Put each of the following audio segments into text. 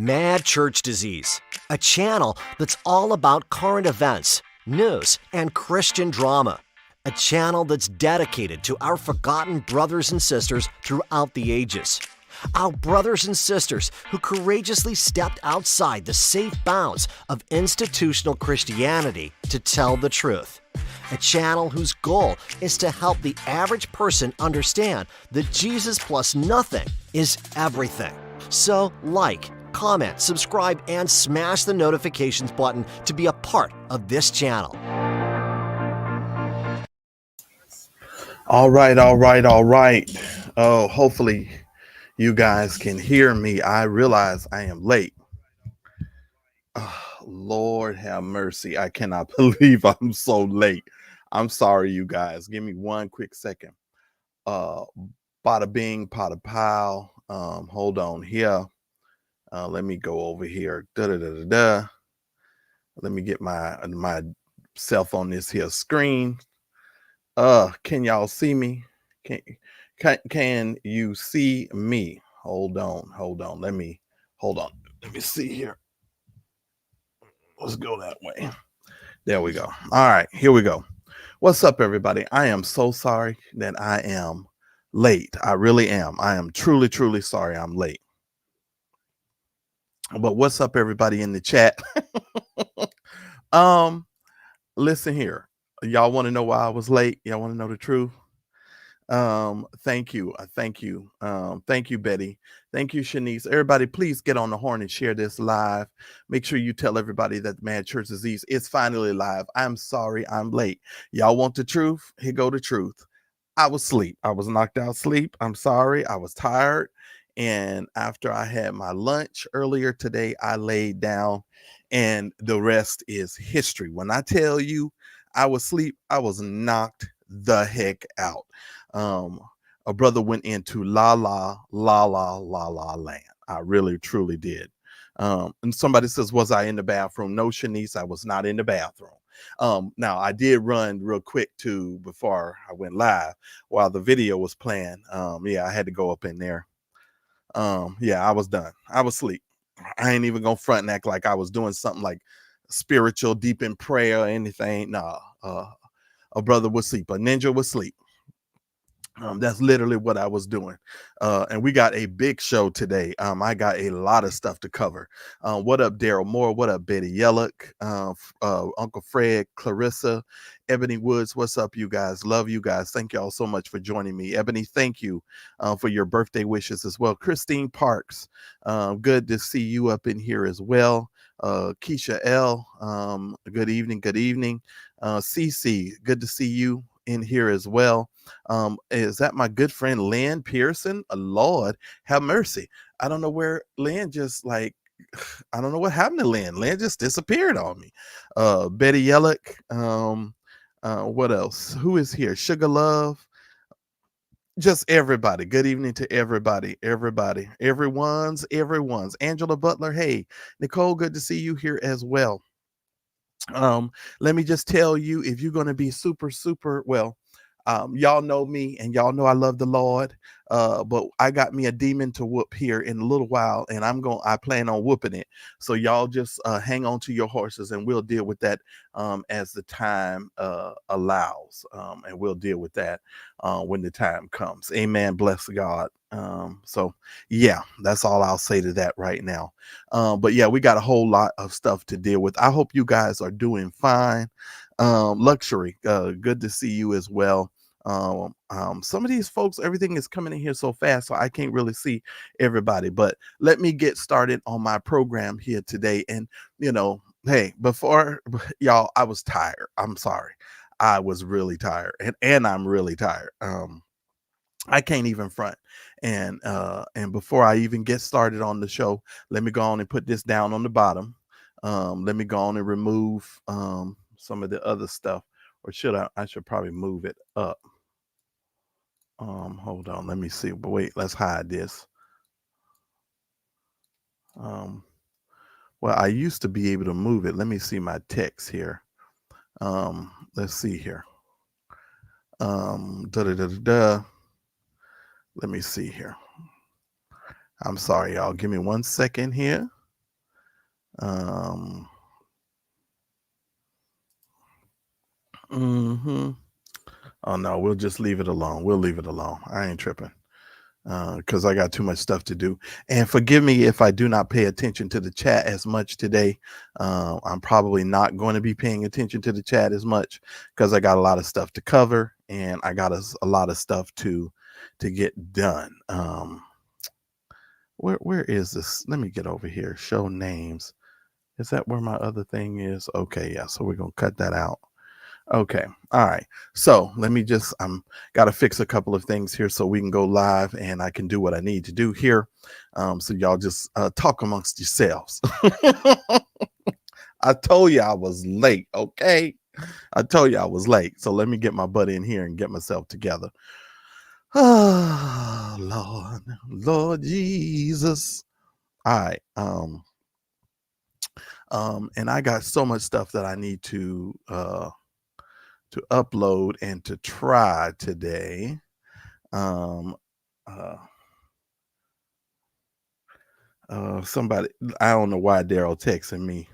Mad church disease. a channel that's all about current events, news, and Christian drama. A channel that's dedicated to our forgotten brothers and sisters throughout the ages. Our brothers and sisters who courageously stepped outside the safe bounds of institutional Christianity to tell the truth. A channel whose goal is to help the average person understand that Jesus plus nothing is everything. So, like, comment, subscribe, and smash the notifications button to be a part of this channel. All right. Oh, hopefully you guys can hear me. I realize I am late. Oh, Lord have mercy. I cannot believe I'm so late. I'm sorry, you guys. Give me one quick second. Bada bing, pada pow. Hold on here. Let me go over here. Let me get myself on this here screen. Can y'all see me? Can you see me? Hold on. Let me see here. Let's go that way. There we go. All right, here we go. What's up, everybody? I am so sorry that I am late. I really am. I am truly sorry I'm late. But what's up, everybody in the chat? Listen here. Y'all want to know why I was late? Y'all want to know the truth? Thank you. Thank you, Betty. Thank you, Shanice. Everybody, please get on the horn and share this live. Make sure you tell everybody that the Mad Church Disease is finally live. I'm sorry I'm late. Y'all want the truth? Here go the truth. I was asleep. I was knocked out sleep. I'm sorry. I was tired. And after I had my lunch earlier today, I laid down and the rest is history. When I tell you I was asleep, I was knocked the heck out. A brother went into la la land. I really truly did. And somebody says, was I in the bathroom? No, Shanice, I was not in the bathroom. Now I did run real quick too before I went live while the video was playing. Yeah, I had to go up in there. Yeah, I was done. I was asleep. I ain't even gonna front and act like I was doing something like spiritual, deep in prayer or anything. Nah, a brother was asleep. A ninja was asleep. That's literally what I was doing. And we got a big show today. I got a lot of stuff to cover. What up, Daryl Moore? What up, Betty Yellock? Uncle Fred, Clarissa, Ebony Woods. What's up, you guys? Love you guys. Thank y'all so much for joining me. Ebony, thank you for your birthday wishes as well. Christine Parks, good to see you up in here as well. Keisha L, good evening. Cece, good to see you in here as well. Is that my good friend Lynn Pearson? Lord have mercy. I don't know where Lynn just I don't know what happened to Lynn. Lynn just disappeared on me. Betty Yellock. What else? Who is here? Sugar Love. Just everybody. Good evening to everybody. Everyone's. Angela Butler. Hey, Nicole, good to see you here as well. Let me just tell you, if you're going to be super well, y'all know me and y'all know I love the Lord, but I got me a demon to whoop here in a little while, and I plan on whooping it. So y'all just hang on to your horses, and we'll deal with that as the time allows, and we'll deal with that when the time comes. Amen. Bless God. So yeah, that's all I'll say to that right now. But yeah, we got a whole lot of stuff to deal with. I hope you guys are doing fine. Luxury, good to see you as well. Some of these folks, everything is coming in here so fast, so I can't really see everybody, but let me get started on my program here today. And hey, before y'all, I was tired. I'm sorry. I was really tired, and I'm really tired. I can't even front. And before I even get started on the show, let me go on and put this down on the bottom. Let me go on and remove some of the other stuff, or should I should probably move it up. Hold on, let me see. But wait, let's hide this. Well, I used to be able to move it. Let me see my text here. Let's see here. Let me see here. I'm sorry, y'all. Give me 1 second here. Mm-hmm. Oh no, we'll just leave it alone. We'll leave it alone. I ain't tripping. Because I got too much stuff to do. And forgive me if I do not pay attention to the chat as much today. I'm probably not going to be paying attention to the chat as much because I got a lot of stuff to cover and I got a lot of stuff to get done. Where is this? Let me get over here. Show names. Is that where my other thing is? Okay, yeah. So we're gonna cut that out. Okay. All right. So let me just, got to fix a couple of things here so we can go live and I can do what I need to do here. So y'all just talk amongst yourselves. I told you I was late. Okay. I told you I was late. So let me get my butt in here and get myself together. Oh, Lord Jesus. All right. And I got so much stuff that I need to upload and to try today. Somebody, I don't know why Daryl texting me.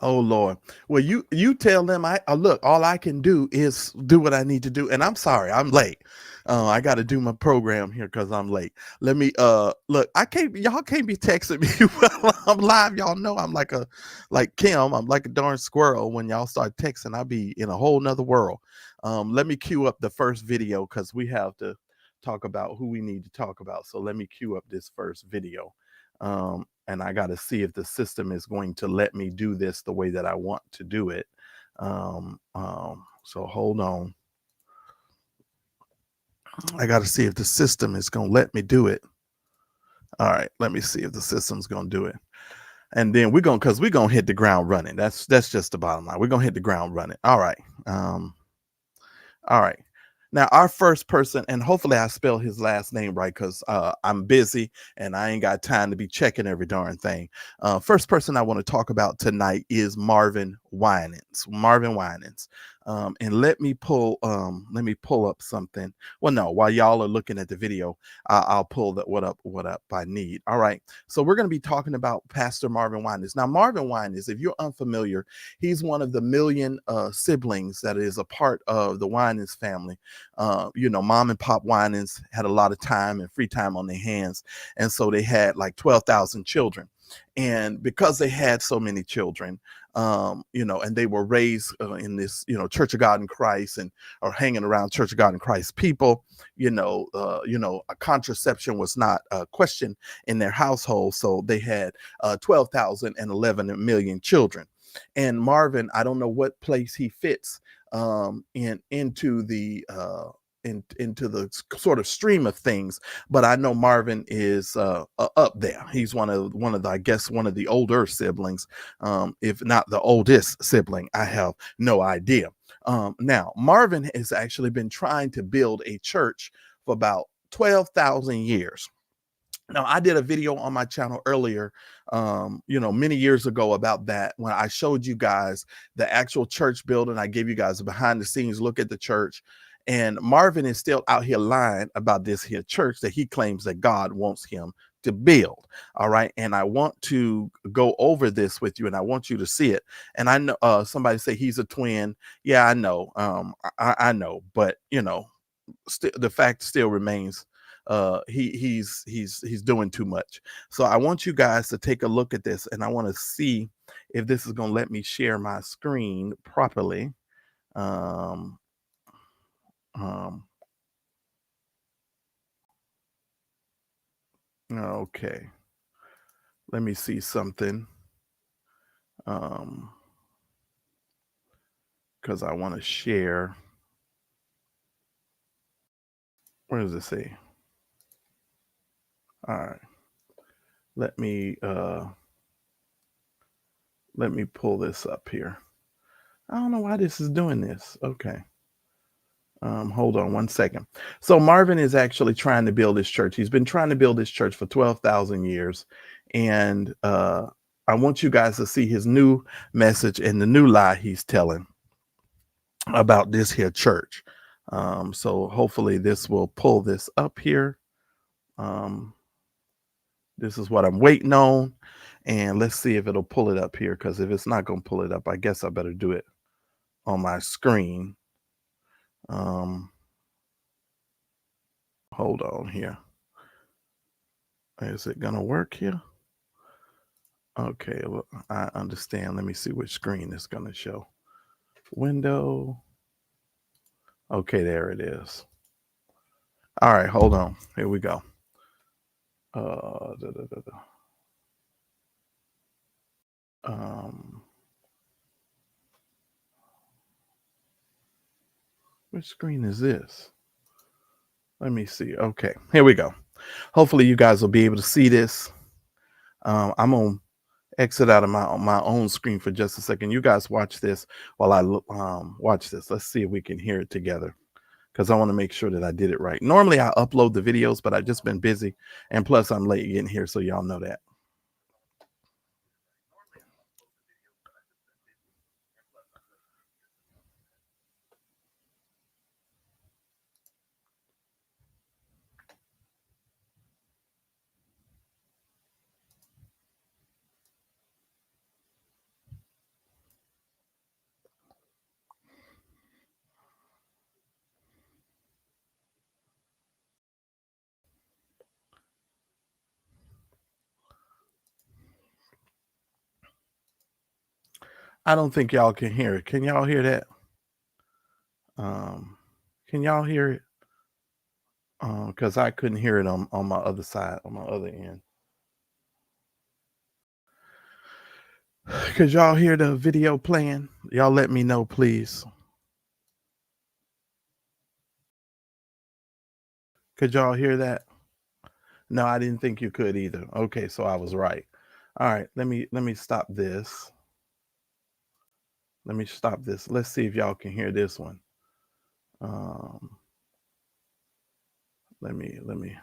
Oh Lord. Well, you tell them I look, all I can do is do what I need to do. And I'm sorry, I'm late. I got to do my program here because I'm late. Let me look, y'all can't be texting me while I'm live. Y'all know I'm like Kim, I'm like a darn squirrel. When y'all start texting, I'll be in a whole nother world. Let me cue up the first video because we have to talk about who we need to talk about. So let me cue up this first video. And I got to see if the system is going to let me do this the way that I want to do it. So hold on. I got to see if the system is going to let me do it. All right, let me see if the system's going to do it. And then we're going to hit the ground running. That's just the bottom line. We're going to hit the ground running. All right. All right. Now, our first person, and hopefully I spell his last name right because I'm busy and I ain't got time to be checking every darn thing. First person I want to talk about tonight is Marvin Winans. Marvin Winans. And let me pull up something. Well, no, while y'all are looking at the video, I'll pull what up I need. All right. So we're going to be talking about Pastor Marvin Winans. Now, Marvin Winans, if you're unfamiliar, he's one of the million siblings that is a part of the Winans family. Mom and Pop Winans had a lot of time and free time on their hands. And so they had like 12,000 children. And because they had so many children, and they were raised in this, Church of God in Christ or hanging around Church of God in Christ people, a contraception was not a question in their household. So they had 12,000 and 11 million children. And Marvin, I don't know what place he fits into the sort of stream of things, but I know Marvin is up there. He's one of the older siblings, if not the oldest sibling. I have no idea. Now Marvin has actually been trying to build a church for about 12,000 years. Now, I did a video on my channel earlier, many years ago about that, when I showed you guys the actual church building. I gave you guys a behind the scenes look at the church. And Marvin is still out here lying about this here church that he claims that God wants him to build. All right. And I want to go over this with you and I want you to see it. And I know somebody say he's a twin. Yeah, I know. I know. But, the fact still remains he's doing too much. So I want you guys to take a look at this and I want to see if this is going to let me share my screen properly. Okay, let me see something, because I want to share. Where does it say? All right, let me pull this up here. I don't know why this is doing this. Okay. Hold on one second. So Marvin is actually trying to build this church. He's been trying to build this church for 12,000 years. And I want you guys to see his new message and the new lie he's telling about this here church. So hopefully this will pull this up here. This is what I'm waiting on. And let's see if it'll pull it up here, because if it's not going to pull it up, I guess I better do it on my screen. Hold on here. Is it going to work here? Okay, well, I understand. Let me see which screen it's going to show. Window. Okay, there it is. All right, hold on. Here we go. Which screen is this? Let me see. Okay, here we go. Hopefully you guys will be able to see this. I'm gonna exit out of my own screen for just a second. You guys watch this while I watch this. Let's see if we can hear it together, because I want to make sure that I did it right. Normally I upload the videos, but I've just been busy, and plus I'm late getting here, so y'all know that. I don't think y'all can hear it. Can y'all hear that? Can y'all hear it? Because I couldn't hear it on my other side, on my other end. Could y'all hear the video playing? Y'all let me know, please. Could y'all hear that? No, I didn't think you could either. Okay, so I was right. All right, let me stop this. Let me stop this. Let's see if y'all can hear this one. Let me.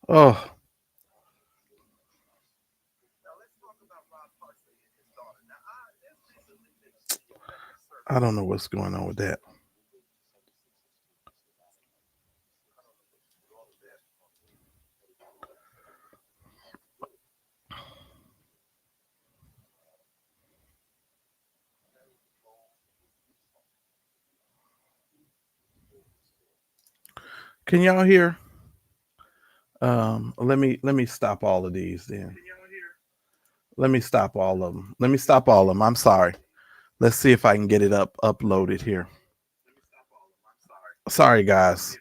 Oh. I don't know what's going on with that. Can y'all hear? Let me stop all of these then. Let me stop all of them. Let me stop all of them. I'm sorry. Let's see if I can get it uploaded here. Sorry, guys.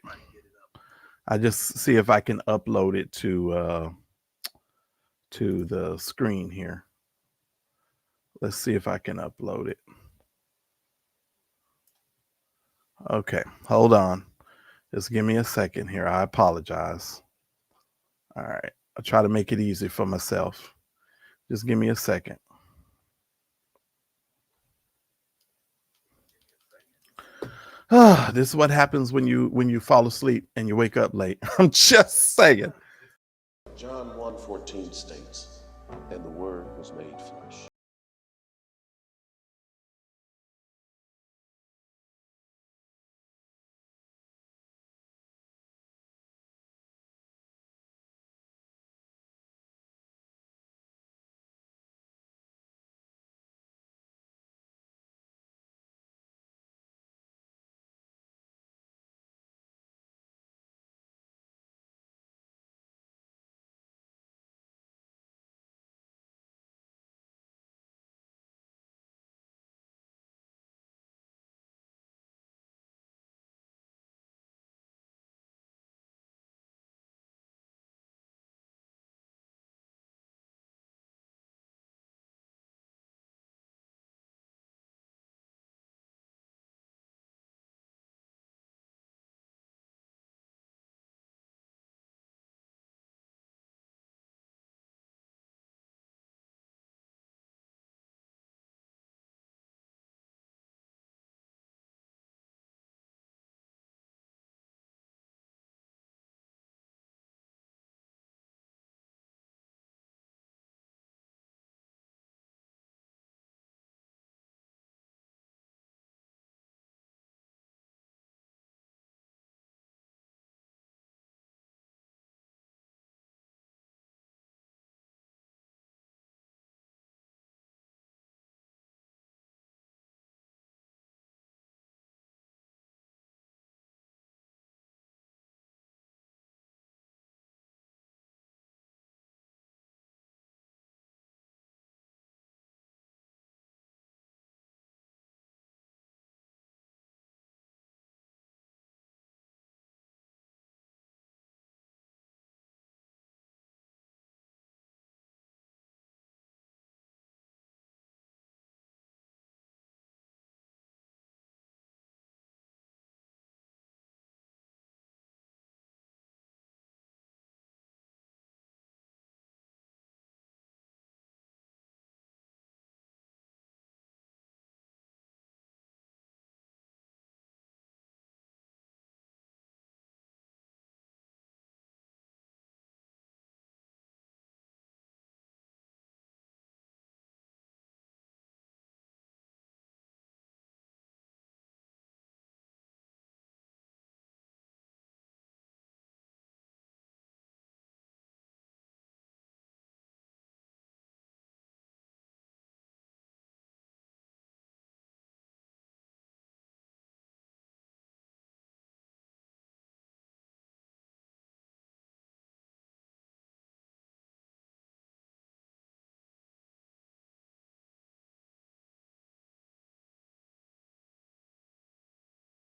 I just see if I can upload it to the screen here. Let's see if I can upload it. Okay, hold on. Just give me a second here. I apologize. All right, I'll try to make it easy for myself. Just give me a second. This is what happens when you fall asleep and you wake up late. I'm just saying. John 1:14 states, "And the Word was made flesh."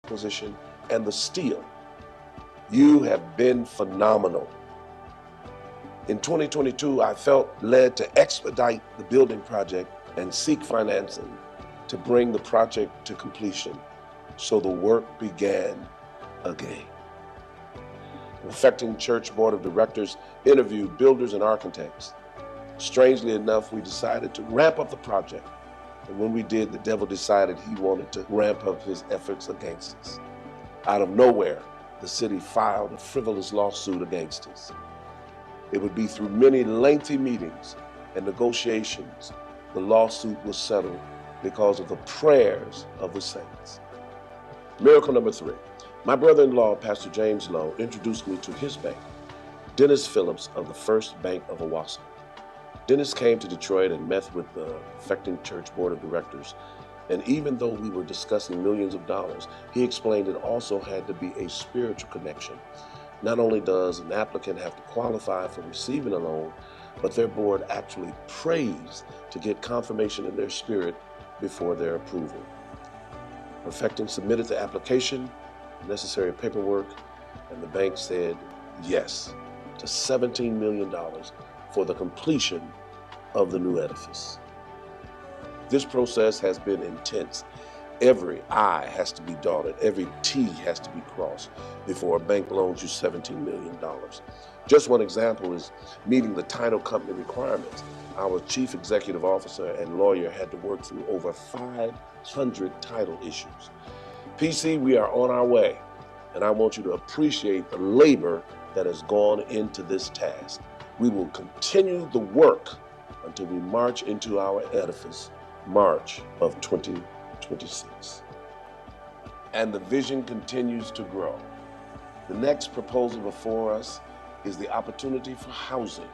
acquisition, and the steel. You have been phenomenal. In 2022, I felt led to expedite the building project and seek financing to bring the project to completion. So the work began again. The Perfecting Church Board of Directors interviewed builders and architects. Strangely enough, we decided to ramp up the project. And when we did, the devil decided he wanted to ramp up his efforts against us. Out of nowhere, the city filed a frivolous lawsuit against us. It would be through many lengthy meetings and negotiations the lawsuit was settled because of the prayers of the saints. Miracle number 3. My brother-in-law, Pastor James Lowe, introduced me to his bank, Dennis Phillips of the First Bank of Owasso. Dennis came to Detroit and met with the Perfecting Church Board of Directors. And even though we were discussing millions of dollars, he explained it also had to be a spiritual connection. Not only does an applicant have to qualify for receiving a loan, but their board actually prays to get confirmation in their spirit before their approval. Perfecting submitted the application, necessary paperwork, and the bank said yes to $17 million for the completion of the new edifice. This process has been intense. Every I has to be dotted, every T has to be crossed before a bank loans you $17 million. Just one example is meeting the title company requirements. Our chief executive officer and lawyer had to work through over 500 title issues. PC, we are on our way, and I want you to appreciate the labor that has gone into this task. We will continue the work until we march into our edifice, March of 2026. And the vision continues to grow. The next proposal before us is the opportunity for housing.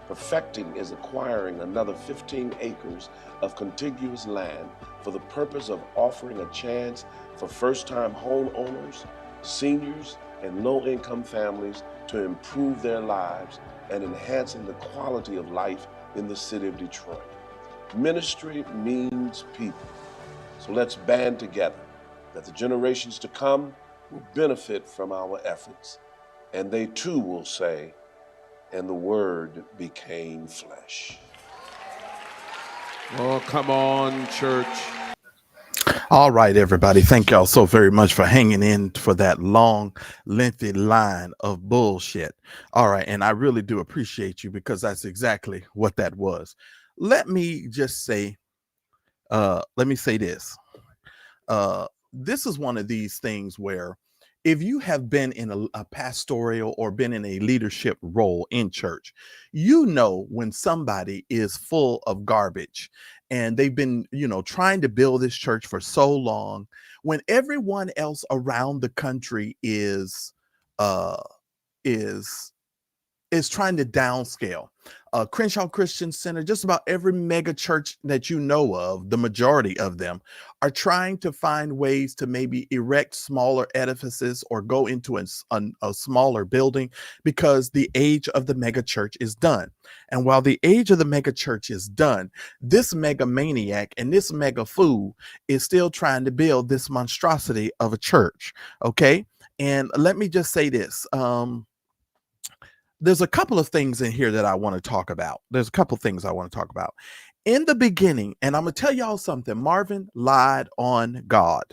Perfecting is acquiring another 15 acres of contiguous land for the purpose of offering a chance for first-time homeowners, seniors, and low-income families to improve their lives and enhancing the quality of life in the city of Detroit. Ministry means people. So let's band together that the generations to come will benefit from our efforts. And they too will say, and the word became flesh. Oh, come on, church. All right, everybody. Thank y'all so very much for hanging in for that long, lengthy line of bullshit. All right. And I really do appreciate you because that's exactly what that was. Let me just say, this. This is one of these things where if you have been in a pastoral or been in a leadership role in church, you know when somebody is full of garbage and they've been, trying to build this church for so long, when everyone else around the country is trying to downscale. Crenshaw Christian Center, just about every mega church that you know of, the majority of them are trying to find ways to maybe erect smaller edifices or go into a smaller building because the age of the mega church is done. And while the age of the mega church is done, this mega maniac and this mega fool is still trying to build this monstrosity of a church. Okay. And let me just say this. There's a couple of things in here that I want to talk about. In the beginning, and I'm going to tell y'all something, Marvin lied on God.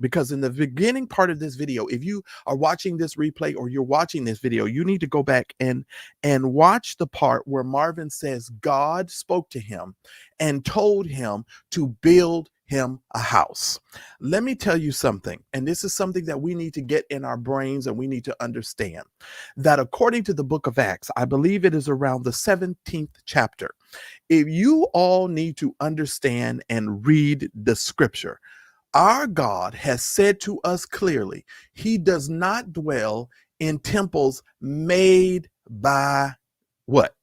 Because in the beginning part of this video, if you are watching this replay or you're watching this video, you need to go back and watch the part where Marvin says God spoke to him and told him to build him a house. Let me tell you something, and this is something that we need to get in our brains and we need to understand, that according to the book of Acts, I believe it is around the 17th chapter, if you all need to understand and read the scripture, our God has said to us clearly, he does not dwell in temples made by what?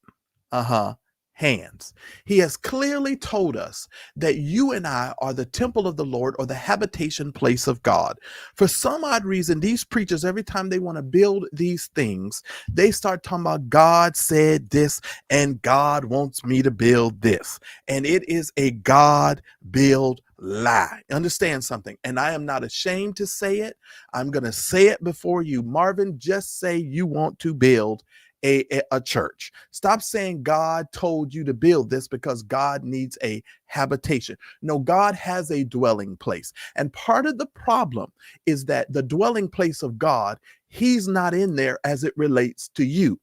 Hands. He has clearly told us that you and I are the temple of the Lord or the habitation place of God. For some odd reason, these preachers, every time they want to build these things, they start talking about God said this and God wants me to build this. And it is a God build lie. Understand something. And I am not ashamed to say it. I'm going to say it before you. Marvin, just say you want to build a church. Stop saying God told you to build this because God needs a habitation. No, God has a dwelling place. And part of the problem is that the dwelling place of God, he's not in there as it relates to you.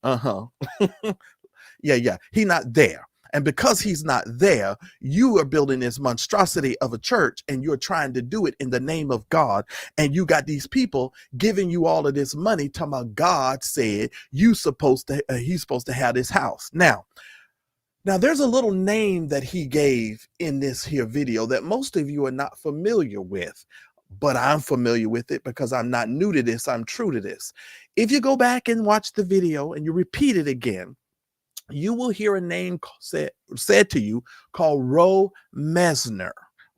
Yeah. He's not there. And because he's not there, you are building this monstrosity of a church and you're trying to do it in the name of God. And you got these people giving you all of this money talking about God said he's supposed to have this house. Now there's a little name that he gave in this here video that most of you are not familiar with, but I'm familiar with it because I'm not new to this. I'm true to this. If you go back and watch the video and you repeat it again, you will hear a name said to you called Roe Mesner.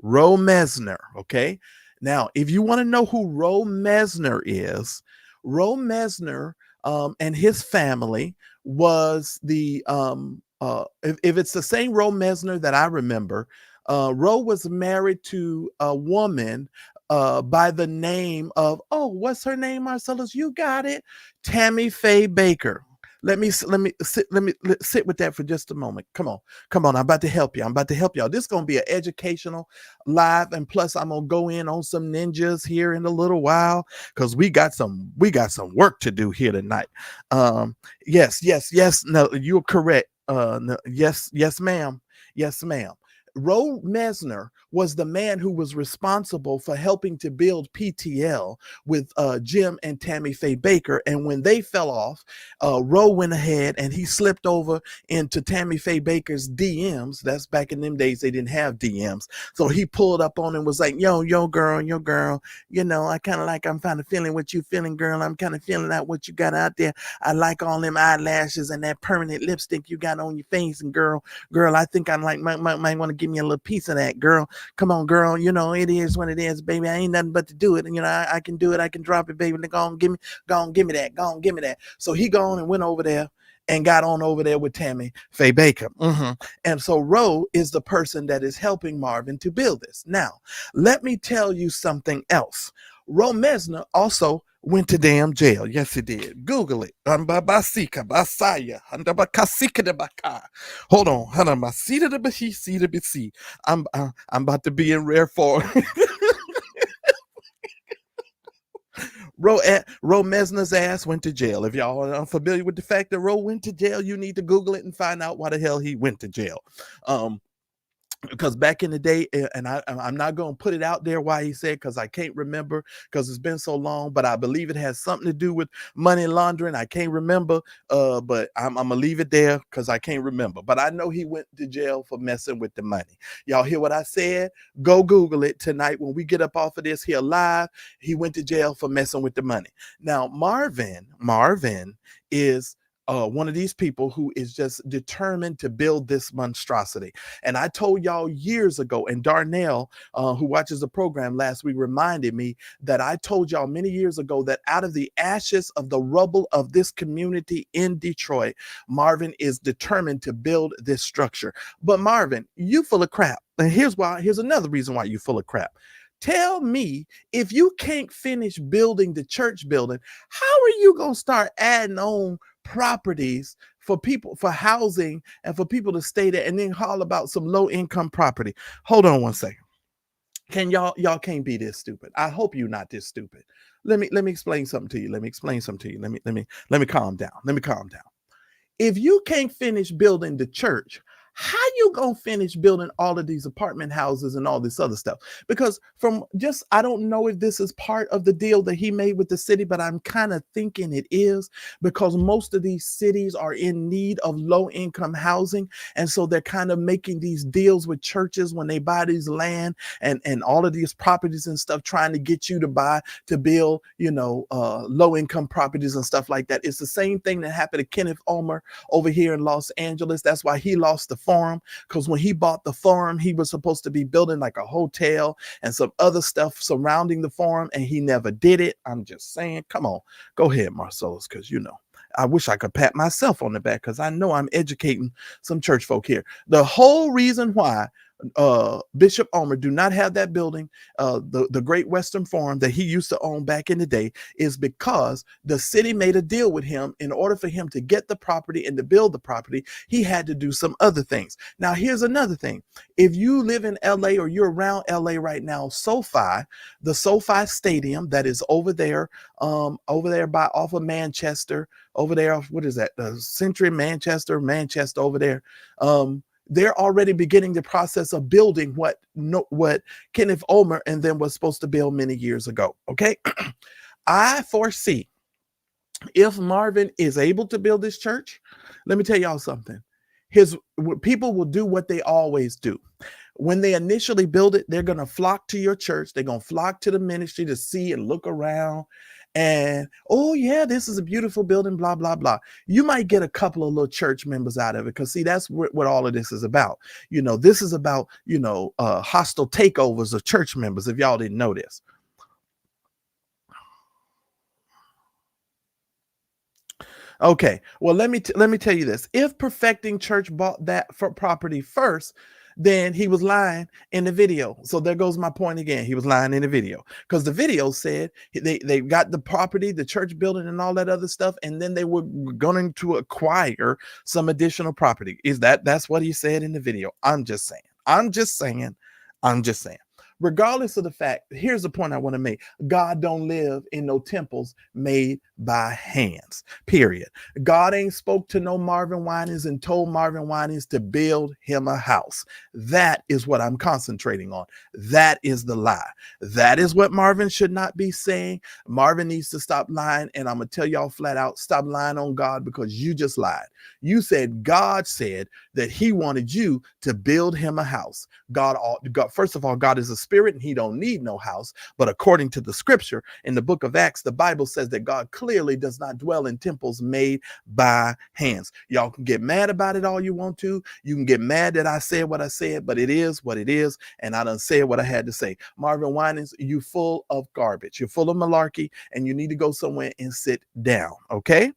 Roe Mesner, okay? Now, if you want to know who Roe Mesner is, Roe Mesner and his family was the, if it's the same Roe Mesner that I remember, Roe was married to a woman by the name of, what's her name, Marcellus? You got it. Tammy Faye Baker. Let me sit with that for just a moment. Come on. I'm about to help you. This is going to be an educational live, and plus I'm going to go in on some ninjas here in a little while because we got some work to do here tonight. Yes. No, you're correct. No, yes, ma'am. Roe Mesner was the man who was responsible for helping to build PTL with Jim and Tammy Faye Baker. And when they fell off, Roe went ahead and he slipped over into Tammy Faye Baker's DMs. That's back in them days, they didn't have DMs. So he pulled up on and was like, yo, girl, you know, I'm kind of feeling what you feeling, girl. I'm kind of feeling out what you got out there. I like all them eyelashes and that permanent lipstick you got on your face. And girl, I think I might want to give me a little piece of that, girl. Come on, girl. You know, it is what it is, baby. I ain't nothing but to do it. And, you know, I can do it. I can drop it, baby. Go on, give me that. So he gone and went over there and got on over there with Tammy Faye Baker. And so Roe is the person that is helping Marvin to build this. Now, let me tell you something else. Roe Mesner also went to damn jail. Yes, he did. Google it. Hold on. I'm about to be in rare form. Roe Mesner's ass went to jail. If y'all are unfamiliar with the fact that Roe went to jail, you need to Google it and find out why the hell he went to jail. Because back in the day, and I'm not going to put it out there why he said, because I can't remember, because it's been so long, but I believe it has something to do with money laundering. I can't remember, but I'm going to leave it there because I can't remember. But I know he went to jail for messing with the money. Y'all hear what I said? Go Google it tonight when we get up off of this here live. He went to jail for messing with the money. Now, Marvin is one of these people who is just determined to build this monstrosity. And I told y'all years ago, and Darnell, who watches the program last week, reminded me that I told y'all many years ago that out of the ashes of the rubble of this community in Detroit, Marvin is determined to build this structure. But Marvin, you full of crap. And here's another reason why you full of crap. Tell me, if you can't finish building the church building, how are you going to start adding on properties for people, for housing, and for people to stay there, and then holler about some low income property? Hold on one second. Can y'all can't be this stupid. I hope you're not this stupid. Let me explain something to you. Let me calm down. If you can't finish building the church, how you gonna finish building all of these apartment houses and all this other stuff? Because I don't know if this is part of the deal that he made with the city, but I'm kind of thinking it is, because most of these cities are in need of low income housing. And so they're kind of making these deals with churches when they buy these land and all of these properties and stuff, trying to get you to build, low income properties and stuff like that. It's the same thing that happened to Kenneth Ulmer over here in Los Angeles. That's why he lost the farm, because when he bought the farm, he was supposed to be building like a hotel and some other stuff surrounding the farm, and he never did it. I'm just saying, come on, go ahead, Marcellus, because I wish I could pat myself on the back because I know I'm educating some church folk here. The whole reason why Bishop Lamor do not have that building, the Great Western Farm that he used to own back in the day, is because the city made a deal with him. In order for him to get the property and to build the property, he had to do some other things. Now, here's another thing. If you live in LA or you're around LA right now, the SoFi Stadium that is over there by off of Manchester, over there off, what is that? Century Manchester over there. They're already beginning the process of building what Kenneth Omer and them was supposed to build many years ago. Okay. I foresee if Marvin is able to build this church, let me tell y'all something. People will do what they always do. When they initially build it, they're going to flock to your church. They're going to flock to the ministry to see and look around. And, oh, yeah, this is a beautiful building, blah, blah, blah. You might get a couple of little church members out of it because, see, that's what all of this is about. This is about, hostile takeovers of church members, if y'all didn't know this. Okay, well, let me tell you this. If Perfecting Church bought that for property first, then he was lying in the video. So there goes my point again. He was lying in the video because the video said they got the property, the church building and all that other stuff. And then they were going to acquire some additional property. That's what he said in the video. I'm just saying. Regardless of the fact, here's the point I want to make. God don't live in no temples made by hands, period. God ain't spoke to no Marvin Winans and told Marvin Winans to build him a house. That is what I'm concentrating on. That is the lie. That is what Marvin should not be saying. Marvin needs to stop lying. And I'm going to tell y'all flat out, stop lying on God because you just lied. You said God said that he wanted you to build him a house. God, first of all, God is a spirit and he don't need no house. But according to the scripture in the book of Acts, the Bible says that God clearly does not dwell in temples made by hands. Y'all can get mad about it all you want to. You can get mad that I said what I said, but it is what it is. And I done said what I had to say. Marvin Winans, you full of garbage. You're full of malarkey and you need to go somewhere and sit down. Okay.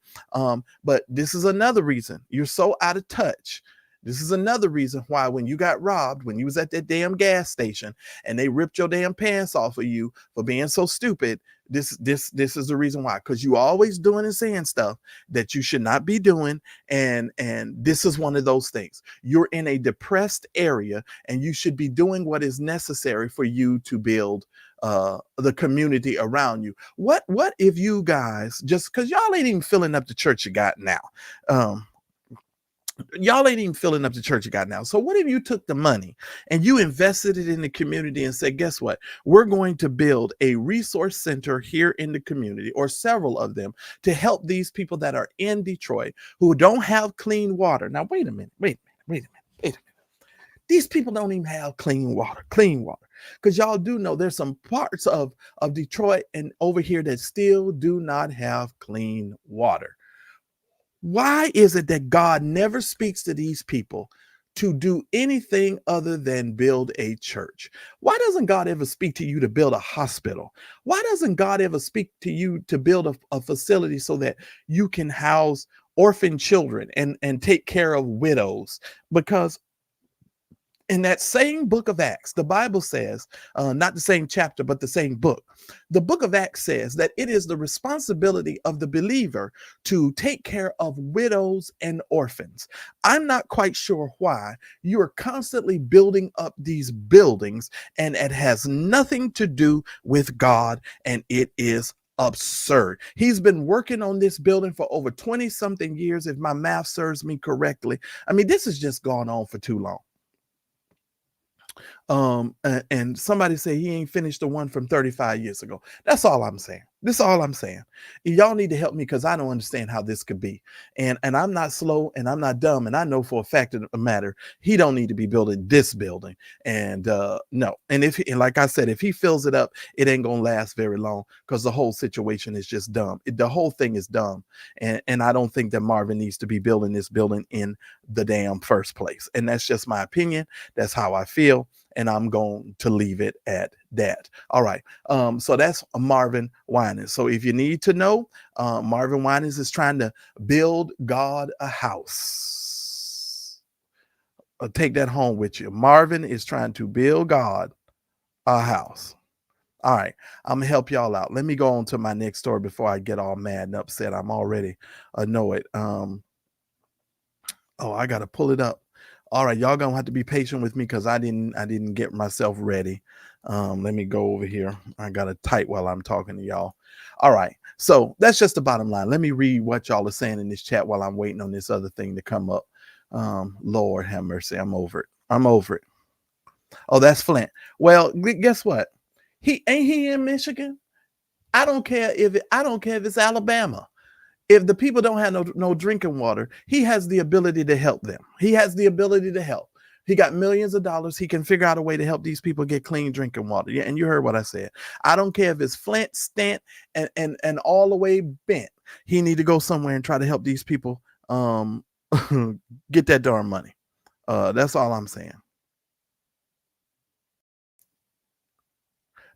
But this is another reason you're so out of touch. This is another reason why when you got robbed, when you was at that damn gas station and they ripped your damn pants off of you for being so stupid, this is the reason why, because you always doing and saying stuff that you should not be doing. And this is one of those things. You're in a depressed area and you should be doing what is necessary for you to build the community around you. What if you guys, just because y'all ain't even filling up the church you got now, y'all ain't even filling up the church you got now. So what if you took the money and you invested it in the community and said, guess what? We're going to build a resource center here in the community, or several of them, to help these people that are in Detroit who don't have clean water. Now, wait a minute. These people don't even have clean water. Because y'all do know there's some parts of Detroit and over here that still do not have clean water. Why is it that God never speaks to these people to do anything other than build a church? Why doesn't God ever speak to you to build a hospital? Why doesn't God ever speak to you to build a facility so that you can house orphan children and take care of widows? Because in that same book of Acts, the Bible says, not the same chapter, but the same book. The book of Acts says that it is the responsibility of the believer to take care of widows and orphans. I'm not quite sure why you are constantly building up these buildings and it has nothing to do with God, and it is absurd. He's been working on this building for over 20 something years, if my math serves me correctly. I mean, this has just gone on for too long. And somebody say he ain't finished the one from 35 years ago. That's all I'm saying. This is all I'm saying. Y'all need to help me because I don't understand how this could be. And I'm not slow and I'm not dumb. And I know for a fact of the matter, he don't need to be building this building. And no. And like I said, if he fills it up, it ain't going to last very long because the whole situation is just dumb. The whole thing is dumb. And I don't think that Marvin needs to be building this building in the damn first place. And that's just my opinion. That's how I feel. And I'm going to leave it at that. All right. So that's Marvin Winans. So if you need to know, Marvin Winans is trying to build God a house. take that home with you. Marvin is trying to build God a house. All right, I'm gonna help y'all out. Let me go on to my next story before I get all mad and upset. I'm already annoyed. Oh, I gotta pull it up. All right, y'all gonna have to be patient with me because I didn't get myself ready. Let me go over here. I gotta type while I'm talking to y'all. All right, so that's just the bottom line. Let me read what y'all are saying in this chat while I'm waiting on this other thing to come up. Lord have mercy, I'm over it. I'm over it. Oh, that's Flint. Well, guess what? He in Michigan. I don't care if it's Alabama. If the people don't have no drinking water, he has the ability to help them. He has the ability to help. He got millions of dollars. He can figure out a way to help these people get clean drinking water. Yeah, and you heard what I said. I don't care if it's Flint, Stant, and all the way bent. He need to go somewhere and try to help these people get that darn money. That's all I'm saying.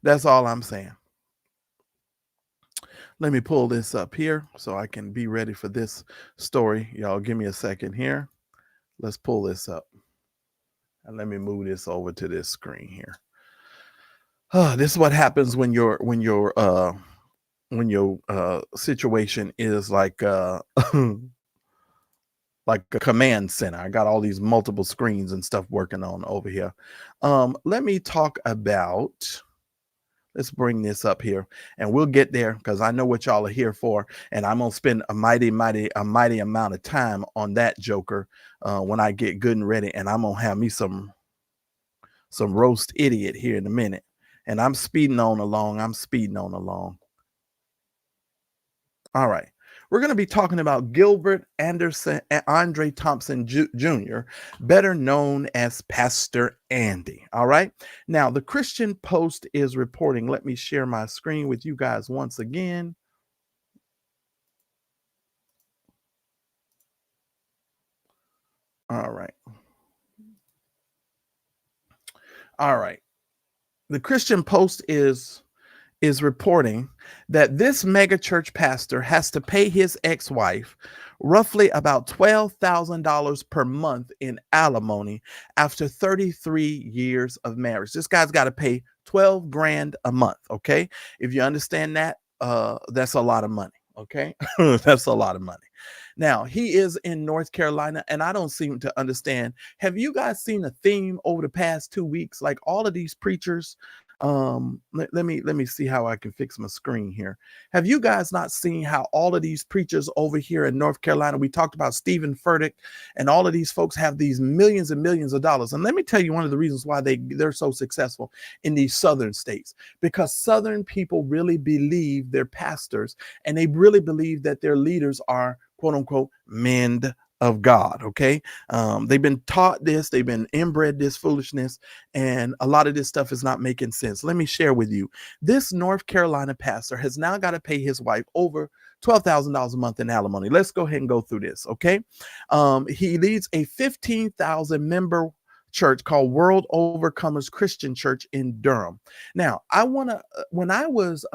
That's all I'm saying. Let me pull this up here so I can be ready for this story. Y'all give me a second here. Let's pull this up. And let me move this over to this screen here. This is what happens when your situation is like like a command center. I got all these multiple screens and stuff working on over here. Let me talk about, let's bring this up here and we'll get there because I know what y'all are here for. And I'm going to spend a mighty amount of time on that joker when I get good and ready. And I'm going to have me some roast idiot here in a minute. And I'm speeding on along. All right. We're going to be talking about Gilbert Andre Thompson Jr., better known as Pastor Andy. All right. Now, the Christian Post is reporting. Let me share my screen with you guys once again. All right. All right. The Christian Post is reporting that this megachurch pastor has to pay his ex-wife roughly about $12,000 per month in alimony after 33 years of marriage. This guy's got to pay 12 grand a month. Okay. If you understand that, that's a lot of money. Okay. That's a lot of money. Now, he is in North Carolina, and I don't seem to understand. Have you guys seen a theme over the past 2 weeks? Like all of these preachers, let me see how I can fix my screen here. Have you guys not seen how all of these preachers over here in North Carolina, we talked about Stephen Furtick, and all of these folks have these millions and millions of dollars. And let me tell you one of the reasons why they're so successful in these southern states, because southern people really believe their pastors, and they really believe that their leaders are quote unquote men of God. Okay. They've been taught this, they've been inbred this foolishness, and a lot of this stuff is not making sense. Let me share with you. This North Carolina pastor has now got to pay his wife over $12,000 a month in alimony. Let's go ahead and go through this. Okay. He leads a 15,000 member church called World Overcomers Christian Church in Durham. Now, when I was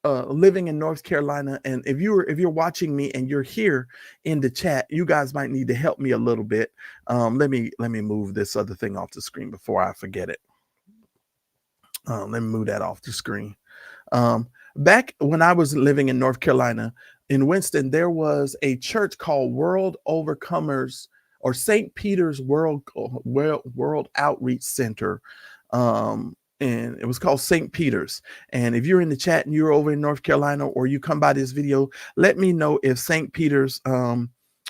living in North Carolina, and if you're watching me and you're here in the chat, you guys might need to help me a little bit. Let me move this other thing off the screen before I forget it. Let me move that off the screen. Back when I was living in North Carolina, in Winston, there was a church called World Overcomers, or St. Peter's World Outreach Center. And it was called St. Peter's. And if you're in the chat and you're over in North Carolina, or you come by this video, let me know if St. Peter's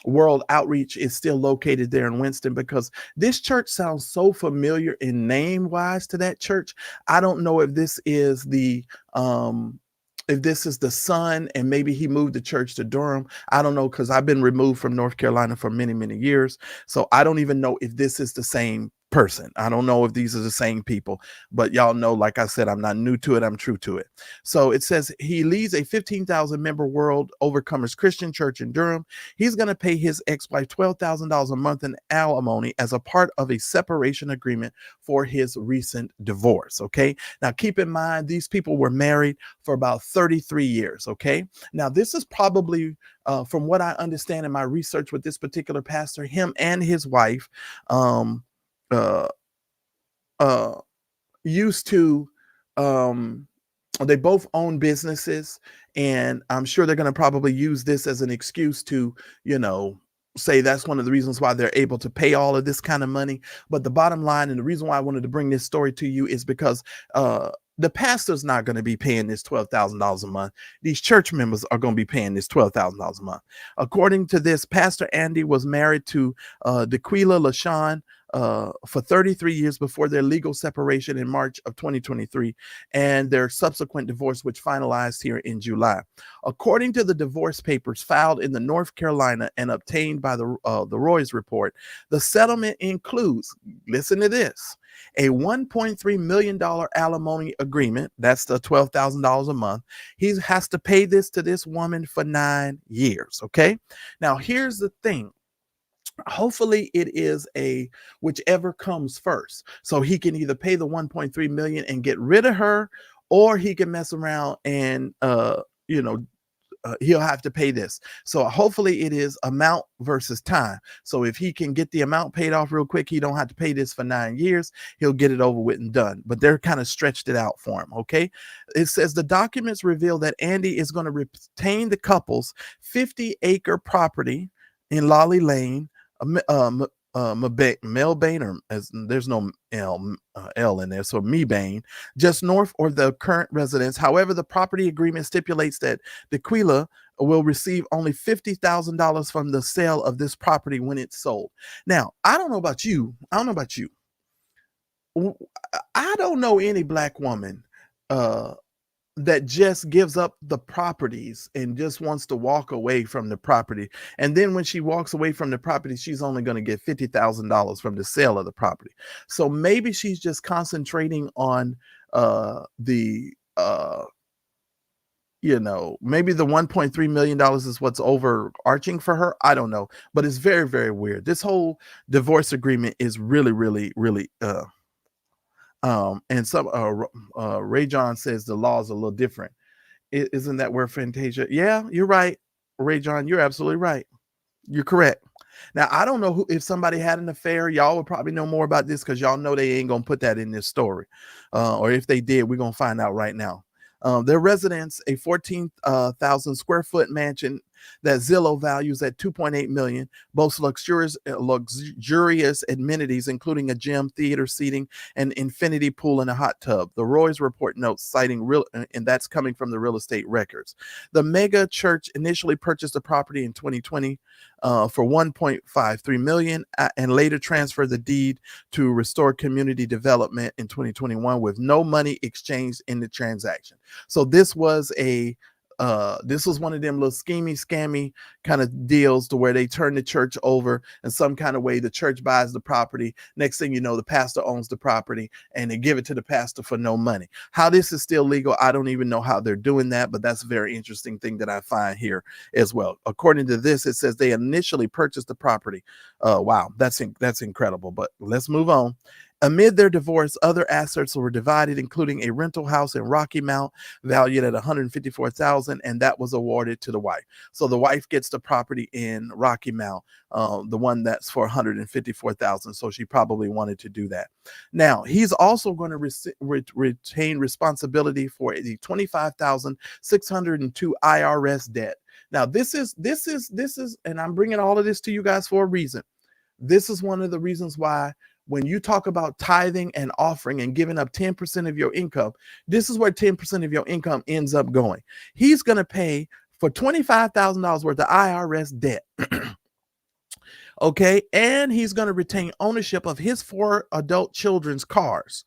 World Outreach is still located there in Winston, because this church sounds so familiar in name wise to that church. I don't know if this is the son, and maybe he moved the church to Durham. I don't know, because I've been removed from North Carolina for many, many years. So I don't even know if this is the same person. I don't know if these are the same people, but y'all know, like I said, I'm not new to it. I'm true to it. So it says he leads a 15,000 member World Overcomers Christian Church in Durham. He's going to pay his ex-wife $12,000 a month in alimony as a part of a separation agreement for his recent divorce. Okay. Now keep in mind, these people were married for about 33 years. Okay. Now this is probably, from what I understand in my research with this particular pastor, him and his wife, used to, they both own businesses, and I'm sure they're going to probably use this as an excuse to, say that's one of the reasons why they're able to pay all of this kind of money. But the bottom line, and the reason why I wanted to bring this story to you, is because the pastor's not going to be paying this $12,000 a month. These church members are going to be paying this $12,000 a month. According to this, Pastor Andy was married to Dequila LaShawn for 33 years before their legal separation in March of 2023 and their subsequent divorce, which finalized here in July. According to the divorce papers filed in the North Carolina and obtained by the Roy's report, the settlement includes, listen to this, a $1.3 million alimony agreement. That's the $12,000 a month. He has to pay this to this woman for 9 years. Okay. Now, here's the thing. Hopefully it is a whichever comes first. So he can either pay the 1.3 million and get rid of her, or he can mess around and, he'll have to pay this. So hopefully it is amount versus time. So if he can get the amount paid off real quick, he don't have to pay this for 9 years. He'll get it over with and done. But they're kind of stretched it out for him. Okay. It says the documents reveal that Andy is going to retain the couple's 50-acre property in Lolly Lane, Melbane, or as there's no L in there, so Mebane, just north of the current residence. However, the property agreement stipulates that Dequila will receive only $50,000 from the sale of this property when it's sold. Now, I don't know about you. I don't know any black woman that just gives up the properties and just wants to walk away from the property. And then when she walks away from the property, she's only going to get $50,000 from the sale of the property. So maybe she's just concentrating on maybe the $1.3 million is what's overarching for her. I don't know, but it's very, very weird. This whole divorce agreement is really, really, really, and some Ray John says the law is a little different. Isn't that where Fantasia? Yeah, you're right, Ray John. You're absolutely right. You're correct. Now, I don't know if somebody had an affair. Y'all would probably know more about this because y'all know they ain't gonna put that in this story, or if they did, we're gonna find out right now. Their residence, a 14,000 square foot mansion that Zillow values at $2.8 million, boasts luxurious amenities, including a gym, theater, seating, an infinity pool, and a hot tub. The Roy's report notes, citing and that's coming from the real estate records. The mega church initially purchased the property in 2020 for $1.53 million, and later transferred the deed to Restore Community Development in 2021 with no money exchanged in the transaction. So this was one of them little scammy kind of deals to where they turn the church over in some kind of way. The church buys the property. Next thing you know, the pastor owns the property and they give it to the pastor for no money. How this is still legal, I don't even know how they're doing that, but that's a very interesting thing that I find here as well. According to this, it says they initially purchased the property. Wow, that's incredible, but let's move on. Amid their divorce, other assets were divided, including a rental house in Rocky Mount valued at $154,000, and that was awarded to the wife. So the wife gets the property in Rocky Mount, the one that's for $154,000. So she probably wanted to do that. Now he's also going to retain responsibility for the $25,602 IRS debt. Now this is, and I'm bringing all of this to you guys for a reason. This is one of the reasons why, when you talk about tithing and offering and giving up 10% of your income, this is where 10% of your income ends up going. He's going to pay for $25,000 worth of IRS debt. Okay. And he's going to retain ownership of his 4 adult children's cars.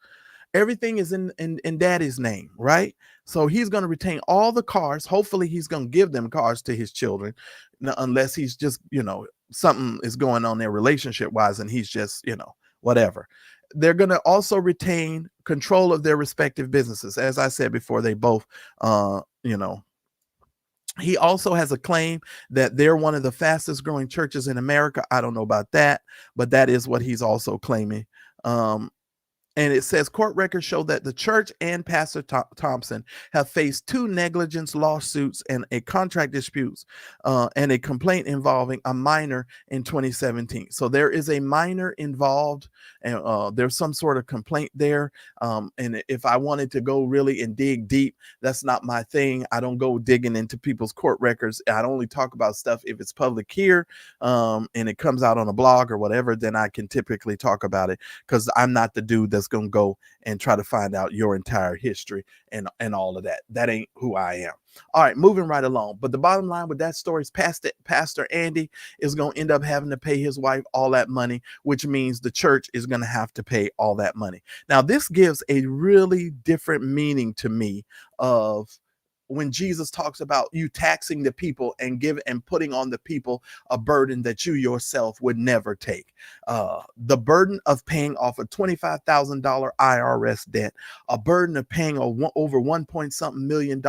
Everything is in daddy's name, right? So he's going to retain all the cars. Hopefully he's going to give them cars to his children, unless he's just, something is going on there relationship wise and he's just, whatever. They're going to also retain control of their respective businesses. As I said before, they both, he also has a claim that they're one of the fastest growing churches in America. I don't know about that, but that is what he's also claiming. And it says court records show that the church and Pastor Thompson have faced 2 negligence lawsuits and a contract disputes and a complaint involving a minor in 2017. So there is a minor involved, and there's some sort of complaint there. And if I wanted to go really and dig deep, that's not my thing. I don't go digging into people's court records. I only talk about stuff if it's public here and it comes out on a blog or whatever, then I can typically talk about it, because I'm not the dude that's going to go and try to find out your entire history and all of that. That ain't who I am. All right, moving right along. But the bottom line with that story is Pastor Andy is going to end up having to pay his wife all that money, which means the church is going to have to pay all that money. Now, this gives a really different meaning to me of when Jesus talks about you taxing the people and putting on the people a burden that you yourself would never take. The burden of paying off a $25,000 IRS debt, a burden of paying over $1 million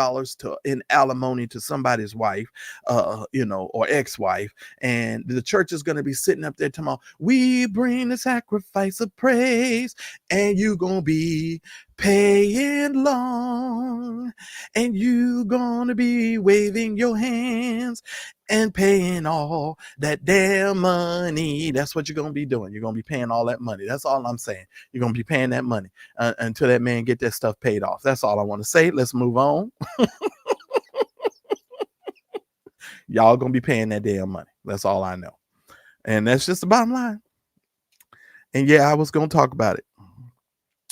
in alimony to somebody's wife, or ex-wife, and the church is going to be sitting up there tomorrow. We bring the sacrifice of praise, and you gonna be paying long, and you gonna be waving your hands and paying all that damn money. That's what you're gonna be doing. You're gonna be paying all that money. That's all I'm saying. You're gonna be paying that money until that man get that stuff paid off. That's all I want to say. Let's move on. Y'all gonna be paying that damn money. That's all I know, and that's just the bottom line. And yeah, I was gonna talk about it.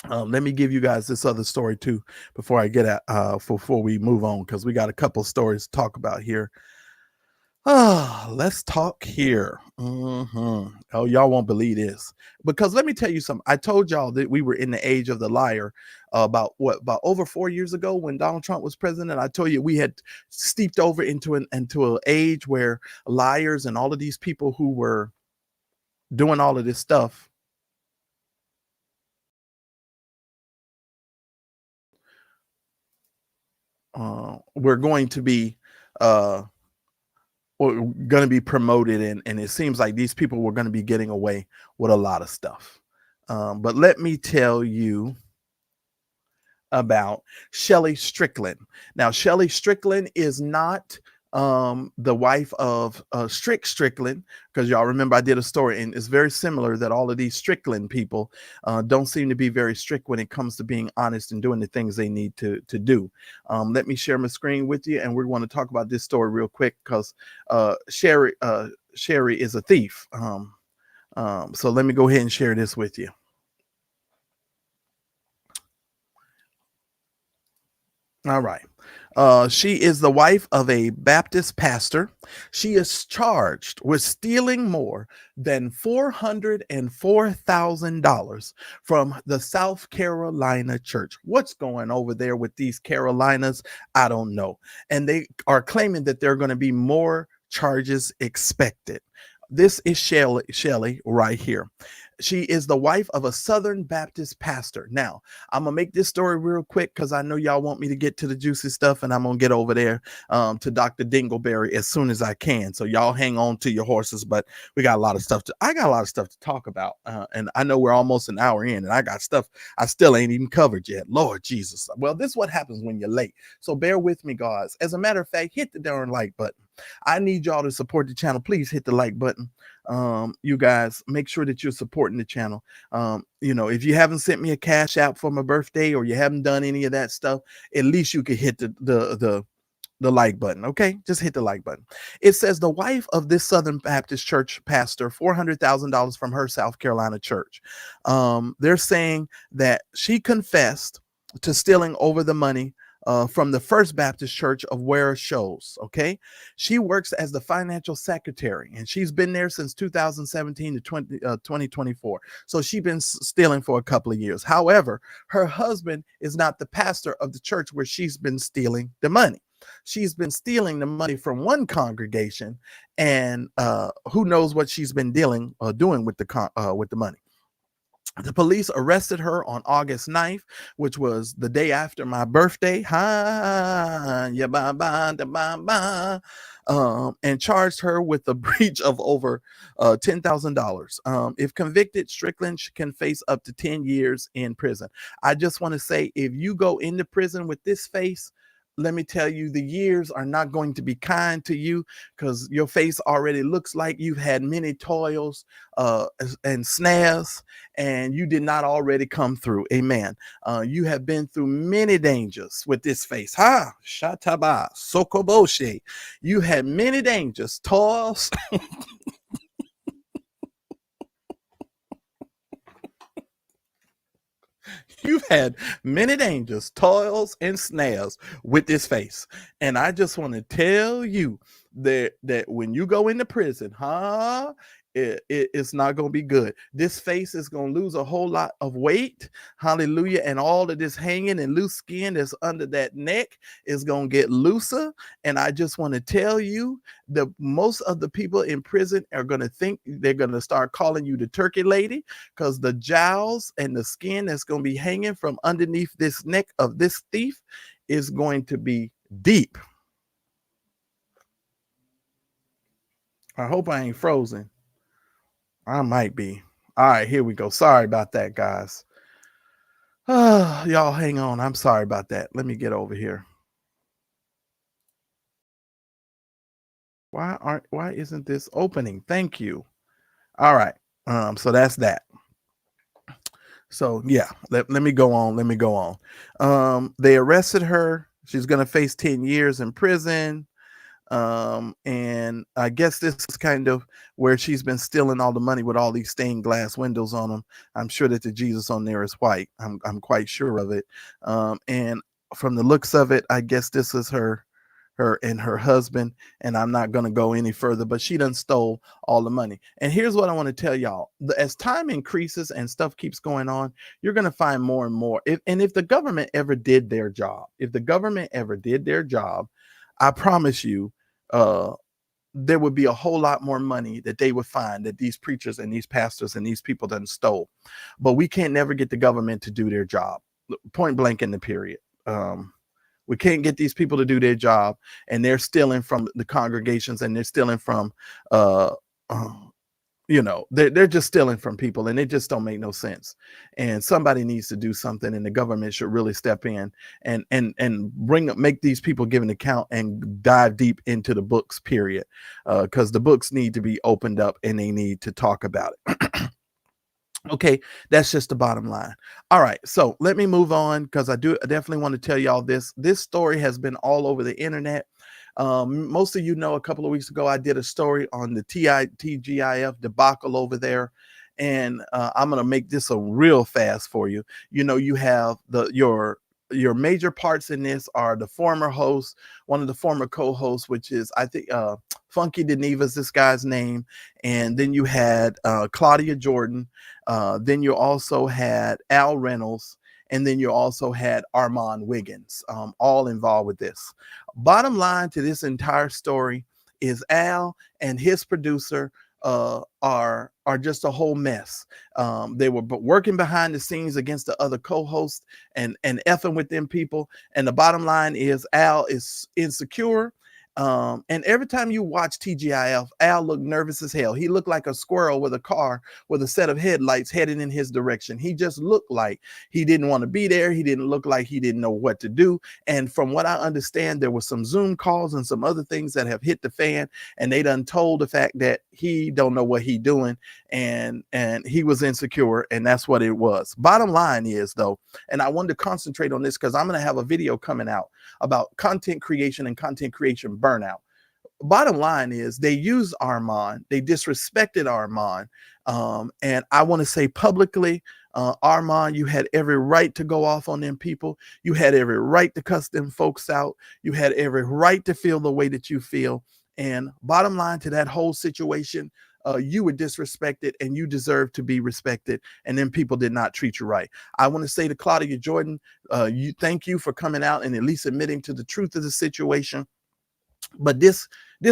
Let me give you guys this other story too before I get before we move on, because we got a couple stories to talk about here. Let's talk here. Oh, y'all won't believe this, because let me tell you something. I told y'all that we were in the age of the liar about over 4 years ago when Donald Trump was president. I told you we had steeped over into an age where liars and all of these people who were doing all of this stuff we're going to be promoted, and it seems like these people were going to be getting away with a lot of stuff. But let me tell you about Shelly Strickland. Now, Shelly Strickland is not the wife of Strickland, because y'all remember I did a story, and it's very similar that all of these Strickland people don't seem to be very strict when it comes to being honest and doing the things they need to do. Let me share my screen with you, and we're going to talk about this story real quick, because Sherry is a thief. So let me go ahead and share this with you. All right. She is the wife of a Baptist pastor. She is charged with stealing more than $404,000 from the South Carolina church. What's going over there with these Carolinas? I don't know. And they are claiming that there are going to be more charges expected. This is Shelly right here. She is the wife of a Southern Baptist pastor. Now, I'm going to make this story real quick because I know y'all want me to get to the juicy stuff, and I'm going to get over there to Dr. Dingleberry as soon as I can. So y'all hang on to your horses, but I got a lot of stuff to talk about. And I know we're almost an hour in, and I got stuff I still ain't even covered yet. Lord Jesus. Well, this is what happens when you're late. So bear with me, guys. As a matter of fact, hit the darn like button. I need y'all to support the channel. Please hit the like button. You guys, make sure that you're supporting the channel. If you haven't sent me a cash app for my birthday, or you haven't done any of that stuff, at least you could hit the like button. Okay, just hit the like button. It says the wife of this Southern Baptist church pastor $400,000 from her South Carolina church. They're saying that she confessed to stealing over the money from the First Baptist Church of Ware Shoals. Okay, she works as the financial secretary, and she's been there since 2017 to 2024. So she's been stealing for a couple of years. However, her husband is not the pastor of the church where she's been stealing the money. She's been stealing the money from one congregation, and who knows what she's been doing with the money. The police arrested her on August 9th, which was the day after my birthday. And charged her with the breach of over $10,000. If convicted, Strickland can face up to 10 years in prison. I just want to say, if you go into prison with this face, let me tell you, the years are not going to be kind to you, because your face already looks like you've had many toils and snares, and you did not already come through. Amen. You have been through many dangers with this face. Ha! Shataba, Sokoboshe. You had many dangers, toils. You've had many dangers, toils, and snares with this face. And I just want to tell you that when you go into prison, it's not going to be good. This face is going to lose a whole lot of weight. Hallelujah. And all of this hanging and loose skin that's under that neck is going to get looser. And I just want to tell you that most of the people in prison are going to think they're going to start calling you the turkey lady, because the jowls and the skin that's going to be hanging from underneath this neck of this thief is going to be deep. I hope I ain't frozen. I might be. All right, here we go. Sorry about that, guys. Y'all hang on. I'm sorry about that. Let me get over here. Why isn't this opening? Thank you. All right. So that's that. So yeah, let me go on. Let me go on. They arrested her. She's gonna face 10 years in prison. And I guess this is kind of where she's been stealing all the money with all these stained glass windows on them. I'm sure that the Jesus on there is white. I'm quite sure of it. And from the looks of it, I guess this is her and her husband, and I'm not going to go any further, but she done stole all the money. And here's what I want to tell y'all. As time increases and stuff keeps going on, you're going to find more and more. If the government ever did their job, I promise you, there would be a whole lot more money that they would find that these preachers and these pastors and these people done stole. But we can't never get the government to do their job, point blank in the period. We can't get these people to do their job, and they're stealing from the congregations, and they're stealing from they're just stealing from people, and it just don't make no sense. And somebody needs to do something, and the government should really step in and make these people give an account and dive deep into the books, period. Because the books need to be opened up, and they need to talk about it. Okay, that's just the bottom line. All right, so let me move on, because I definitely want to tell y'all this. This story has been all over the internet. Most of you know, a couple of weeks ago, I did a story on the TGIF debacle over there. And I'm going to make this a real fast for you. You know, you have your major parts in this are the former host, one of the former co-hosts, which is, I think, Funky Deneva's this guy's name. And then you had Claudia Jordan. Then you also had Al Reynolds. And then you also had Armand Wiggins, all involved with this. Bottom line to this entire story is Al and his producer are just a whole mess. They were working behind the scenes against the other co-hosts and effing with them people. And the bottom line is Al is insecure. And every time you watch TGIF, Al looked nervous as hell. He looked like a squirrel with a car with a set of headlights heading in his direction. He just looked like he didn't want to be there. He didn't look like he didn't know what to do. And from what I understand, there were some Zoom calls and some other things that have hit the fan, and they done told the fact that he don't know what he doing, and he was insecure, and that's what it was. Bottom line is, though, and I wanted to concentrate on this because I'm going to have a video coming out about content creation and content creation burnout. Bottom line is they used Armand, they disrespected Armand, and I want to say publicly, Armand, you had every right to go off on them people. You had every right to cuss them folks out. You had every right to feel the way that you feel. And bottom line to that whole situation, you were disrespected, and you deserve to be respected, and then people did not treat you right. I want to say to Claudia Jordan, thank you for coming out and at least admitting to the truth of the situation. But this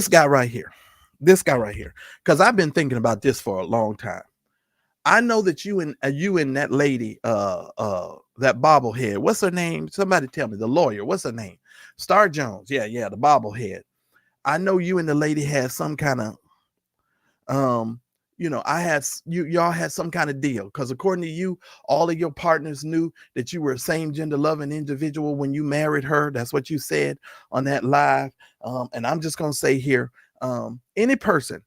guy right here, because I've been thinking about this for a long time. I know that you and that lady, that bobblehead, what's her name? Somebody tell me, the lawyer, what's her name? Star Jones. Yeah, the bobblehead. I know you and the lady had some kind of y'all had some kind of deal, because according to you, all of your partners knew that you were a same gender loving individual when you married her. That's what you said on that live. And I'm just gonna say here, any person,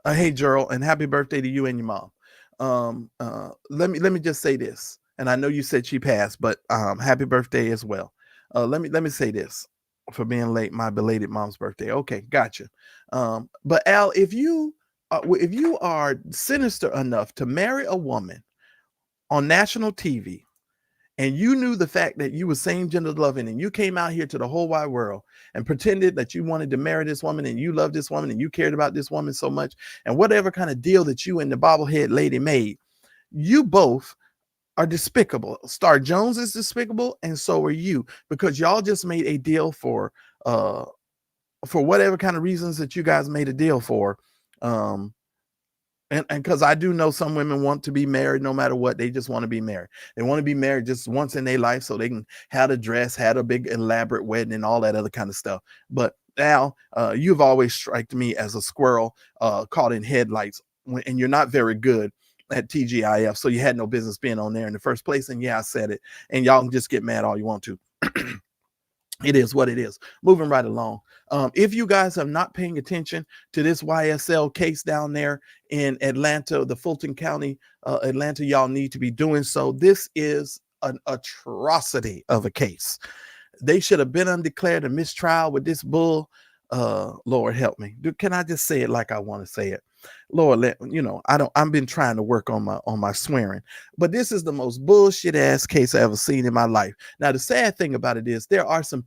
hey Gerald, and happy birthday to you and your mom. Let me just say this, and I know you said she passed, but happy birthday as well. Let me say this for being late, my belated mom's birthday. Okay, gotcha. But Al, if you are sinister enough to marry a woman on national TV, and you knew the fact that you were same gender loving, and you came out here to the whole wide world and pretended that you wanted to marry this woman, and you loved this woman, and you cared about this woman so much, and whatever kind of deal that you and the bobblehead lady made, you both are despicable. Star Jones is despicable, and so are you, because y'all just made a deal for whatever kind of reasons that you guys made a deal for. And because I do know some women want to be married no matter what. They just want to be married. They want to be married just once in their life so they can have a dress, have a big elaborate wedding, and all that other kind of stuff. But Al, you've always struck me as a squirrel caught in headlights, and you're not very good at TGIF, so you had no business being on there in the first place. And yeah, I said it, and y'all can just get mad all you want to. It is what it is. Moving right along. If you guys are not paying attention to this YSL case down there in Atlanta, the Fulton County, Atlanta, y'all need to be doing so. This is an atrocity of a case. They should have been undeclared a mistrial with this bull. Lord help me. Can I just say it like I want to say it? Lord, I've been trying to work on my swearing, but this is the most bullshit ass case I ever seen in my life. Now, the sad thing about it is there are some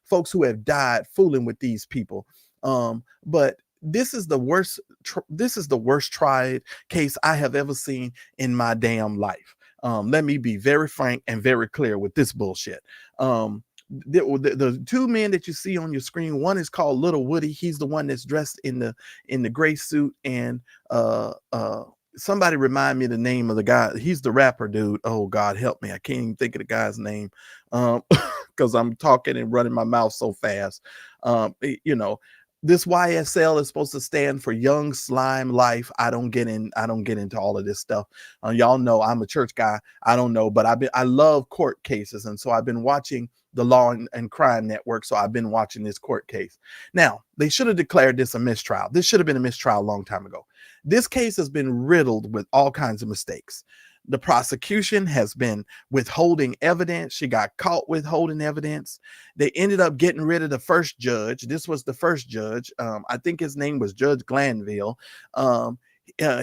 folks who have died fooling with these people. But this is the worst tried case I have ever seen in my damn life. Let me be very frank and very clear with this bullshit. The two men that you see on your screen, one is called Little Woody. He's the one that's dressed in the gray suit, and somebody remind me the name of the guy. He's the rapper dude. Oh God help me, I can't even think of the guy's name because I'm talking and running my mouth so fast. This YSL is supposed to stand for Young Slime Life. I don't get into all of this stuff. Y'all know I'm a church guy. I don't know, but I love court cases, and so I've been watching the Law and Crime Network. So I've been watching this court case. Now, they should have declared this a mistrial. This should have been a mistrial a long time ago. This case has been riddled with all kinds of mistakes. The prosecution has been withholding evidence. She got caught withholding evidence. They ended up getting rid of the first judge. This was the first judge. I think his name was Judge Glanville.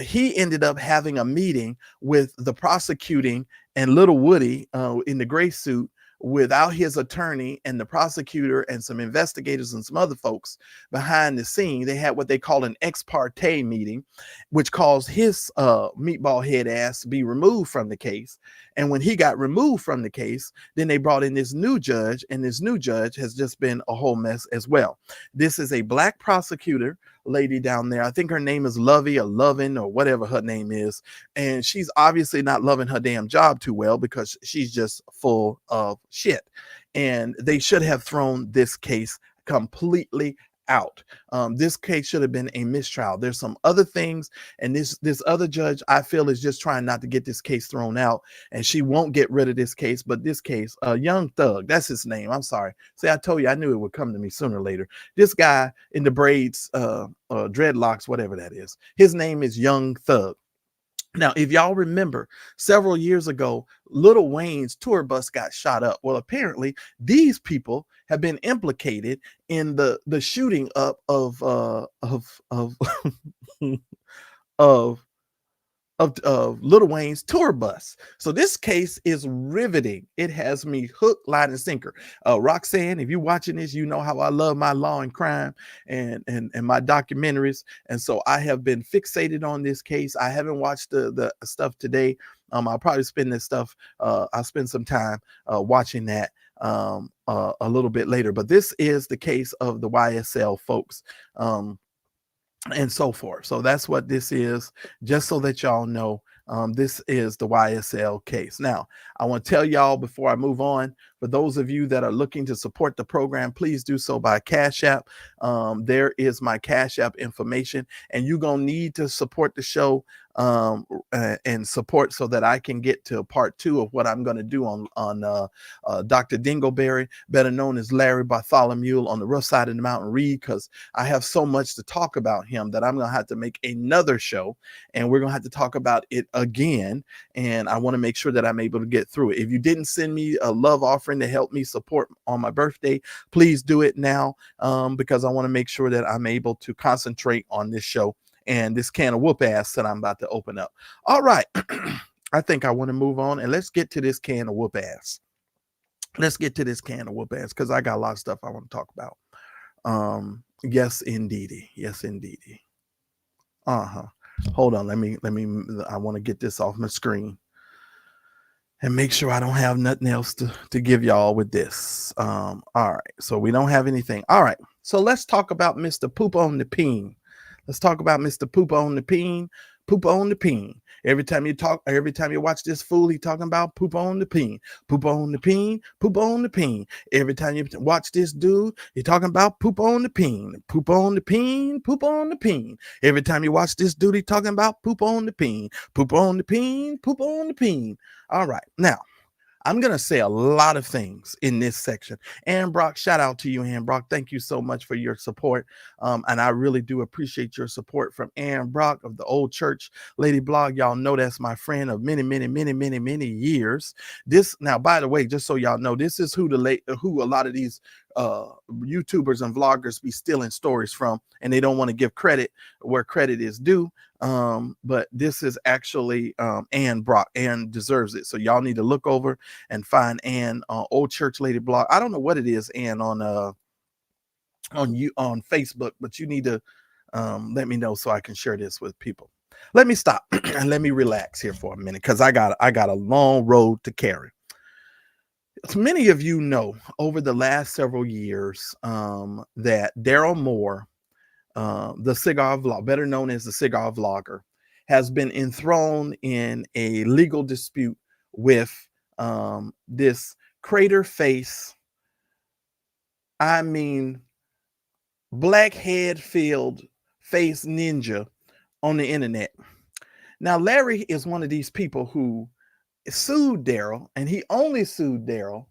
He ended up having a meeting with the prosecuting and Little Woody in the gray suit without his attorney and the prosecutor and some investigators and some other folks behind the scene. They had what they call an ex parte meeting, which caused his meatball head ass to be removed from the case. And when he got removed from the case, then they brought in this new judge, and this new judge has just been a whole mess as well. This is a black prosecutor lady down there. I think her name is Lovey or Lovin or whatever her name is. And she's obviously not loving her damn job too well, because she's just full of shit. And they should have thrown this case completely out. This case should have been a mistrial. There's some other things, and this other judge, I feel, is just trying not to get this case thrown out, and she won't get rid of this case. But this case, Young Thug, that's his name. I'm sorry. See, I told you, I knew it would come to me sooner or later. This guy in the braids, dreadlocks, whatever that is, his name is Young Thug. Now, if y'all remember, several years ago, Lil Wayne's tour bus got shot up. Well, apparently, these people have been implicated in the shooting up of Lil Wayne's tour bus. So this case is riveting. It has me hooked, line, and sinker. Roxanne, if you're watching this, you know how I love my law and crime and my documentaries. And so I have been fixated on this case. I haven't watched the stuff today. I'll probably spend this stuff. I'll spend some time watching that a little bit later. But this is the case of the YSL folks. and so forth. So that's what this is, just so that y'all know. This is the YSL case. Now, I want to tell y'all before I move on, for those of you that are looking to support the program, please do so by Cash App. There is my Cash App information, and you're going to need to support the show and support so that I can get to part 2 of what I'm going to do on Dr. Dingleberry, better known as Larry Bartholomew on the rough side of the mountain Reid, because I have so much to talk about him that I'm going to have to make another show, and we're going to have to talk about it again. And I want to make sure that I'm able to get through it. If you didn't send me a love offering to help me support on my birthday, please do it now, because I want to make sure that I'm able to concentrate on this show and this can of whoop ass that I'm about to open up. All right. I think I want to move on, and let's get to this can of whoop ass. Let's get to this can of whoop ass, because I got a lot of stuff I want to talk about. Yes, indeedy. Yes, indeedy. Hold on. Let me, I want to get this off my screen and make sure I don't have nothing else to give y'all with this. All right. So we don't have anything. All right. So let's talk about Mr. Poop on the Peen. Let's talk about Mr. Poop on the Peen. Poop on the Peen. Every time you watch this fool, he talking about poop on the peen, poop on the peen, poop on the peen. Every time you watch this dude, he talking about poop on the peen, poop on the peen, poop on the peen. Every time you watch this dude, he talking about poop on the peen, poop on the peen, poop on the peen. All right, now I'm going to say a lot of things in this section. Ann Brock, shout out to you, Ann Brock. Thank you so much for your support. And I really do appreciate your support from Ann Brock of the Old Church Lady Blog. Y'all know that's my friend of many years. This, now, by the way, just so y'all know, this is who a lot of these YouTubers and vloggers be stealing stories from, and they don't want to give credit where credit is due. But this is actually Ann Brock. Ann deserves it. So y'all need to look over and find Ann Old Church Lady Blog. I don't know what it is, Ann, on Facebook, but you need to let me know so I can share this with people. Let me stop and let me relax here for a minute, because I got a long road to carry. So many of you know over the last several years that Daryl Moore, the cigar vlog, better known as the cigar vlogger, has been enthroned in a legal dispute with this crater face, blackhead filled face ninja on the internet. Now, Larry is one of these people who sued Daryl, and he only sued Daryl.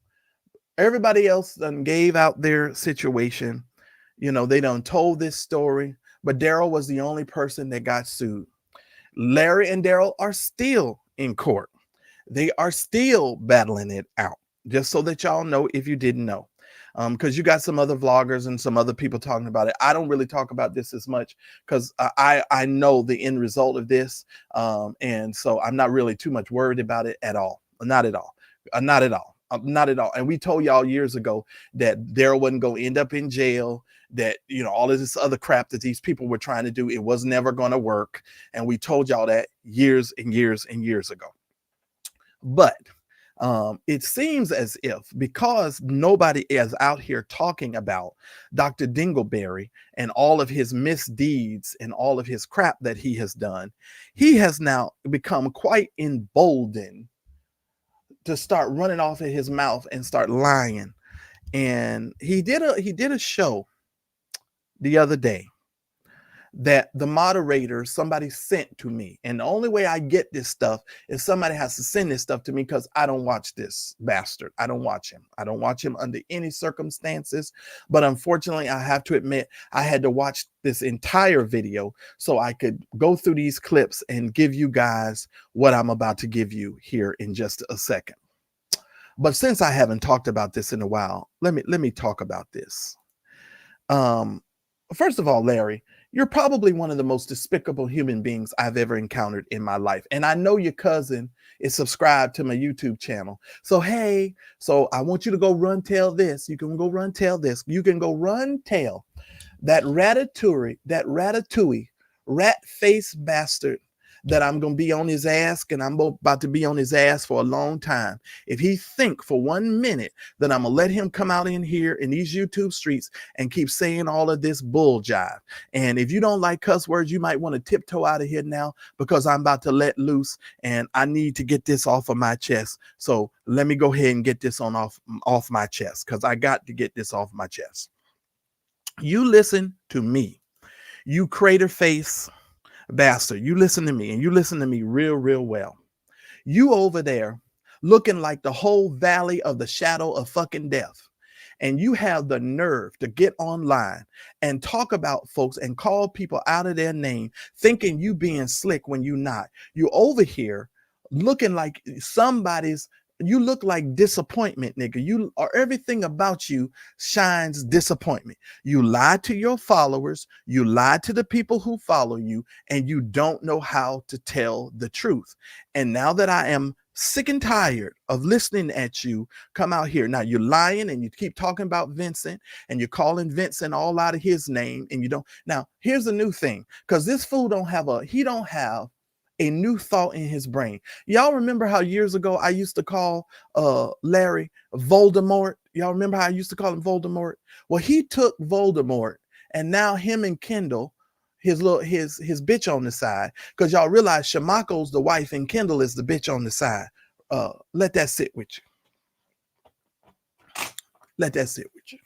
Everybody else done gave out their situation. You know, they done told this story, but Daryl was the only person that got sued. Larry and Daryl are still in court. They are still battling it out, just so that y'all know if you didn't know. Because you got some other vloggers and some other people talking about it. I don't really talk about this as much because I know the end result of this. And so I'm not really too much worried about it at all. Not at all. Not at all. Not at all. And we told y'all years ago that Daryl wasn't going to end up in jail, that, you know, all of this other crap that these people were trying to do, it was never going to work. And we told y'all that years and years and years ago. But it seems as if, because nobody is out here talking about Dr. Dingleberry and all of his misdeeds and all of his crap that he has done, he has now become quite emboldened to start running off at his mouth and start lying. And he did a show the other day that the moderator, somebody sent to me. And the only way I get this stuff is somebody has to send this stuff to me, because I don't watch this bastard. I don't watch him. I don't watch him under any circumstances. But unfortunately, I have to admit, I had to watch this entire video so I could go through these clips and give you guys what I'm about to give you here in just a second. But since I haven't talked about this in a while, let me talk about this. First of all, Larry, you're probably one of the most despicable human beings I've ever encountered in my life. And I know your cousin is subscribed to my YouTube channel. So, hey, so I want you to go run tell this. You can go run tell this. You can go run tell that ratatouille, rat face bastard that I'm going to be on his ass, and I'm about to be on his ass for a long time. If he think for 1 minute that I'm going to let him come out in here in these YouTube streets and keep saying all of this bull jive. And if you don't like cuss words, you might want to tiptoe out of here now, because I'm about to let loose and I need to get this off of my chest. So let me go ahead and get this off my chest, because I got to get this off my chest. You listen to me, you crater face bastard. You listen to me, and you listen to me real, real well. You over there looking like the whole valley of the shadow of fucking death. And you have the nerve to get online and talk about folks and call people out of their name, thinking you being slick when you not. You over here looking like you look like disappointment, nigga. You are, everything about you shines disappointment. You lie to your followers, you lie to the people who follow you, and you don't know how to tell the truth. And now that I am sick and tired of listening at you come out here, now you're lying and you keep talking about Vincent, and you're calling Vincent all out of his name, and you don't. Now here's a new thing, because this fool don't have a new thought in his brain. Y'all remember how years ago I used to call Larry Voldemort? Y'all remember how I used to call him Voldemort? Well, he took Voldemort, and now him and Kendall, his bitch on the side, because y'all realize Shamako's the wife and Kendall is the bitch on the side. Let that sit with you. Let that sit with you.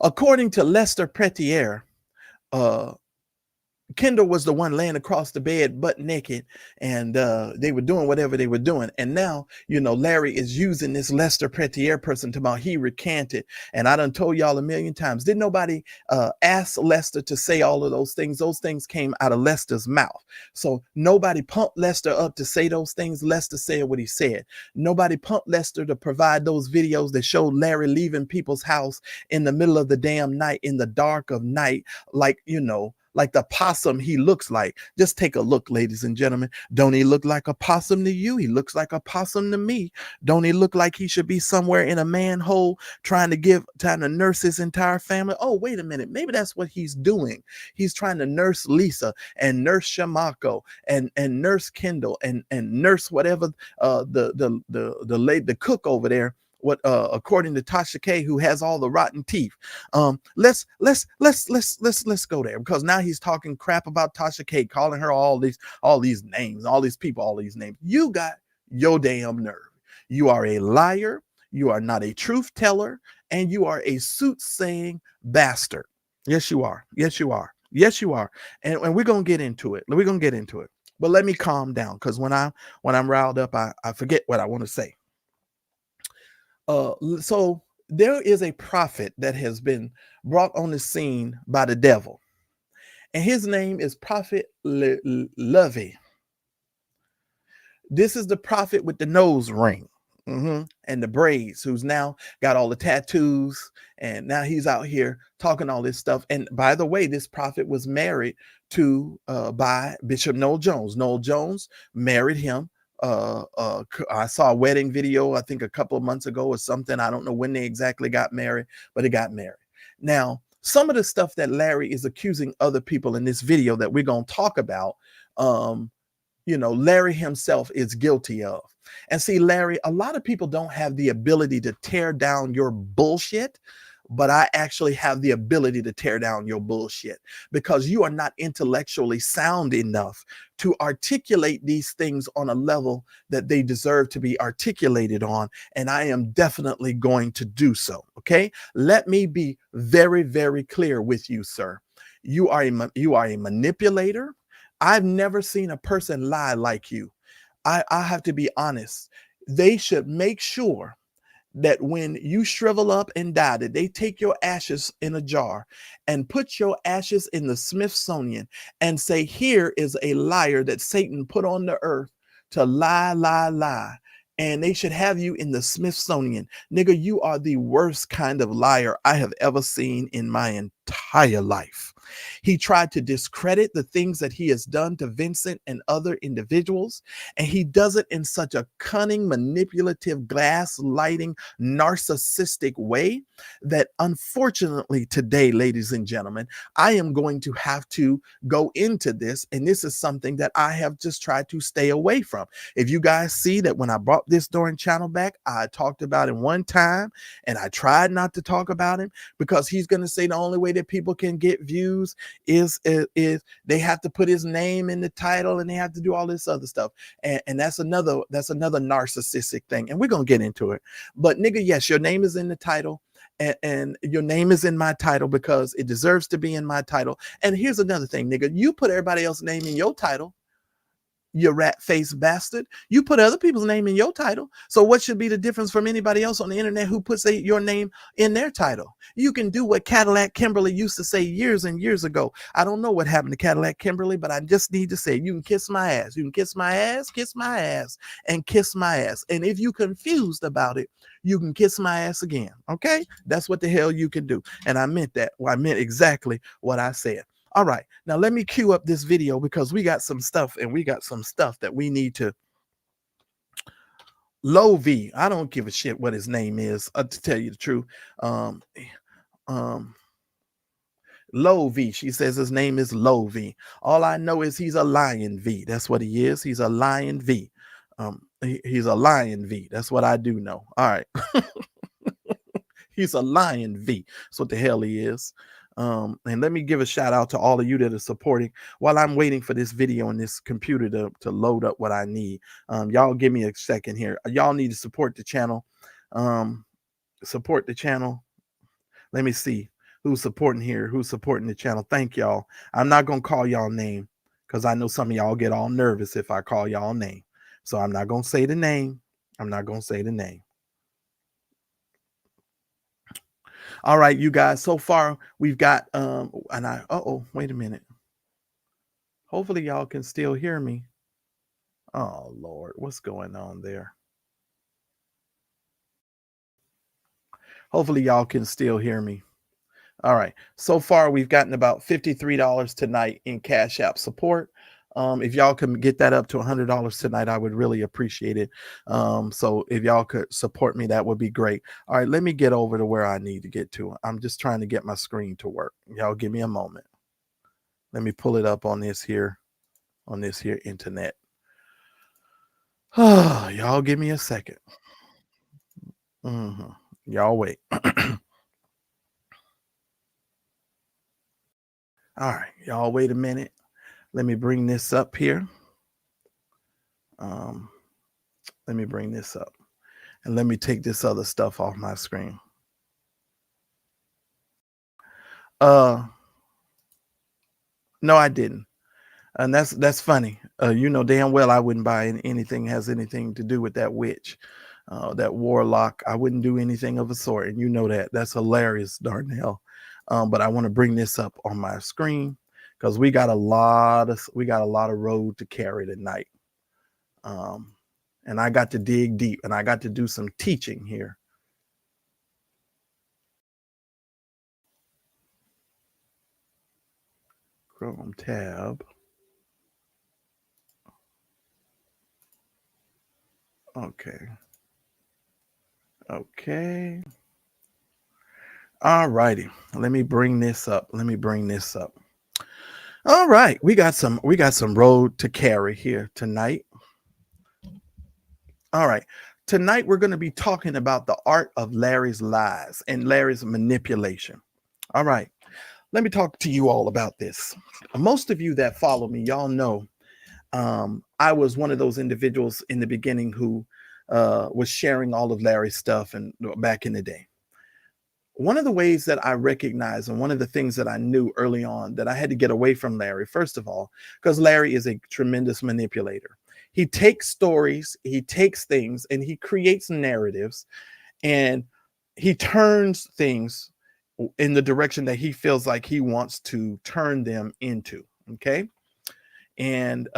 According to Lester Peltier, Kendall was the one laying across the bed butt naked, and they were doing whatever they were doing. And now, Larry is using this Lester Peltier person to about he recanted. And I done told y'all a million times, didn't nobody ask Lester to say all of those things? Those things came out of Lester's mouth. So nobody pumped Lester up to say those things. Lester said what he said. Nobody pumped Lester to provide those videos that showed Larry leaving people's house in the middle of the damn night, in the dark of night, like the possum he looks like. Just take a look, ladies and gentlemen. Don't he look like a possum to you? He looks like a possum to me. Don't he look like he should be somewhere in a manhole trying to nurse his entire family? Oh, wait a minute. Maybe that's what he's doing. He's trying to nurse Lisa and nurse Shamako and nurse Kendall and nurse whatever the cook over there. What according to TashaK, who has all the rotten teeth. Let's go there, because now he's talking crap about TashaK, calling her all these names, all these people, all these names. You got your damn nerve. You are a liar, you are not a truth teller, and you are a soothsaying bastard. Yes, you are. Yes, you are. Yes, you are. And we're gonna get into it. We're gonna get into it. But let me calm down, because when I'm riled up, I forget what I want to say. So there is a prophet that has been brought on the scene by the devil, and his name is Prophet Lovey. This is the prophet with the nose ring and the braids, who's now got all the tattoos, and now he's out here talking all this stuff. And by the way, this prophet was married to by Bishop Noel Jones. Noel Jones married him. I saw a wedding video, I think a couple of months ago or something. I don't know when they exactly got married, but they got married. Now, some of the stuff that Larry is accusing other people in this video that we're going to talk about, Larry himself is guilty of. And see, Larry, a lot of people don't have the ability to tear down your bullshit, but I actually have the ability to tear down your bullshit, because you are not intellectually sound enough to articulate these things on a level that they deserve to be articulated on. And I am definitely going to do so. Okay. Let me be very, very clear with you, sir. You are a manipulator. I've never seen a person lie like you. I have to be honest. They should make sure that when you shrivel up and die, that they take your ashes in a jar and put your ashes in the Smithsonian and say, here is a liar that Satan put on the earth to lie, lie, lie. And they should have you in the Smithsonian. Nigga, you are the worst kind of liar I have ever seen in my entire life. He tried to discredit the things that he has done to Vincent and other individuals, and he does it in such a cunning, manipulative, gaslighting, narcissistic way that unfortunately today, ladies and gentlemen, I am going to have to go into this, and this is something that I have just tried to stay away from. If you guys see that when I brought this Doran channel back, I talked about him one time, and I tried not to talk about him because he's going to say the only way that people can get views is they have to put his name in the title and they have to do all this other stuff. And that's another narcissistic thing. And we're going to get into it. But nigga, yes, your name is in the title. And your name is in my title because it deserves to be in my title. And here's another thing, nigga. You put everybody else's name in your title, you rat-faced bastard. You put other people's name in your title. So what should be the difference from anybody else on the internet who puts your name in their title? You can do what Cadillac Kimberly used to say years and years ago. I don't know what happened to Cadillac Kimberly, but I just need to say, you can kiss my ass. You can kiss my ass, and kiss my ass. And if you confused about it, you can kiss my ass again. Okay? That's what the hell you can do. And I meant that. Well, I meant exactly what I said. All right, now let me cue up this video because we got some stuff that we need to. Low V, I don't give a shit what his name is, to tell you the truth. Low V, she says his name is Low V. All I know is he's a lion V. That's what he is. He's a lion V. He's a lion V. That's what I do know. All right. He's a lion V. That's what the hell he is. And let me give a shout out to all of you that are supporting while I'm waiting for this video and this computer to load up what I need. Y'all give me a second here. Y'all need to support the channel. Support the channel. Let me see who's supporting here, who's supporting the channel. Thank y'all. I'm not going to call y'all name because I know some of y'all get all nervous if I call y'all name. So I'm not going to say the name. I'm not going to say the name. All right, you guys, so far we've got wait a minute. Hopefully y'all can still hear me. Oh Lord, what's going on there? Hopefully y'all can still hear me. All right, so far we've gotten about $53 tonight in Cash App support. If y'all can get that up to $100 tonight, I would really appreciate it. So if y'all could support me, that would be great. All right, let me get over to where I need to get to. I'm just trying to get my screen to work. Y'all give me a moment. Let me pull it up on this here internet. Y'all give me a second. Y'all wait. All right, y'all wait a minute. Let me bring this up here. Let me bring this up. And let me take this other stuff off my screen. No, I didn't. And that's funny. You know damn well I wouldn't buy anything has anything to do with that witch, that warlock. I wouldn't do anything of a sort. And you know that. That's hilarious, darn hell. But I want to bring this up on my screen because we got a lot of road to carry tonight. And I got to dig deep and I got to do some teaching here. Chrome tab. Okay. All righty. Let me bring this up. All right. We got some road to carry here tonight. All right. Tonight, we're going to be talking about the art of Larry's lies and Larry's manipulation. All right. Let me talk to you all about this. Most of you that follow me, y'all know I was one of those individuals in the beginning who was sharing all of Larry's stuff and back in the day. One of the ways that I recognize and one of the things that I knew early on that I had to get away from Larry, first of all, because Larry is a tremendous manipulator. He takes stories, he takes things, and he creates narratives, and he turns things in the direction that he feels like he wants to turn them into. Okay. And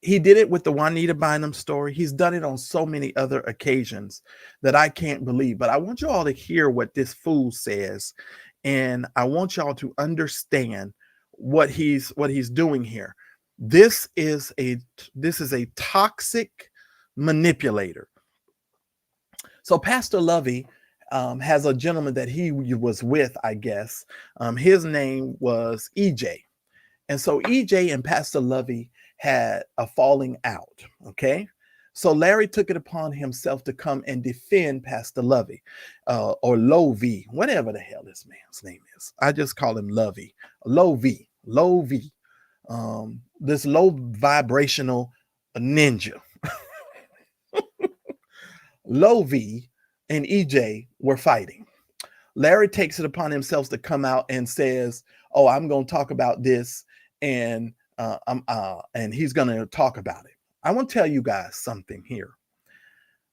He did it with the Juanita Bynum story. He's done it on so many other occasions that I can't believe. But I want you all to hear what this fool says, and I want y'all to understand what he's doing here. This is a toxic manipulator. So Pastor Lovey has a gentleman that he was with, I guess. His name was EJ. And so EJ and Pastor Lovey had a falling out, okay? So Larry took it upon himself to come and defend Pastor Lovey, or Lovey, whatever the hell this man's name is. I just call him Lovey. Lovey. This low vibrational ninja. Lovey and EJ were fighting. Larry takes it upon himself to come out and says, "Oh, I'm going to talk about this," and he's going to talk about it. I want to tell you guys something here.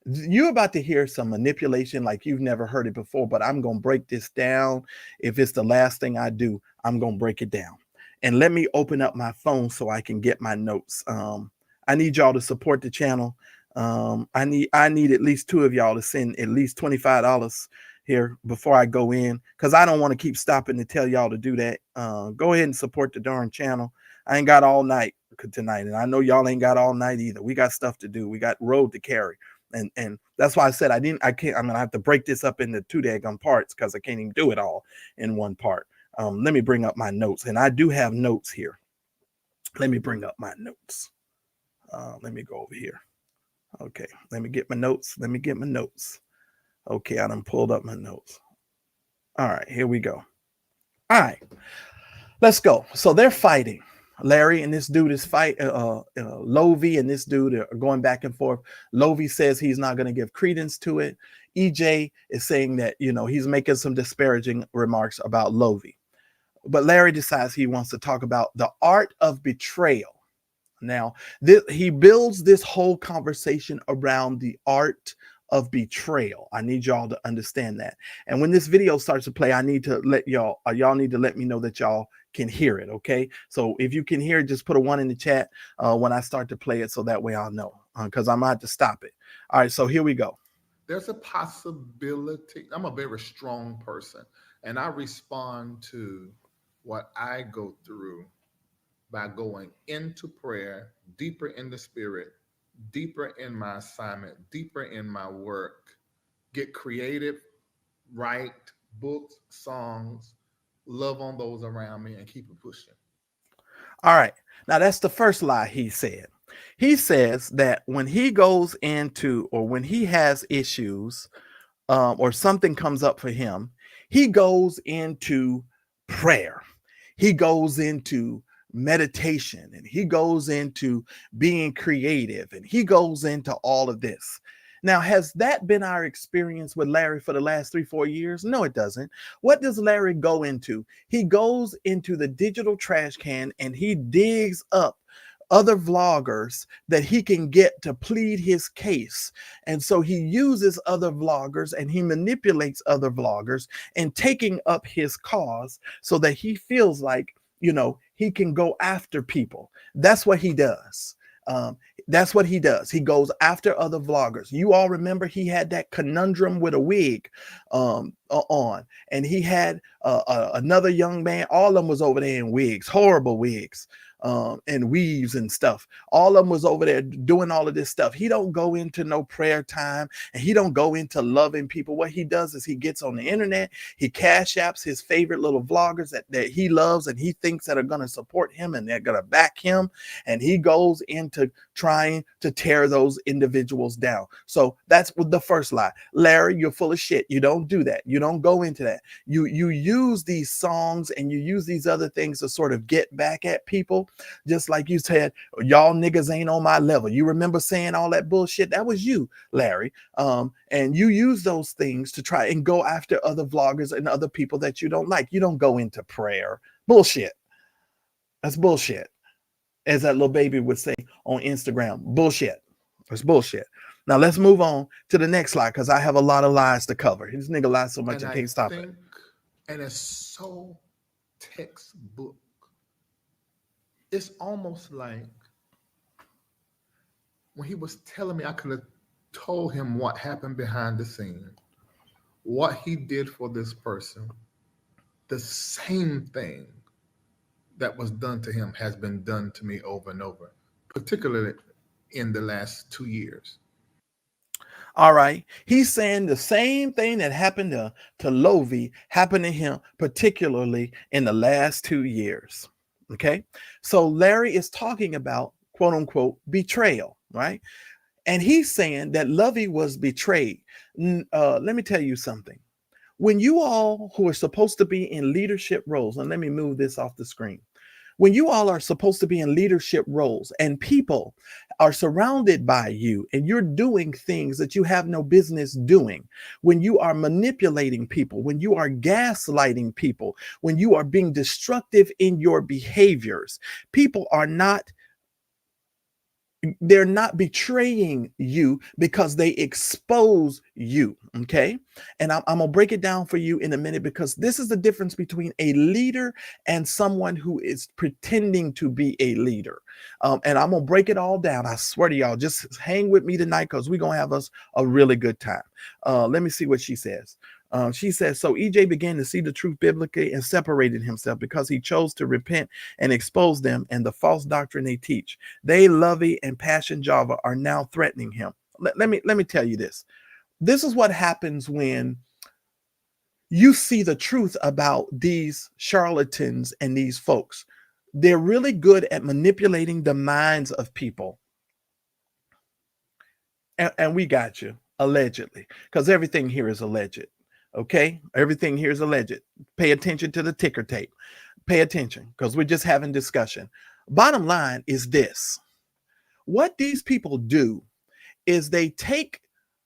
You're about to hear some manipulation like you've never heard it before, but I'm going to break this down. If it's the last thing I do, I'm going to break it down. And let me open up my phone so I can get my notes. I need y'all to support the channel. I need at least two of y'all to send at least $25 here before I go in, because I don't want to keep stopping to tell y'all to do that. Go ahead and support the darn channel. I ain't got all night tonight, and I know y'all ain't got all night either. We got stuff to do. We got road to carry, and that's why I said I'm gonna have to break this up into two daggone parts, because I can't even do it all in one part. Let me bring up my notes, and I do have notes here. Let me bring up my notes. Let me go over here. Okay, let me get my notes. Okay, I done pulled up my notes. All right, here we go. All right, let's go. So they're fighting. Larry and this dude is fighting. Lovey and this dude are going back and forth. Lovey says he's not going to give credence to it. EJ is saying that, he's making some disparaging remarks about Lovey. But Larry decides he wants to talk about the art of betrayal. Now, he builds this whole conversation around the art of betrayal. I need y'all to understand that. And when this video starts to play, I need to let y'all need to let me know that y'all can hear it. Okay. So if you can hear it, just put a 1 in the chat when I start to play it. So that way I'll know, because I might have to stop it. All right. So here we go. There's a possibility. I'm a very strong person, and I respond to what I go through by going into prayer, deeper in the spirit, deeper in my assignment, deeper in my work, get creative, write books, songs, love on those around me, and keep it pushing. All right. Now that's the first lie he said. He says that when he goes into, or when he has issues, or something comes up for him, he goes into prayer. He goes into meditation, and he goes into being creative, and he goes into all of this. Now, has that been our experience with Larry for the last 3-4 years? No, it doesn't. What does Larry go into? He goes into the digital trash can and he digs up other vloggers that he can get to plead his case. And so he uses other vloggers and he manipulates other vloggers and taking up his cause so that he feels like, he can go after people. That's what he does. That's what he does. He goes after other vloggers. You all remember he had that conundrum with a wig on, and he had another young man. All of them was over there in wigs, horrible wigs, and weaves and stuff. All of them was over there doing all of this stuff. He don't go into no prayer time, and he don't go into loving people. What he does is he gets on the internet, he cash apps his favorite little vloggers that he loves and he thinks that are going to support him and they're going to back him, and he goes into trying to tear those individuals down. So that's the first lie. Larry, you're full of shit. You don't do that. You don't go into that. You use these songs and you use these other things to sort of get back at people. Just like you said, y'all niggas ain't on my level. You remember saying all that bullshit? That was you, Larry. And you use those things to try and go after other vloggers and other people that you don't like. You don't go into prayer. Bullshit. That's bullshit. As that little baby would say on Instagram, bullshit. That's bullshit. Now let's move on to the next slide, because I have a lot of lies to cover. This nigga lies so much I can't stop it. And it's so textbook. It's almost like when he was telling me, I could have told him what happened behind the scene, what he did for this person. The same thing that was done to him has been done to me over and over, particularly in the last 2 years. All right. He's saying the same thing that happened to Lovie happened to him, particularly in the last 2 years. Okay. So Larry is talking about, quote unquote, betrayal, right? And he's saying that Lovie was betrayed. Let me tell you something. When you all who are supposed to be in leadership roles, and let me move this off the screen. When you all are supposed to be in leadership roles and people are surrounded by you and you're doing things that you have no business doing, when you are manipulating people, when you are gaslighting people, when you are being destructive in your behaviors, people are not they're not betraying you because they expose you. Okay. And I'm going to break it down for you in a minute, because this is the difference between a leader and someone who is pretending to be a leader. And I'm going to break it all down. I swear to y'all, just hang with me tonight, because we're going to have us a really good time. Let me see what she says. She says, so EJ began to see the truth biblically and separated himself because he chose to repent and expose them and the false doctrine they teach. They, Lovey and Passion Java, are now threatening him. Let me tell you this. This is what happens when you see the truth about these charlatans and these folks. They're really good at manipulating the minds of people. And we got you, allegedly, because everything here is alleged. Okay, everything here is alleged. Pay attention to the ticker tape. Pay attention, because we're just having discussion. Bottom line is this. What these people do is they take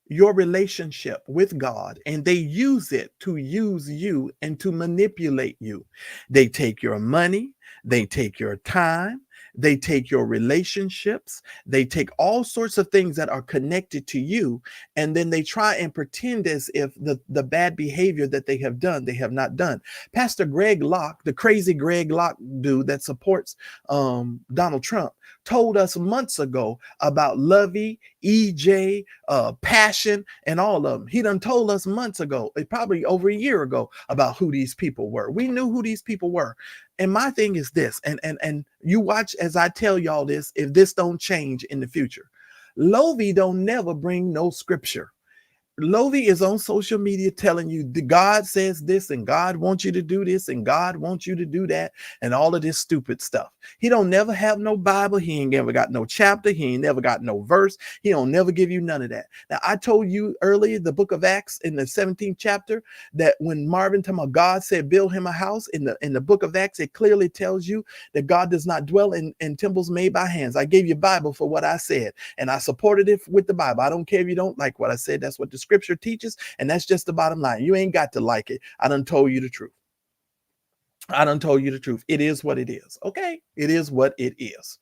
your relationship with God and they use it to use you and to manipulate you. They take your money, they take your time, they take your relationships, they take all sorts of things that are connected to you, and then they try and pretend as if the bad behavior that they have done, they have not done. Pastor Greg Locke, the crazy Greg Locke dude that supports Donald Trump, told us months ago about Lovey, EJ, Passion, and all of them. He done told us months ago, probably over a year ago, about who these people were. We knew who these people were. And my thing is this, and you watch as I tell y'all this, if this don't change in the future. Lovey don't never bring no scripture. Lovey is on social media telling you God says this and God wants you to do this and God wants you to do that and all of this stupid stuff. He don't never have no Bible. He ain't never got no chapter. He ain't never got no verse. He don't never give you none of that. Now, I told you earlier, the book of Acts in the 17th chapter, that when Marvin talking about God said build him a house, in the book of Acts, it clearly tells you that God does not dwell in temples made by hands. I gave you Bible for what I said, and I supported it with the Bible. I don't care if you don't like what I said. That's what the scripture teaches, and that's just the bottom line. You ain't got to like it. I done told you the truth. I done told you the truth. It is what it is. Okay, it is what it is.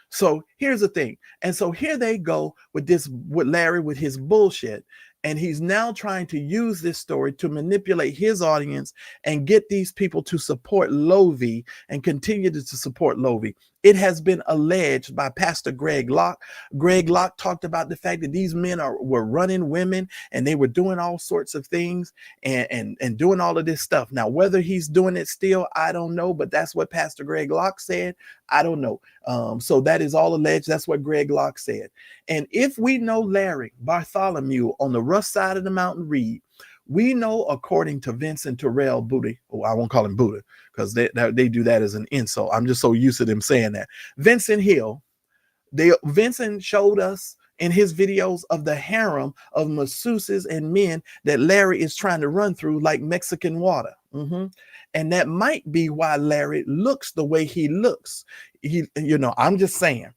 So here's the thing. And so here they go with Larry with his bullshit. And he's now trying to use this story to manipulate his audience and get these people to support Lovey and continue to support Lovey. It has been alleged by Pastor Greg Locke. Greg Locke talked about the fact that these men were running women and they were doing all sorts of things and doing all of this stuff. Now, whether he's doing it still, I don't know, but that's what Pastor Greg Locke said. I don't know. So that is all alleged. That's what Greg Locke said. And if we know Larry Bartholomew on the rough side of the mountain Reid, we know, according to Vincent Terrell Booty, I won't call him Buddha because they do that as an insult. I'm just so used to them saying that. Vincent Hill, Vincent showed us in his videos of the harem of masseuses and men that Larry is trying to run through like Mexican water. And that might be why Larry looks the way he looks. I'm just saying.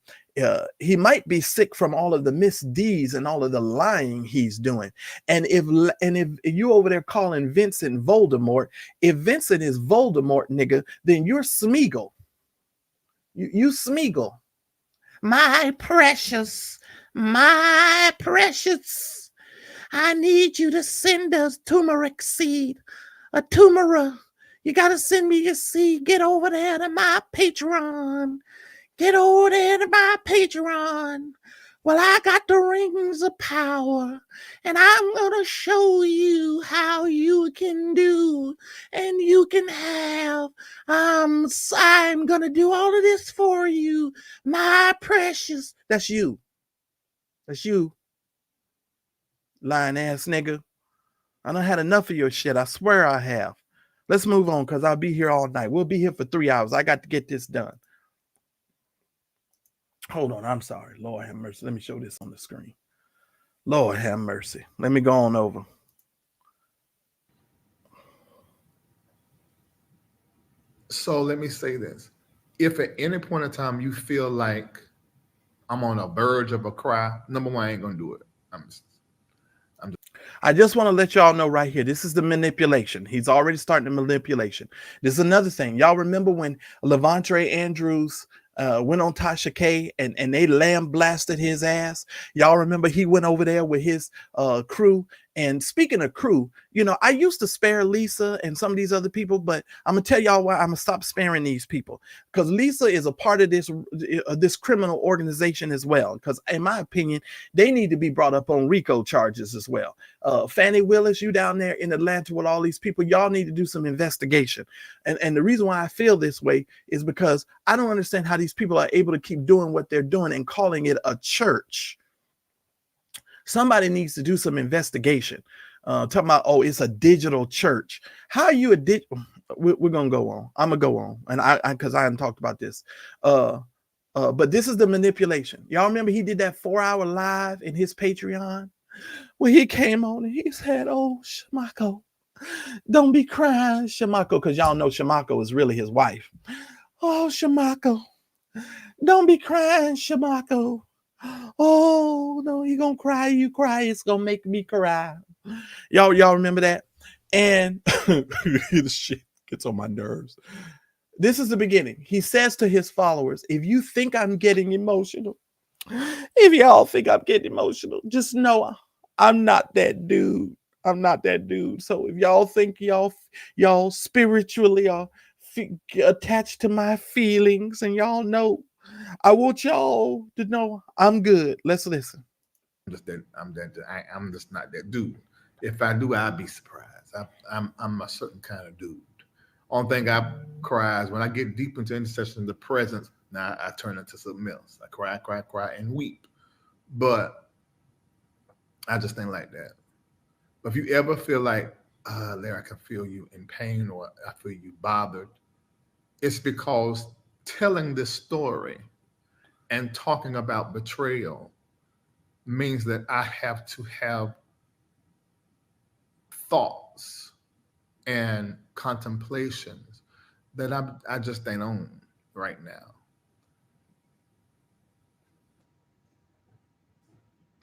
He might be sick from all of the misdeeds and all of the lying he's doing. And if you over there calling Vincent Voldemort, if Vincent is Voldemort, nigga, then you're Smeagol. You Smeagol. My precious, I need you to send us turmeric seed, a turmeric. You got to send me your seed. Get over there to my Patreon. Get over there to my Patreon. Well, I got the rings of power, and I'm gonna show you how you can do, and you can have. I'm gonna do all of this for you, my precious. That's you. That's you, lying ass nigga. I done had enough of your shit. I swear I have. Let's move on, because I'll be here all night. We'll be here for 3 hours. I got to get this done. Hold on. I'm sorry. Lord have mercy. Let me show this on the screen. Lord have mercy. Let me go on over. So let me say this. If at any point in time you feel like I'm on a verge of a cry, number one, I ain't going to do it. I just want to let y'all know right here, this is the manipulation. He's already starting the manipulation. This is another thing. Y'all remember when Lavontraye Andrews went on Tasha K and they lamb blasted his ass? Y'all remember he went over there with his crew. And speaking of crew, you know, I used to spare Lisa and some of these other people, but I'm gonna tell y'all why I'm gonna stop sparing these people, because Lisa is a part of this criminal organization as well. Because in my opinion, they need to be brought up on RICO charges as well. Fannie Willis, you down there in Atlanta with all these people, y'all need to do some investigation. And the reason why I feel this way is because I don't understand how these people are able to keep doing what they're doing and calling it a church. Somebody needs to do some investigation. Talking about, oh, it's a digital church. How are you a digital? We're gonna go on. I'm gonna go on, and I because I haven't talked about this. But this is the manipulation. Y'all remember he did that 4-hour live in his Patreon, where he came on and he said, "Oh, Shamako, don't be crying, Shamako," because y'all know Shamako is really his wife. "Oh, Shamako, don't be crying, Shamako. Oh no, you gonna cry, you cry, it's gonna make me cry." Y'all remember that? And the shit gets on my nerves. This is the beginning. He says to his followers, if you think I'm getting emotional, if y'all think I'm getting emotional, just know I'm not that dude. I'm not that dude. So if y'all think y'all spiritually are attached to my feelings, and y'all know, I want y'all to know I'm good. Let's listen. I'm just not that dude. If I do, I'd be surprised. I'm a certain kind of dude. Only thing I cry is when I get deep into intercession in the presence. Now I turn into something else. I cry, and weep. But I just think like that. But if you ever feel like, Larry, I can feel you in pain, or I feel you bothered, it's because telling this story and talking about betrayal means that I have to have thoughts and contemplations that I just ain't on right now.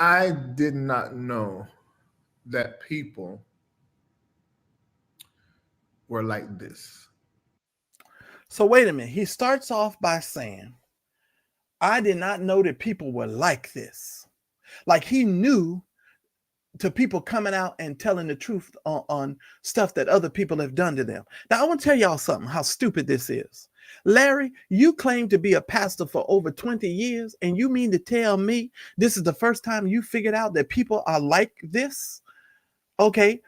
I did not know that people were like this. So wait a minute. He starts off by saying, I did not know that people were like this. Like he knew to people coming out and telling the truth on stuff that other people have done to them. Now, I want to tell y'all something, how stupid this is. Larry, you claim to be a pastor for over 20 years, and you mean to tell me this is the first time you figured out that people are like this? Okay,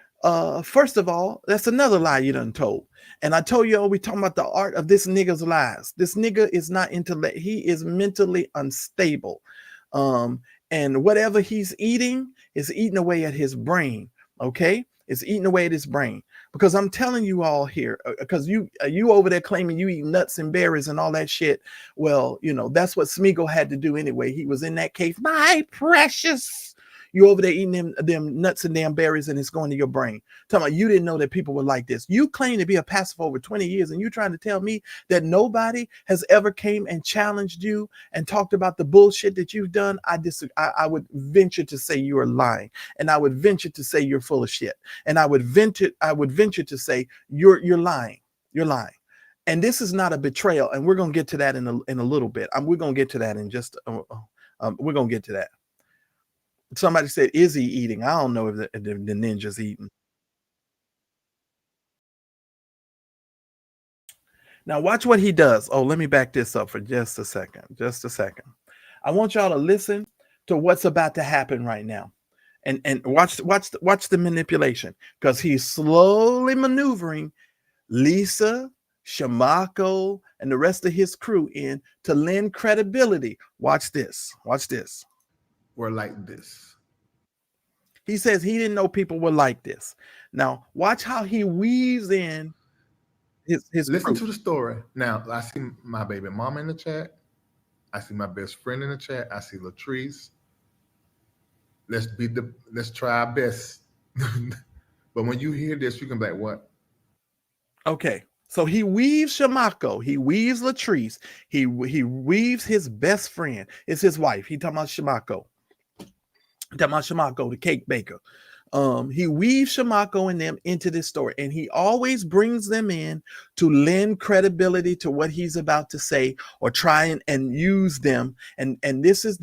first of all, that's another lie you done told. And I told you, we talking about the art of this nigga's lies. This nigga is not intellect. He is mentally unstable. And whatever he's eating is eating away at his brain. Okay, it's eating away at his brain. Because I'm telling you all here, because you over there claiming you eat nuts and berries and all that shit. Well, you know, that's what Smeagol had to do anyway. He was in that cave. My precious. You over there eating them nuts and damn berries, and it's going to your brain. Talking about you didn't know that people were like this. You claim to be a pastor for over 20 years, and you're trying to tell me that nobody has ever came and challenged you and talked about the bullshit that you've done. I would venture to say you are lying, and I would venture to say you're full of shit, and I would venture to say you're lying. You're lying. And this is not a betrayal, and we're gonna get to that in a little bit. We're gonna get to that in just. We're gonna get to that. Somebody said, is he eating? I don't know if the ninja's eating. Now watch what he does. Oh, let me back this up for just a second. Just a second. I want y'all to listen to what's about to happen right now. And watch the manipulation, because he's slowly maneuvering Lisa, Shamako, and the rest of his crew in to lend credibility. Watch this. Watch this. We're like this. He says he didn't know people were like this. Now, watch how he weaves in his Listen crew. to the story. Now, I see my baby mama in the chat. I see my best friend in the chat. I see Latrice. Let's try our best. But when you hear this, you can be like, what? Okay. So he weaves Shamako, he weaves Latrice, he weaves his best friend. It's his wife. He talking about Shamako. The cake baker. He weaves Shamako and them into this story, and he always brings them in to lend credibility to what he's about to say, or try and use them. And this is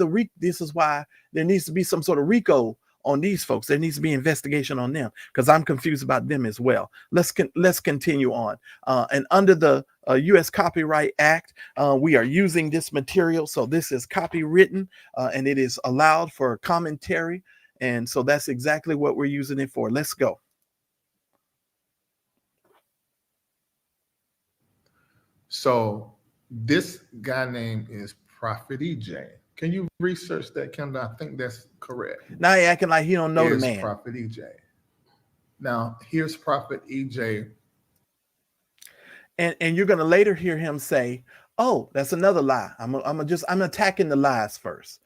why there needs to be some sort of RICO on these folks. There needs to be investigation on them, because I'm confused about them as well. Let's continue on. And under the U.S. Copyright Act, we are using this material. So this is copywritten, and it is allowed for commentary. And so that's exactly what we're using it for. Let's go. So this guy name is Prophet EJ. Can you research that, Kendall? I think that's correct. Now he acting like he don't know the man. Prophet EJ. Now here's Prophet EJ. And you're gonna later hear him say, "Oh, that's another lie. I'm attacking the lies first."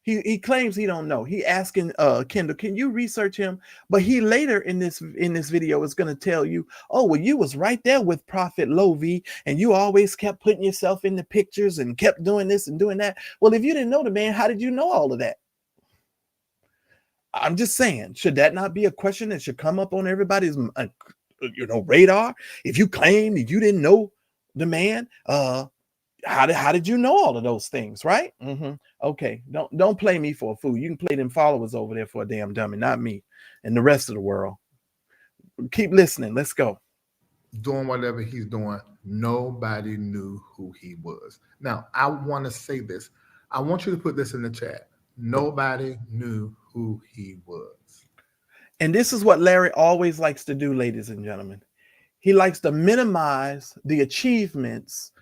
He claims he don't know. He asking Kendall, can you research him? But he later in this video is going to tell you, oh, well, you was right there with Prophet Lovi, and you always kept putting yourself in the pictures and kept doing this and doing that. Well, if you didn't know the man, how did you know all of that? I'm just saying, should that not be a question that should come up on everybody's radar? If you claim that you didn't know the man, how did you know all of those things, right? Okay, don't play me for a fool. You can play them followers over there for a damn dummy, not me and the rest of the world. Keep listening. Let's go. Doing whatever he's doing, nobody knew who he was. Now, I want to say this. I want you to put this in the chat. Nobody knew who he was. And this is what Larry always likes to do, ladies and gentlemen. He likes to minimize the achievements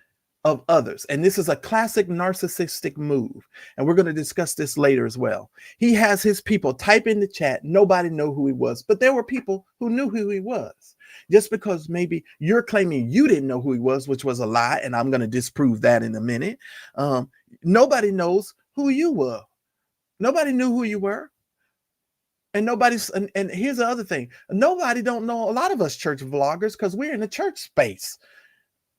of others. And this is a classic narcissistic move. And we're going to discuss this later as well. He has his people type in the chat. Nobody knew who he was, but there were people who knew who he was. Just because maybe you're claiming you didn't know who he was, which was a lie. And I'm going to disprove that in a minute. Nobody knows who you were. Nobody knew who you were. And and here's the other thing. Nobody don't know a lot of us church vloggers, because we're in the church space.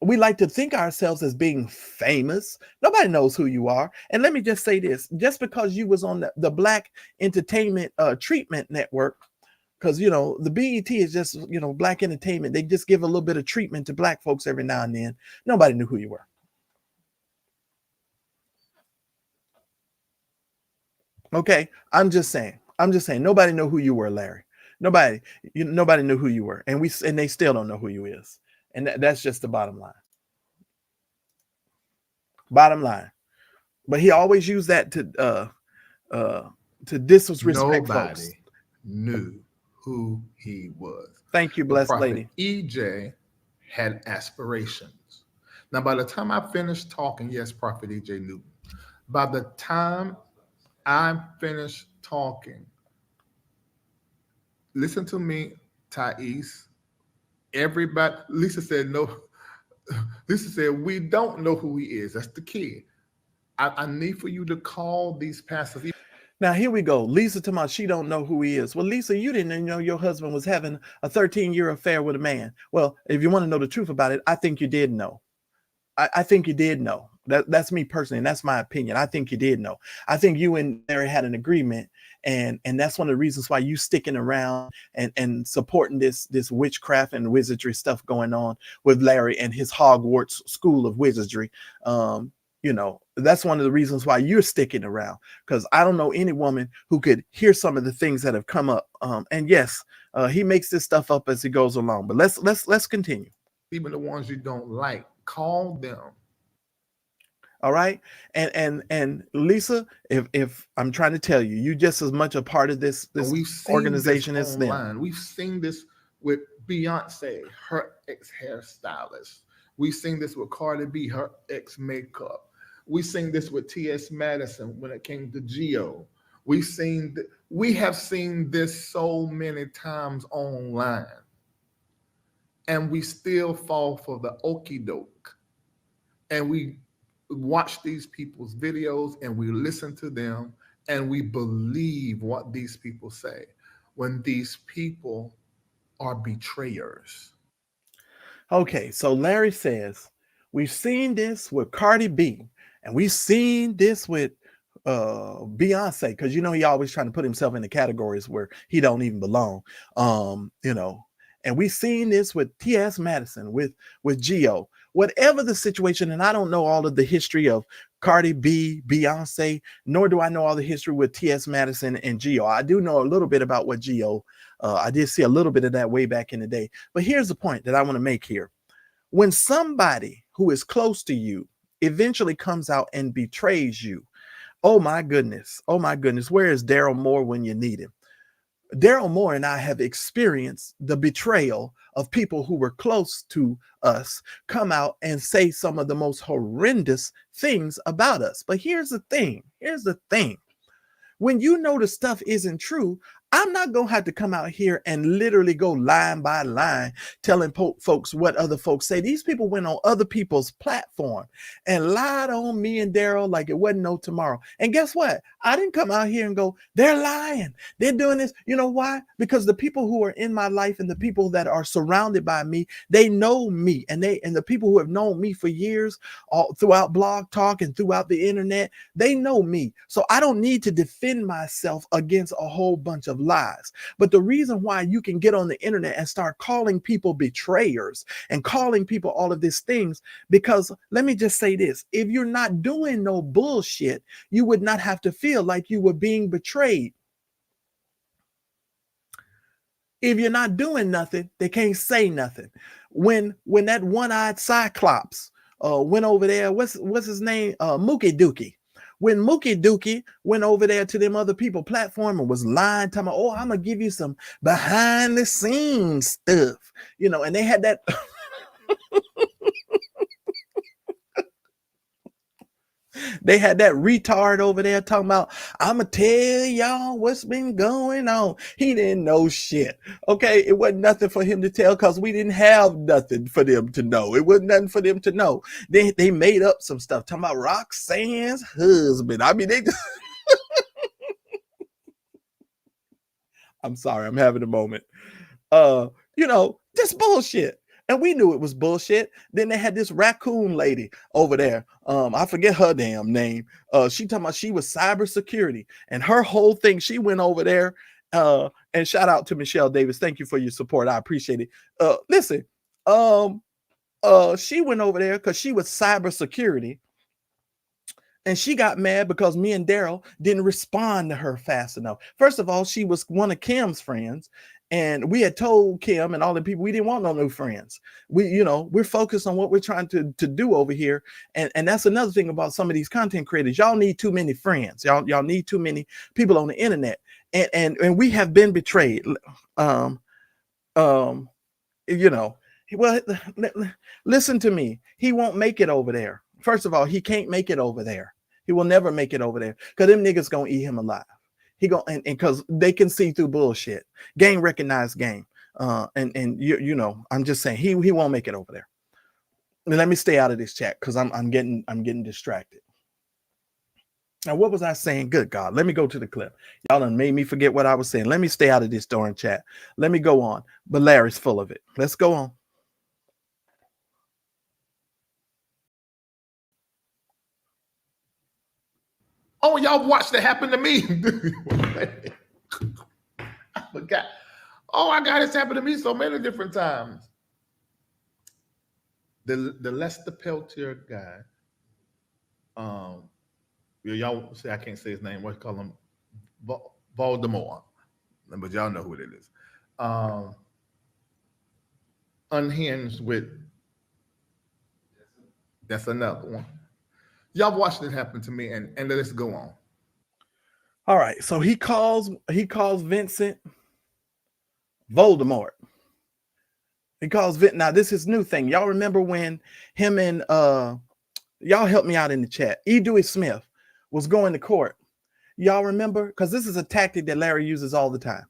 We like to think ourselves as being famous. Nobody knows who you are. And let me just say this, just because you was on the Black Entertainment Treatment Network, because, the BET is just, Black Entertainment. They just give a little bit of treatment to Black folks every now and then. Nobody knew who you were. Okay, I'm just saying, nobody knew who you were, Larry. Nobody knew who you were. And they still don't know who you is. And that's just the bottom line. But he always used that to disrespect folks. Nobody knew who he was. Thank you, blessed lady. EJ had aspirations. Now, by the time I finished talking, yes, Prophet EJ knew. By the time I finished talking, listen to me, Thais. Everybody, Lisa said no. Lisa said, we don't know who he is. That's the key. I need for you to call these pastors. Now, here we go. Lisa talking about she don't know who he is. Well, Lisa, you didn't know your husband was having a 13-year affair with a man. Well, if you want to know the truth about it, I think you did know. I think you did know. That's me personally, and that's my opinion. I think you did know. I think you and Larry had an agreement, and that's one of the reasons why you sticking around and supporting this witchcraft and wizardry stuff going on with Larry and his Hogwarts School of Wizardry. That's one of the reasons why you're sticking around, because I don't know any woman who could hear some of the things that have come up. And yes, he makes this stuff up as he goes along. But let's continue. Even the ones you don't like, call them. All right. And Lisa, if I'm trying to tell you, you just as much a part of this We've seen organization this as them. online. We've seen this with Beyonce, her ex-hairstylist. We've seen this with Cardi B, her ex-makeup. We've seen this with T.S. Madison when it came to Geo. We have seen this so many times online, and we still fall for the okie doke. And we watch these people's videos and we listen to them and we believe what these people say when these people are betrayers. Okay, so Larry says, we've seen this with Cardi B, and we've seen this with Beyonce, because you know he always trying to put himself in the categories where he don't even belong. You know, and we've seen this with T.S. Madison, with Geo, whatever the situation. And I don't know all of the history of Cardi B, Beyonce, nor do I know all the history with T.S. Madison and Geo. I do know a little bit about what Geo. I did see a little bit of that way back in the day. But here's the point that I want to make here. When somebody who is close to you eventually comes out and betrays you, oh my goodness, where is Daryl Moore when you need him? Daryl Moore and I have experienced the betrayal of people who were close to us come out and say some of the most horrendous things about us. But here's the thing. When you know the stuff isn't true, I'm not going to have to come out here and literally go line by line telling folks what other folks say. These people went on other people's platform and lied on me and Daryl like it wasn't no tomorrow. And guess what? I didn't come out here and go, they're lying. They're doing this. You know why? Because the people who are in my life and the people that are surrounded by me, they know me. And the people who have known me for years, all throughout Blog Talk and throughout the internet, they know me. So I don't need to defend myself against a whole bunch of lies. But the reason why you can get on the internet and start calling people betrayers and calling people all of these things, because let me just say this, if you're not doing no bullshit, you would not have to feel like you were being betrayed. If you're not doing nothing, they can't say nothing. When that one-eyed Cyclops went over there, what's his name? Mookie Dookie. When Mookie Dookie went over there to them other people platform and was lying, talking about, oh, I'm going to give you some behind the scenes stuff, you know, and they had that. They had that retard over there talking about, I'm going to tell y'all what's been going on. He didn't know shit. Okay. It wasn't nothing for him to tell because we didn't have nothing for them to know. It wasn't nothing for them to know. They made up some stuff talking about Roxanne's husband. I mean, they just. I'm sorry. I'm having a moment. You know, just bullshit. And we knew it was bullshit. Then they had this raccoon lady over there. I forget her damn name. She talking about she was cybersecurity, and her whole thing, she went over there. And shout out to Michelle Davis. Thank you for your support. I appreciate it. Listen, she went over there because she was cybersecurity. And she got mad because me and Daryl didn't respond to her fast enough. First of all, she was one of Kim's friends. And we had told Kim and all the people we didn't want no new friends. We're focused on what we're trying to do over here. And that's another thing about some of these content creators. Y'all need too many friends. Y'all need too many people on the internet. And we have been betrayed. Well, listen to me. He won't make it over there. First of all, he can't make it over there. He will never make it over there because them niggas gonna eat him alive. He go and because they can see through bullshit. Game recognized game. You know, I'm just saying he won't make it over there. And let me stay out of this chat because I'm getting distracted. Now, what was I saying? Good God, let me go to the clip. Y'all done made me forget what I was saying. Let me stay out of this darn chat. Let me go on. But Larry's full of it. Let's go on. Oh, y'all watched it happen to me. I forgot. Oh, I got this happen to me so many different times. The Lester Peltier guy. Y'all say I can't say his name. What you call him? Voldemort. But y'all know who it is. Unhinged with. That's another one. Y'all watched it happen to me, and let's go on. All right. So he calls Vincent Voldemort. He calls Vincent. Now, this is new thing. Y'all remember when him and y'all help me out in the chat. E. Dewey Smith was going to court. Y'all remember? Because this is a tactic that Larry uses all the time.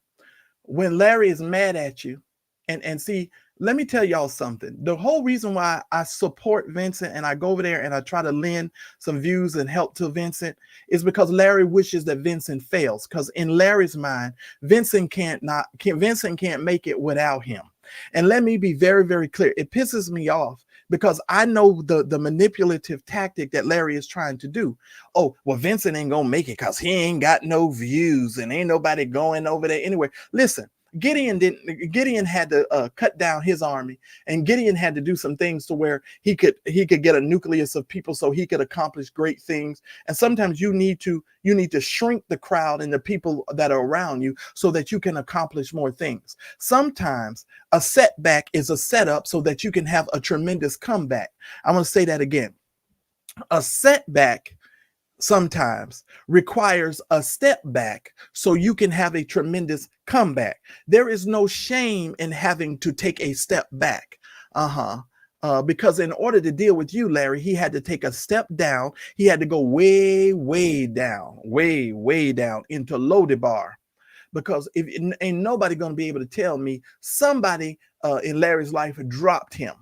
When Larry is mad at you, and see, let me tell y'all something. The whole reason why I support Vincent and I go over there and I try to lend some views and help to Vincent is because Larry wishes that Vincent fails. Because in Larry's mind, Vincent can't make it without him. And let me be very, very clear. It pisses me off because I know the manipulative tactic that Larry is trying to do. Oh, well, Vincent ain't gonna make it because he ain't got no views and ain't nobody going over there anywhere. Listen, Gideon had to cut down his army, and Gideon had to do some things to where he could get a nucleus of people so he could accomplish great things. And sometimes you need to shrink the crowd and the people that are around you so that you can accomplish more things. Sometimes a setback is a setup so that you can have a tremendous comeback. I'm going to say that again. A setback sometimes requires a step back so you can have a tremendous comeback. There is no shame in having to take a step back. Because in order to deal with you, Larry, he had to take a step down. He had to go way, way down into Lodebar. Because if ain't nobody going to be able to tell me somebody in Larry's life dropped him.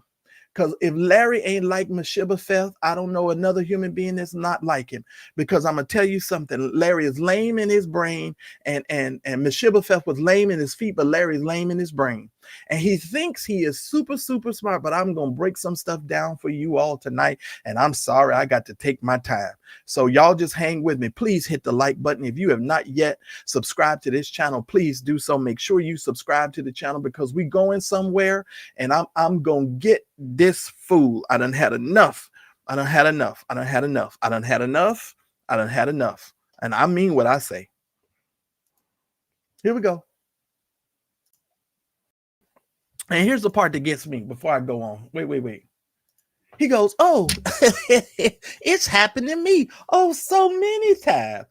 Because if Larry ain't like Mephibosheth, I don't know another human being that's not like him. Because I'm gonna tell you something. Larry is lame in his brain, and Mephibosheth was lame in his feet, but Larry's lame in his brain. And he thinks he is super, super smart, but I'm gonna break some stuff down for you all tonight. And I'm sorry, I got to take my time. So y'all just hang with me. Please hit the like button. If you have not yet subscribed to this channel, please do so. Make sure you subscribe to the channel because we going somewhere, and I'm gonna get this fool. I done had enough. I done had enough. I done had enough. I done had enough. I done had enough. And I mean what I say. Here we go. And here's the part that gets me before I go on. Wait. He goes, oh, it's happened to me. Oh, so many times.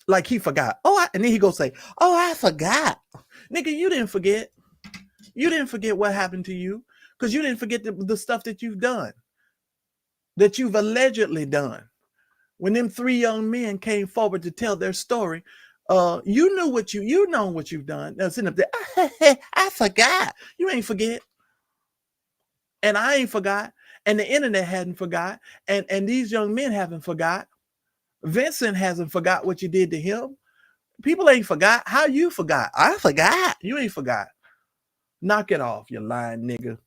Like he forgot. And then he goes say, oh, I forgot. Nigga, you didn't forget. You didn't forget what happened to you because you didn't forget the stuff that you've done, that you've allegedly done. When them 3 young men came forward to tell their story, you know what you've done. Now sitting up there, I forgot. You ain't forget. And I ain't forgot. And the internet hadn't forgot. And these young men haven't forgot. Vincent hasn't forgot what you did to him. People ain't forgot. How you forgot? I forgot. You ain't forgot. Knock it off, you lying nigga.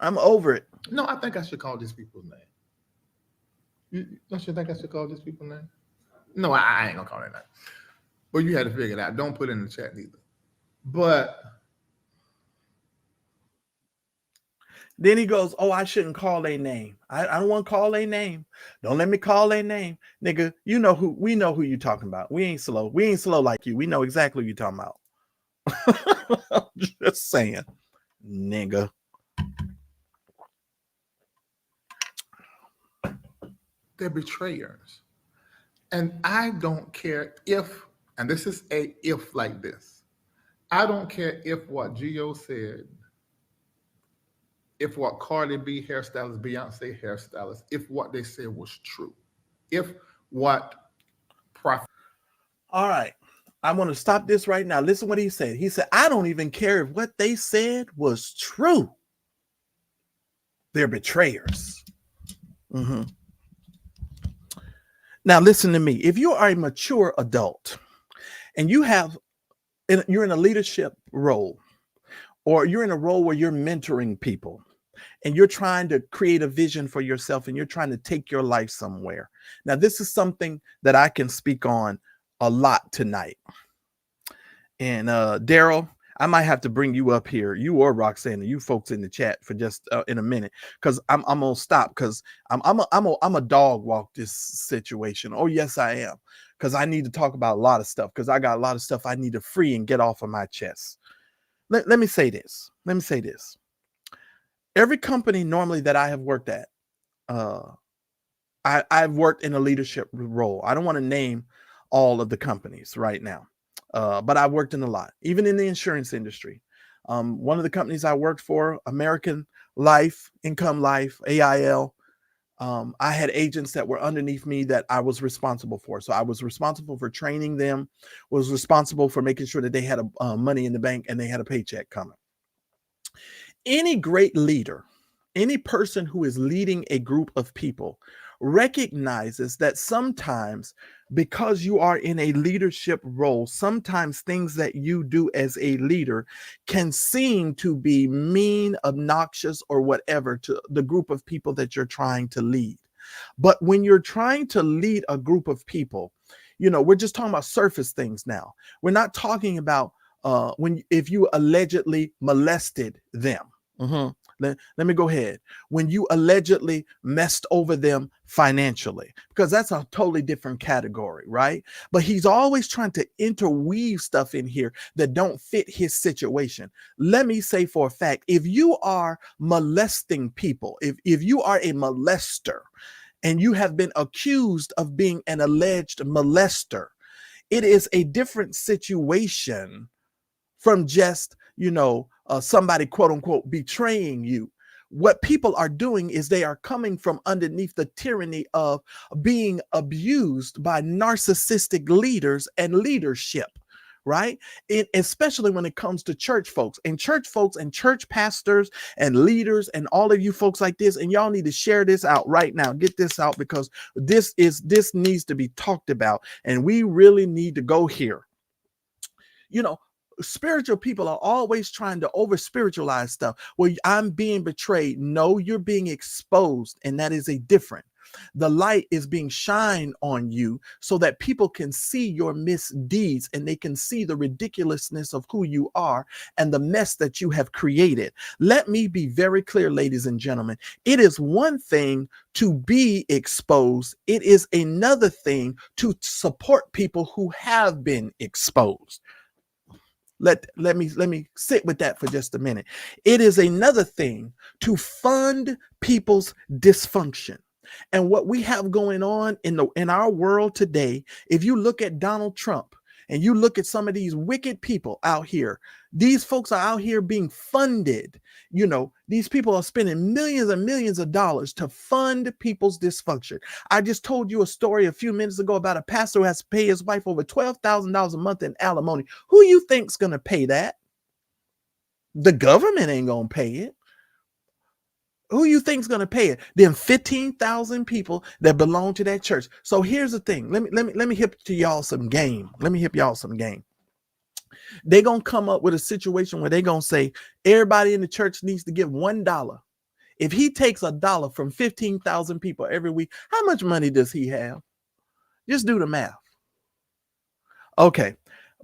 I'm over it. No, I think I should call these people's name. Don't you think I should call these people's name? No, I ain't gonna call their name. But you had to figure it out. Don't put it in the chat neither. But then he goes, oh, I shouldn't call their name. I don't want to call their name. Don't let me call their name. Nigga, we know who you talking about. We ain't slow. We ain't slow like you. We know exactly who you talking about. Just saying, nigga. They're betrayers. And I don't care if, and this is a if like this, I don't care if what Gio said, if what Cardi B hairstylist, Beyonce hairstylist, if what they said was true, if what prophet. All right, I'm going to stop this right now. Listen what he said. He said, I don't even care if what they said was true. They're betrayers. Mm-hmm. Now, listen to me. If you are a mature adult and you're in a leadership role, or you're in a role where you're mentoring people and you're trying to create a vision for yourself and you're trying to take your life somewhere. Now, this is something that I can speak on a lot tonight. And Daryl, I might have to bring you up here, you or Roxanne, you folks in the chat for just in a minute, because I'm gonna stop because I'm a dog walk this situation. Oh yes, I am, because I need to talk about a lot of stuff because I got a lot of stuff I need to free and get off of my chest. Let me say this. every company normally that I have worked at, I've worked in a leadership role. I don't want to name all of the companies right now, but I've worked in a lot, even in the insurance industry. One of the companies I worked for, American Life, Income Life, AIL, I had agents that were underneath me that I was responsible for. So I was responsible for training them, was responsible for making sure that they had money in the bank and they had a paycheck coming. Any great leader, any person who is leading a group of people recognizes that sometimes, because you are in a leadership role, sometimes things that you do as a leader can seem to be mean, obnoxious, or whatever to the group of people that you're trying to lead. But when you're trying to lead a group of people, we're just talking about surface things now. We're not talking about if you allegedly molested them. Let me go ahead. When you allegedly messed over them financially, because that's a totally different category, right? But he's always trying to interweave stuff in here that don't fit his situation. Let me say for a fact, if you are molesting people, if you are a molester and you have been accused of being an alleged molester, it is a different situation from just, somebody quote unquote betraying you. What people are doing is they are coming from underneath the tyranny of being abused by narcissistic leaders and leadership, right? Especially when it comes to church folks and church pastors and leaders and all of you folks like this. And y'all need to share this out right now. Get this out, because this needs to be talked about, and we really need to go here. Spiritual people are always trying to over spiritualize stuff. Well, I'm being betrayed. No, you're being exposed, and that is a different. The light is being shined on you so that people can see your misdeeds and they can see the ridiculousness of who you are and the mess that you have created. Let me be very clear, ladies and gentlemen. It is one thing to be exposed. It is another thing to support people who have been exposed. Let me sit with that for just a minute. It is another thing to fund people's dysfunction. And what we have going on in our world today, if you look at Donald Trump and you look at some of these wicked people out here, these folks are out here being funded. These people are spending millions and millions of dollars to fund people's dysfunction. I just told you a story a few minutes ago about a pastor who has to pay his wife over $12,000 a month in alimony. Who you think's going to pay that? The government ain't going to pay it. Who you think's going to pay it? Them 15,000 people that belong to that church. So here's the thing. Let me hip to y'all some game. They're going to come up with a situation where they're going to say everybody in the church needs to give $1. If he takes $1 from 15,000 people every week, how much money does he have? Just do the math. Okay.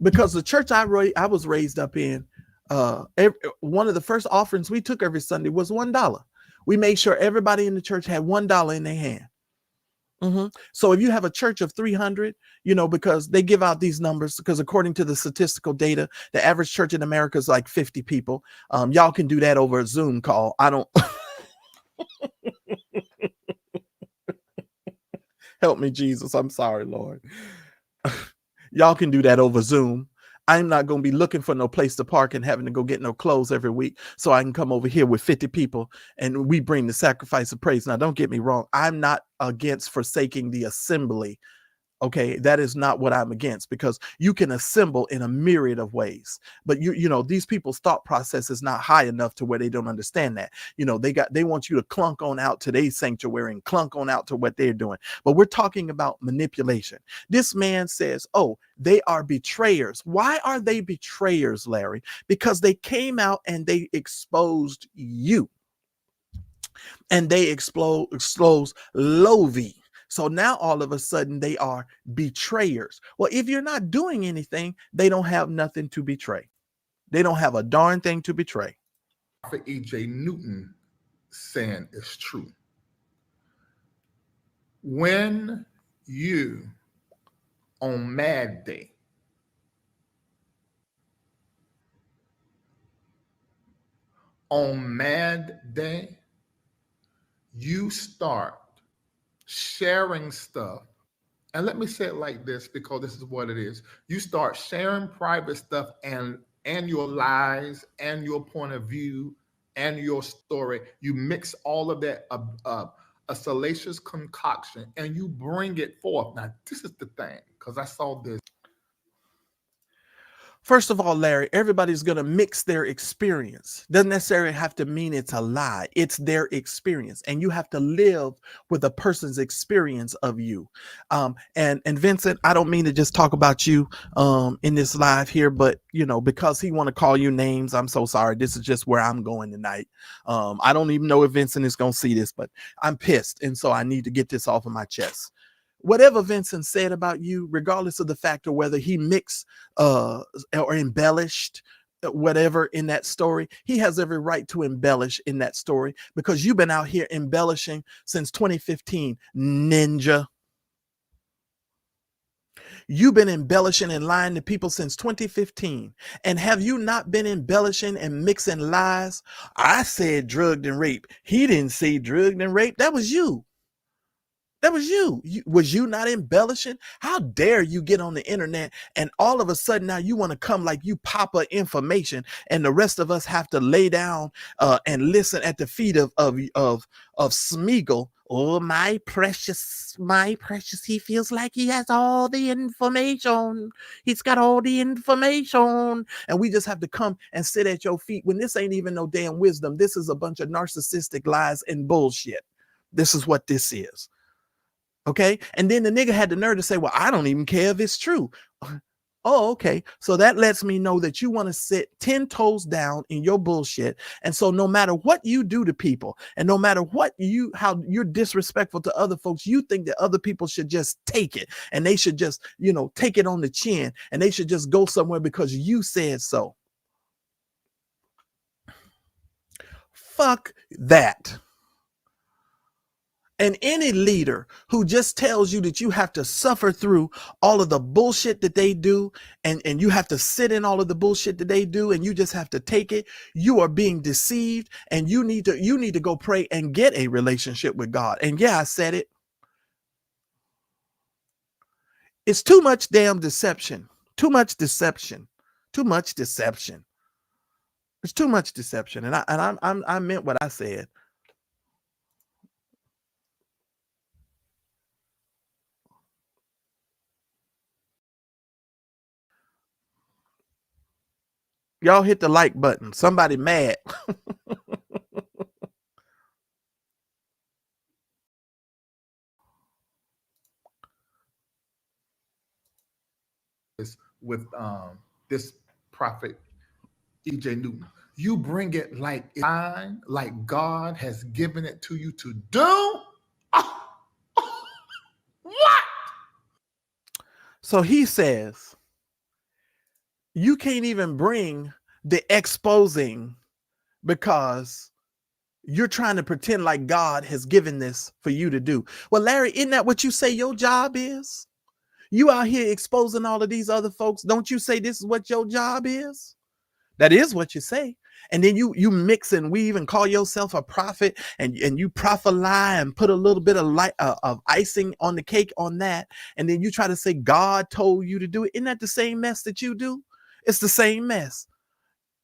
Because the church I was raised up in, one of the first offerings we took every Sunday was $1. We made sure everybody in the church had $1 in their hand. So if you have a church of 300, because they give out these numbers, because according to the statistical data, the average church in America is like 50 people. Y'all can do that over a Zoom call. I don't. Help me, Jesus. I'm sorry, Lord. Y'all can do that over Zoom. I'm not going to be looking for no place to park and having to go get no clothes every week so I can come over here with 50 people and we bring the sacrifice of praise. Now, don't get me wrong. I'm not against forsaking the assembly. Okay, that is not what I'm against, because you can assemble in a myriad of ways. But these people's thought process is not high enough to where they don't understand that. They want you to clunk on out to their sanctuary and clunk on out to what they're doing. But we're talking about manipulation. This man says, oh, they are betrayers. Why are they betrayers, Larry? Because they came out and they exposed you. And they exposed Lovie. So now all of a sudden they are betrayers. Well, if you're not doing anything, they don't have nothing to betray. They don't have a darn thing to betray. Prophet E.J. Newton saying is true. When you, on Mad Day, on Mad Day, you start sharing stuff. And let me say it like this, because this is what it is. You start sharing private stuff and your lies and your point of view and your story. You mix all of that a salacious concoction, and you bring it forth. Now, this is the thing, because I saw this. First of all, Larry, everybody's going to mix their experience. Doesn't necessarily have to mean it's a lie. It's their experience. And you have to live with a person's experience of you. And Vincent, I don't mean to just talk about you in this live here, but, you know, because he want to call you names, I'm so sorry. This is just where I'm going tonight. I don't even know if Vincent is going to see this, but I'm pissed. And so I need to get this off of my chest. Whatever Vincent said about you, regardless of the fact of whether he mixed or embellished whatever in that story, he has every right to embellish in that story, because you've been out here embellishing since 2015, ninja. You've been embellishing and lying to people since 2015. And have you not been embellishing and mixing lies? I said drugged and raped. He didn't say drugged and raped. That was you. That was you. Was you not embellishing? How dare you get on the internet and all of a sudden now you want to come like you pop-up information, and the rest of us have to lay down and listen at the feet of Smeagol. Oh, my precious, he feels like he has all the information. He's got all the information. And we just have to come and sit at your feet when this ain't even no damn wisdom. This is a bunch of narcissistic lies and bullshit. This is what this is. Okay. And then the nigga had the nerve to say, well, I don't even care if it's true. Oh, okay. So that lets me know that you want to sit 10 toes down in your bullshit. And so no matter what you do to people, and no matter how you're disrespectful to other folks, you think that other people should just take it, and they should just, take it on the chin, and they should just go somewhere because you said so. Fuck that. And any leader who just tells you that you have to suffer through all of the bullshit that they do, and you have to sit in all of the bullshit that they do, and you just have to take it, you are being deceived, and you need to go pray and get a relationship with God. And yeah, I said it. It's too much damn deception. Too much deception. Too much deception. It's too much deception. And I meant what I said. Y'all hit the like button. Somebody mad. With this prophet E.J. Newton, you bring it like God has given it to you to do. What? So he says, you can't even bring the exposing because you're trying to pretend like God has given this for you to do. Well, Larry, isn't that what you say your job is? You out here exposing all of these other folks. Don't you say this is what your job is? That is what you say. And then you mix and weave and call yourself a prophet, and you prophet lie and put a little bit of icing on the cake on that. And then you try to say God told you to do it. Isn't that the same mess that you do? It's the same mess.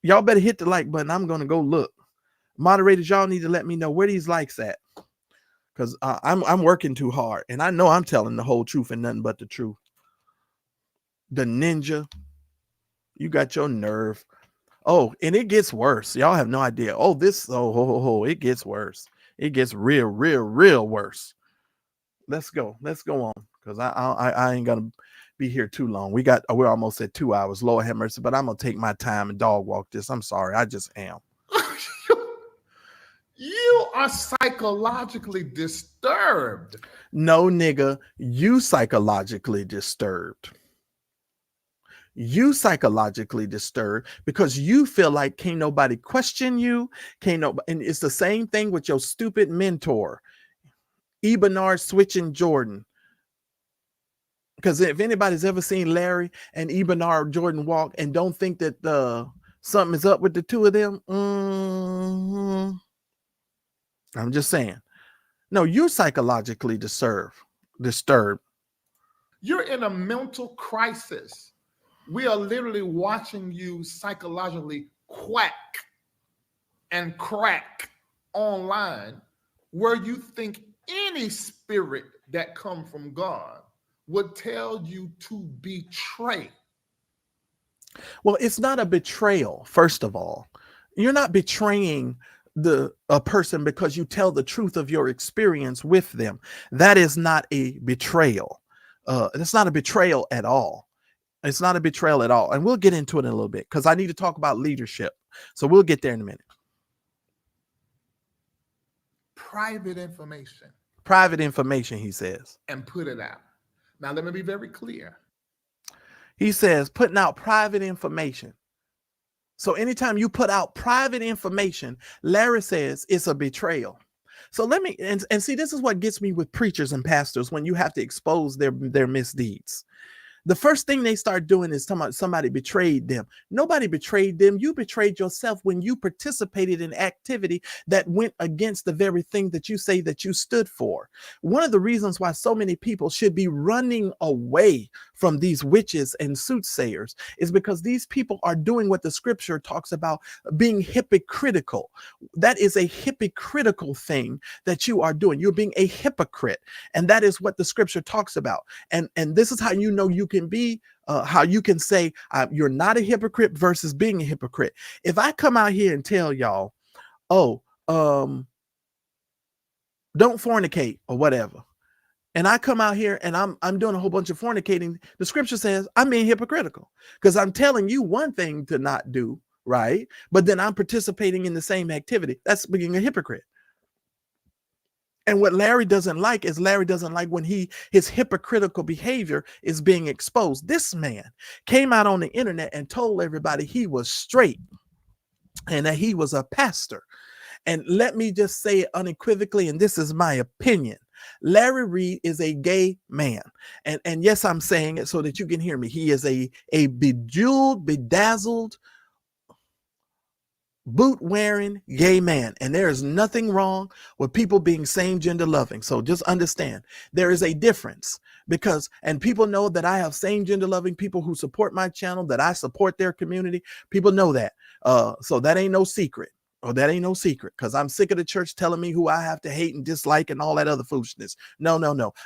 Y'all better hit the like button. I'm going to go look. Moderators, y'all need to let me know where these likes at. Because I'm working too hard. And I know I'm telling the whole truth and nothing but the truth. The ninja. You got your nerve. Oh, and it gets worse. Y'all have no idea. Oh, it gets worse. It gets real worse. Let's go on. Because I ain't going to be here too long. We're almost at 2 hours. Lord have mercy. But I'm going to take my time and dog walk this. I'm sorry. I just am. You are psychologically disturbed. No, nigga, you psychologically disturbed. You psychologically disturbed because you feel like can't nobody question you. And it's the same thing with your stupid mentor, Bernard Switching Jordan. Because if anybody's ever seen Larry and Bernard Jordan walk and don't think that Something is up with the two of them. I'm just saying. No, you're psychologically disturbed. You're in a mental crisis. We are literally watching you psychologically quack and crack online, where you think any spirit that comes from God would tell you to betray. Well, it's not a betrayal, first of all. You're not betraying a person because you tell the truth of your experience with them. That is not a betrayal. It's not a betrayal at all. It's not a betrayal at all. And we'll get into it in a little bit because I need to talk about leadership. So we'll get there in a minute. Private information. Private information, he says. And put it out. Now, let me be very clear. He says putting out private information. So anytime you put out private information, Larry says it's a betrayal. So let me, and see, this is what gets me with preachers and pastors when you have to expose their misdeeds. The first thing they start doing is talking about somebody betrayed them. Nobody betrayed them. You betrayed yourself when you participated in activity that went against the very thing that you say that you stood for. One of the reasons why so many people should be running away from these witches and soothsayers is because these people are doing what the scripture talks about, being hypocritical. That is a hypocritical thing that you are doing. You're being a hypocrite. And that is what the scripture talks about. And this is how you know you can be, how you can say you're not a hypocrite versus being a hypocrite. If I come out here and tell y'all, don't fornicate or whatever, and I come out here and I'm doing a whole bunch of fornicating, the scripture says I'm being hypocritical because I'm telling you one thing to not do, right? But then I'm participating in the same activity. That's being a hypocrite. And what Larry doesn't like is Larry doesn't like when his hypocritical behavior is being exposed. This man came out on the internet and told everybody he was straight and that he was a pastor. And let me just say it unequivocally, and this is my opinion. Larry Reid is a gay man. And yes, I'm saying it so that you can hear me. He is a bejeweled, bedazzled, boot-wearing gay man. And there is nothing wrong with people being same-gender loving. So just understand, there is a difference because, and people know that I have same-gender loving people who support my channel, that I support their community. People know that. So that ain't no secret. Oh, that ain't no secret because I'm sick of the church telling me who I have to hate and dislike and all that other foolishness. No.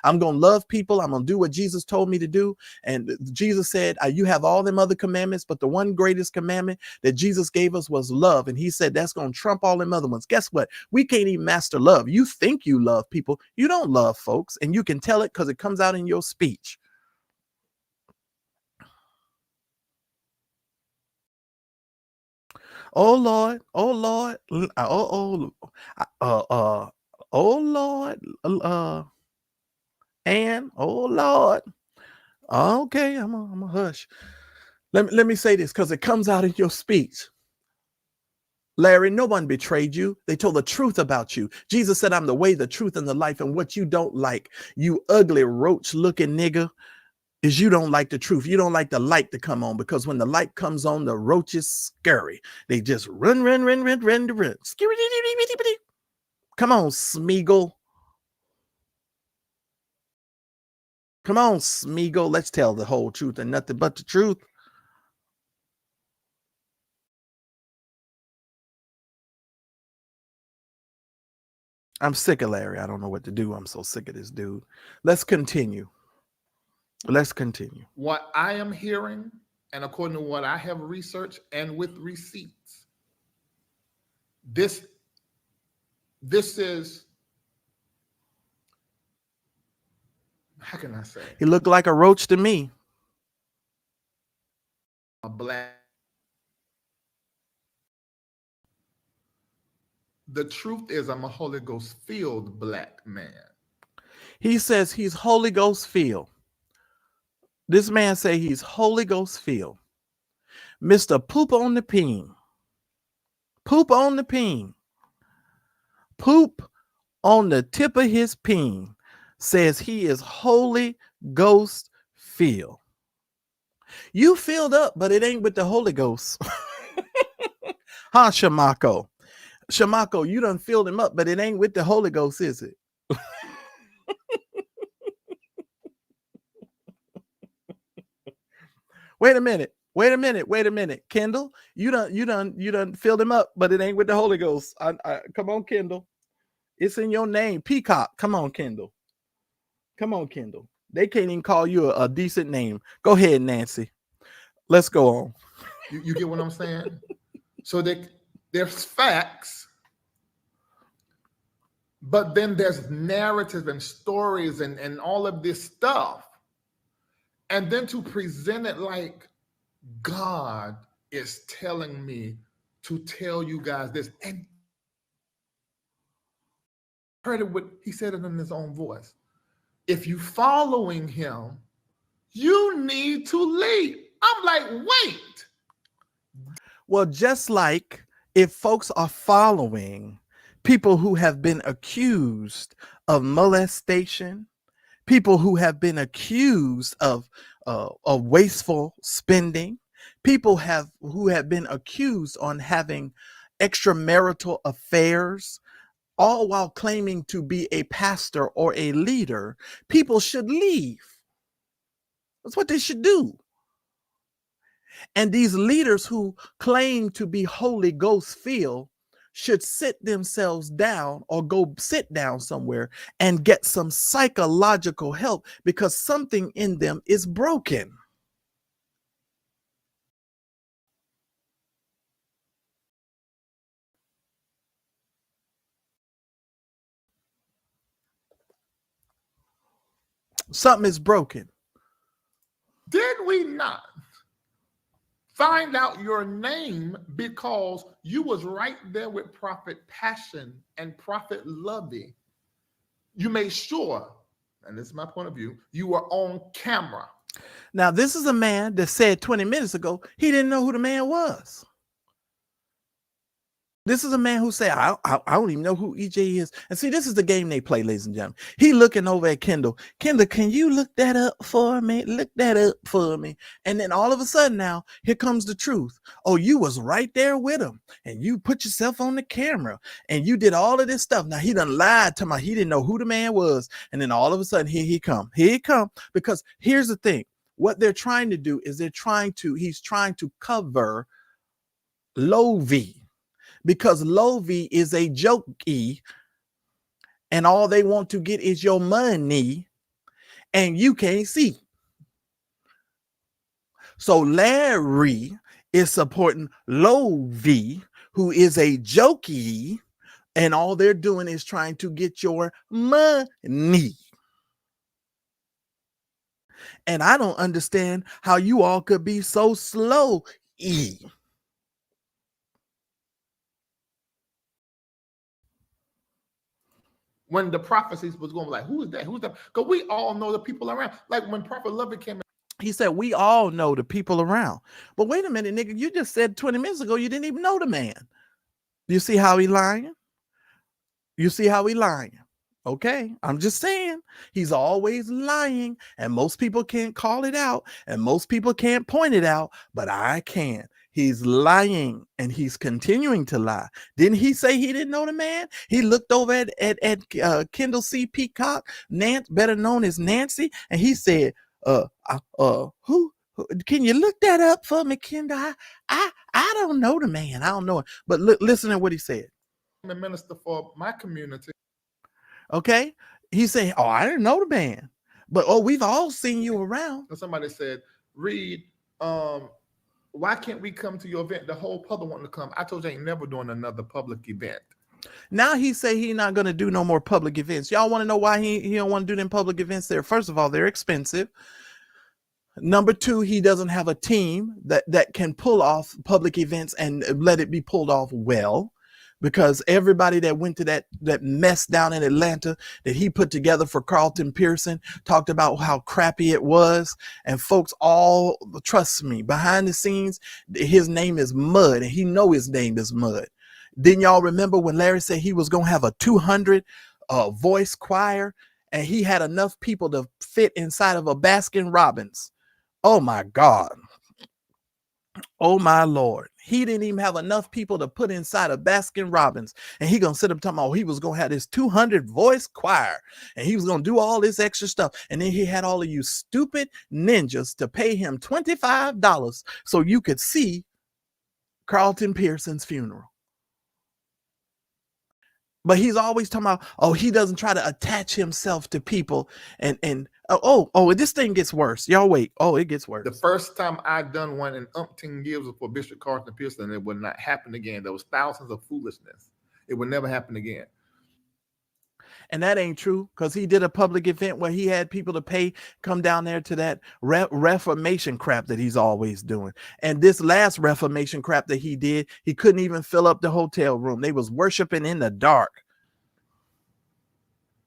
I'm going to love people. I'm going to do what Jesus told me to do. And Jesus said, you have all them other commandments, but the one greatest commandment that Jesus gave us was love. And he said, that's going to trump all them other ones. Guess what? We can't even master love. You think you love people. You don't love folks. And you can tell it because it comes out in your speech. Oh Lord, oh Lord, and oh Lord. Okay, I'm a hush. Let me say this because it comes out in your speech. Larry, no one betrayed you. They told the truth about you. Jesus said, I'm the way, the truth, and the life. And what you don't like, you ugly roach looking nigga, is you don't like the truth. You don't like the light to come on because when the light comes on, the roaches scurry. They just run. Come on, Smeagol. Come on, Smeagol. Let's tell the whole truth and nothing but the truth. I'm sick of Larry. I don't know what to do. I'm so sick of this dude. Let's continue. What I am hearing, and according to what I have researched and with receipts, this is, how can I say? He looked like a roach to me. A black. The truth is, I'm a Holy Ghost filled black man. He says he's Holy Ghost filled. This man say he's Holy Ghost filled. Mr. Poop on the Peen. Poop on the peen. Poop on the tip of his peen says he is Holy Ghost filled. You filled up, but it ain't with the Holy Ghost. Huh, Shamako? Shamako, you done filled him up, but it ain't with the Holy Ghost, is it? Wait a minute. Kendall, you done filled him up, but it ain't with the Holy Ghost. Come on, Kendall. It's in your name. Peacock. Come on, Kendall. They can't even call you a decent name. Go ahead, Nancy. Let's go on. You get what I'm saying? So there's facts, but then there's narratives and stories and all of this stuff. And then to present it like God is telling me to tell you guys this. And heard it what he said it in his own voice. If you following him, you need to leave. I'm like, wait. Well, just like if folks are following people who have been accused of molestation, people who have been accused of wasteful spending, people who have been accused on having extramarital affairs, all while claiming to be a pastor or a leader, people should leave. That's what they should do. And these leaders who claim to be Holy Ghost filled should sit themselves down or go sit down somewhere and get some psychological help because something in them is broken. Something is broken. Did we not find out your name because you was right there with Prophet Passion and Prophet Lovey? You made sure, and this is my point of view, you were on camera. Now, this is a man that said 20 minutes ago he didn't know who the man was. This is a man who said, I don't even know who EJ is. And see, this is the game they play, ladies and gentlemen. He looking over at Kendall. Kendall, can you look that up for me? Look that up for me. And then all of a sudden now, here comes the truth. Oh, you was right there with him. And you put yourself on the camera. And you did all of this stuff. Now, he done lied to me. He didn't know who the man was. And then all of a sudden, here he come. Because here's the thing. What they're trying to do is he's trying to cover Lovey. Because Lovey is a jokey and all they want to get is your money and you can't see. So Larry is supporting Lovey, who is a jokey, and all they're doing is trying to get your money. And I don't understand how you all could be so slow-y. When the prophecies was going like, who is that? Who's that? Because we all know the people around. Like when Prophet Lovey came in. He said, we all know the people around. But wait a minute, nigga, you just said 20 minutes ago you didn't even know the man. You see how he lying? Okay, I'm just saying he's always lying and most people can't call it out and most people can't point it out, but I can. He's lying and he's continuing to lie. Didn't he say he didn't know the man? He looked over at Kendall C. Peacock, better known as Nancy, and he said, who? Can you look that up for me, Kendall? I don't know the man. I don't know it. But listen to what he said. I'm a minister for my community. Okay. He said, oh, I didn't know the man. But we've all seen you around. Somebody said, Reid, why can't we come to your event? The whole public wanting to come. I told you I ain't never doing another public event. Now he say he's not going to do no more public events. Y'all want to know why he don't want to do them public events there? First of all, they're expensive. Number two, he doesn't have a team that can pull off public events and let it be pulled off well. Because everybody that went to that mess down in Atlanta that he put together for Carlton Pearson talked about how crappy it was. And folks all, trust me, behind the scenes, his name is Mud and he know his name is Mud. Then y'all remember when Larry said he was going to have a 200 voice choir and he had enough people to fit inside of a Baskin Robbins. Oh my God. Oh my Lord. He didn't even have enough people to put inside a Baskin Robbins. And he gonna sit up talking about he was gonna have this 200 voice choir and he was gonna do all this extra stuff. And then he had all of you stupid ninjas to pay him $25 so you could see Carlton Pearson's funeral. But he's always talking about, oh, he doesn't try to attach himself to people. And this thing gets worse. Y'all wait. Oh, it gets worse. The first time I done one in umpteen years was for Bishop Carlton Pearson. It would not happen again. There was thousands of foolishness. It would never happen again. And that ain't true, because he did a public event where he had people to pay, come down there to that Reformation crap that he's always doing. And this last Reformation crap that he did, he couldn't even fill up the hotel room. They was worshiping in the dark.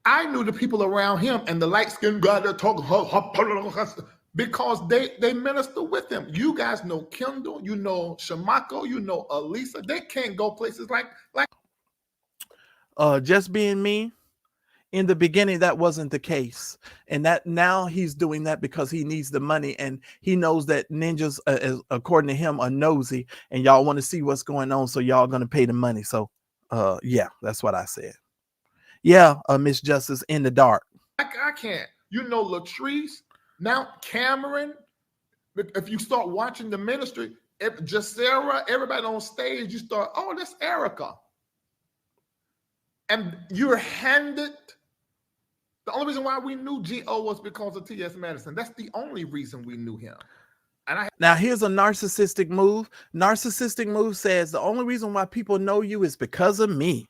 I knew the people around him and the light-skinned guy that talk because they minister with him. You guys know Kendall, you know Shamako, you know Elisa. They can't go places like Just Being Me. In the beginning, that wasn't the case. And that now he's doing that because he needs the money. And he knows that ninjas, according to him, are nosy. And y'all want to see what's going on. So y'all going to pay the money. So, yeah, that's what I said. Yeah, Miss Justice, in the dark. I can't. You know Latrice, now Cameron. If you start watching the ministry, Sarah, everybody on stage, you start, oh, that's Erica. And you're handed. The only reason why we knew G.O. was because of T.S. Madison. That's the only reason we knew him. Now, here's a narcissistic move. Narcissistic move says the only reason why people know you is because of me.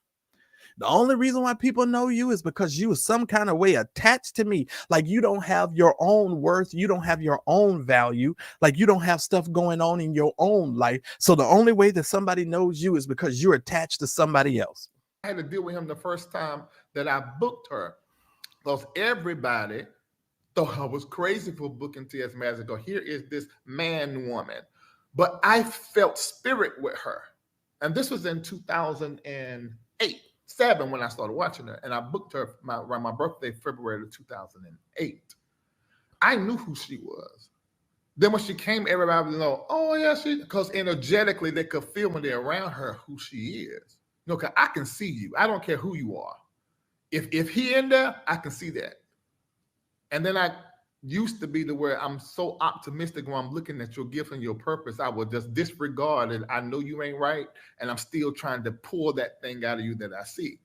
The only reason why people know you is because you are some kind of way attached to me. Like you don't have your own worth. You don't have your own value. Like you don't have stuff going on in your own life. So the only way that somebody knows you is because you're attached to somebody else. I had to deal with him the first time that I booked her. Because everybody thought I was crazy for booking T.S. Madison. Here is this man woman. But I felt spirit with her. And this was in 2007 when I started watching her. And I booked her around my birthday, February of 2008. I knew who she was. Then when she came, everybody would know, oh, yeah, because energetically they could feel when they're around her who she is. No, because I can see you. I don't care who you are. If he in there, I can see that. And then I used to be the where I'm so optimistic when I'm looking at your gift and your purpose, I will just disregard it. I know you ain't right, and I'm still trying to pull that thing out of you that I see.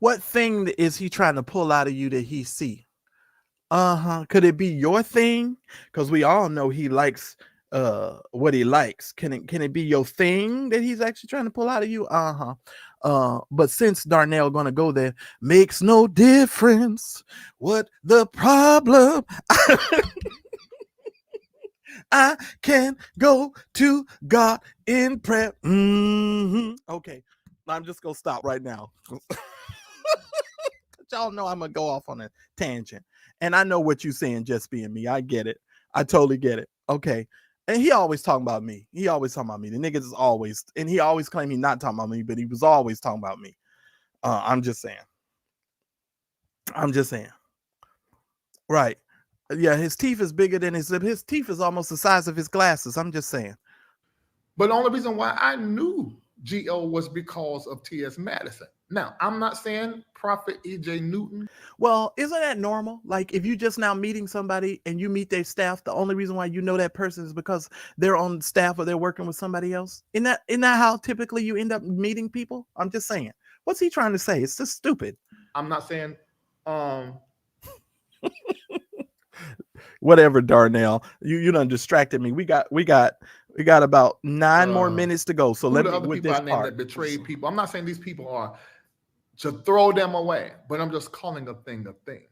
What thing is he trying to pull out of you that he see? Could it be your thing? Because we all know he likes what he likes. Can it be your thing that he's actually trying to pull out of you? But since Darnell gonna go there, makes no difference what the problem. I can go to God in prayer. Okay, I'm just gonna stop right now. Y'all know I'm gonna go off on a tangent, and I know what you're saying. Just Being Me, I get it. I totally get it. Okay. And he always talking about me. The niggas is always, and he always claimed he not talking about me, but he was always talking about me. I'm just saying. Right. Yeah, his teeth is bigger than his teeth is almost the size of his glasses. I'm just saying. But the only reason why I knew G.O. was because of T.S. Madison. Now, I'm not saying Prophet E.J. Newton. Well, isn't that normal? Like if you just now meeting somebody and you meet their staff, the only reason why you know that person is because they're on staff or they're working with somebody else. Isn't that how typically you end up meeting people? I'm just saying. What's he trying to say? It's just stupid. I'm not saying whatever, Darnell. You done distracted me. We got about 9 more minutes to go. So let me with this part. That betrayed people. I'm not saying these people are to throw them away, but I'm just calling a thing a thing.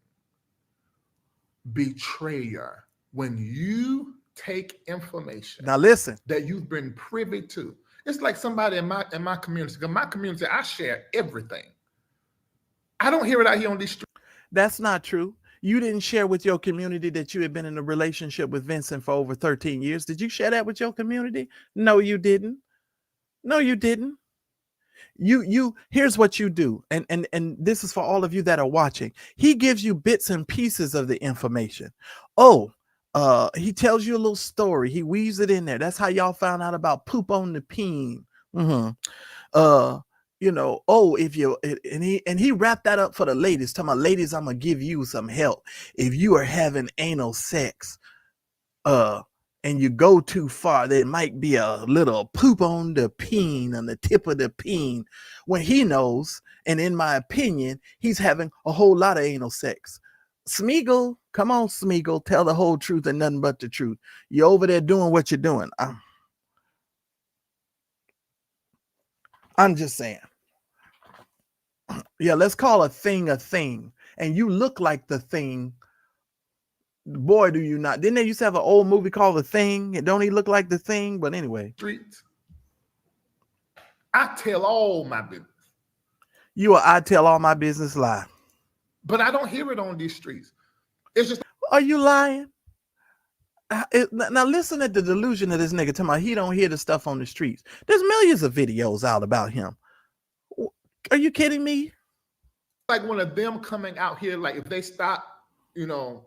Betrayer. When you take information now, listen, that you've been privy to, it's like somebody in my community. In my community, I share everything. I don't hear it out here on these streets. That's not true. You didn't share with your community that you had been in a relationship with Vincent for over 13 years. Did you share that with your community? No, you didn't. Here's what you do. And this is for all of you that are watching. He gives you bits and pieces of the information. Oh, He tells you a little story. He weaves it in there. That's how y'all found out about poop on the peen. You know, oh, if you and he wrapped that up for the ladies. Talking about, ladies, I'm gonna give you some help if you are having anal sex. And you go too far, there might be a little poop on the peen, on the tip of the peen, when he knows, and in my opinion, he's having a whole lot of anal sex. Smeagol, come on, Smeagol, tell the whole truth and nothing but the truth. You're over there doing what you're doing. I'm just saying. Yeah, let's call a thing, and you look like the thing. Boy, do you not. Didn't they used to have an old movie called The Thing? And don't he look like the thing? But anyway. Streets. I tell all my business. I tell all my business lie. But I don't hear it on these streets. It's just. Are you lying? Now listen at the delusion of this nigga talking about he don't hear the stuff on the streets. There's millions of videos out about him. Are you kidding me? Like one of them coming out here, like if they stop, you know,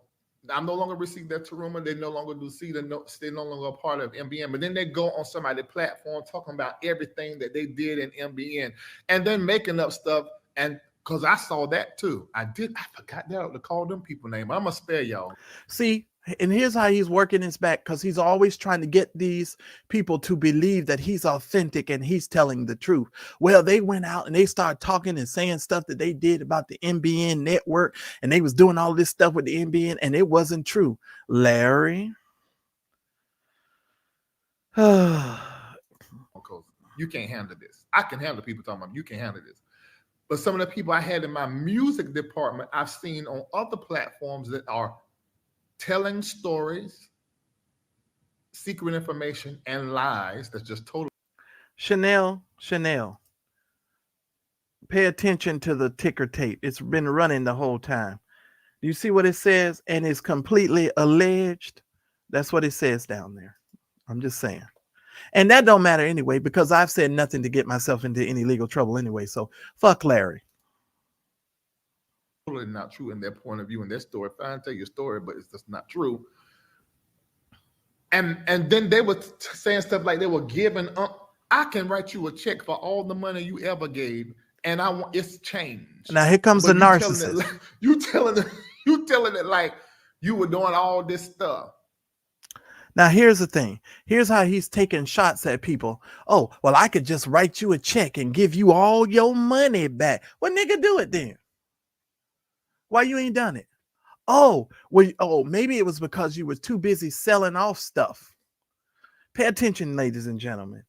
I'm no longer receiving that Taruma. They no longer do see they're no longer a part of MBN. But then they go on somebody's platform talking about everything that they did in MBN and then making up stuff. And because I saw that too. I forgot that to call them people name. I'm gonna spare y'all. See, and here's how he's working his back, because he's always trying to get these people to believe that he's authentic and he's telling the truth. Well, they went out and they started talking and saying stuff that they did about the MBN network, and they was doing all this stuff with the MBN, and it wasn't true. Larry. You can't handle this. I can handle people talking about you can't handle this. But some of the people I had in my music department, I've seen on other platforms that are telling stories, secret information, and lies that's just totally. Chanel, pay attention to the ticker tape. It's been running the whole time. Do you see what it says? And it's completely alleged. That's what it says down there. I'm just saying. And that don't matter anyway, because I've said nothing to get myself into any legal trouble anyway. So fuck Larry. Totally not true in their point of view and their story. Fine, tell your story, but it's just not true. And then they were saying stuff like they were giving up. I can write you a check for all the money you ever gave, and I want it's changed. Now here comes the narcissist. You telling it like you were doing all this stuff. Now, here's the thing. Here's how he's taking shots at people. Oh, well, I could just write you a check and give you all your money back. Well, nigga, do it then. Why you ain't done it? Oh, well, maybe it was because you were too busy selling off stuff. Pay attention, ladies and gentlemen.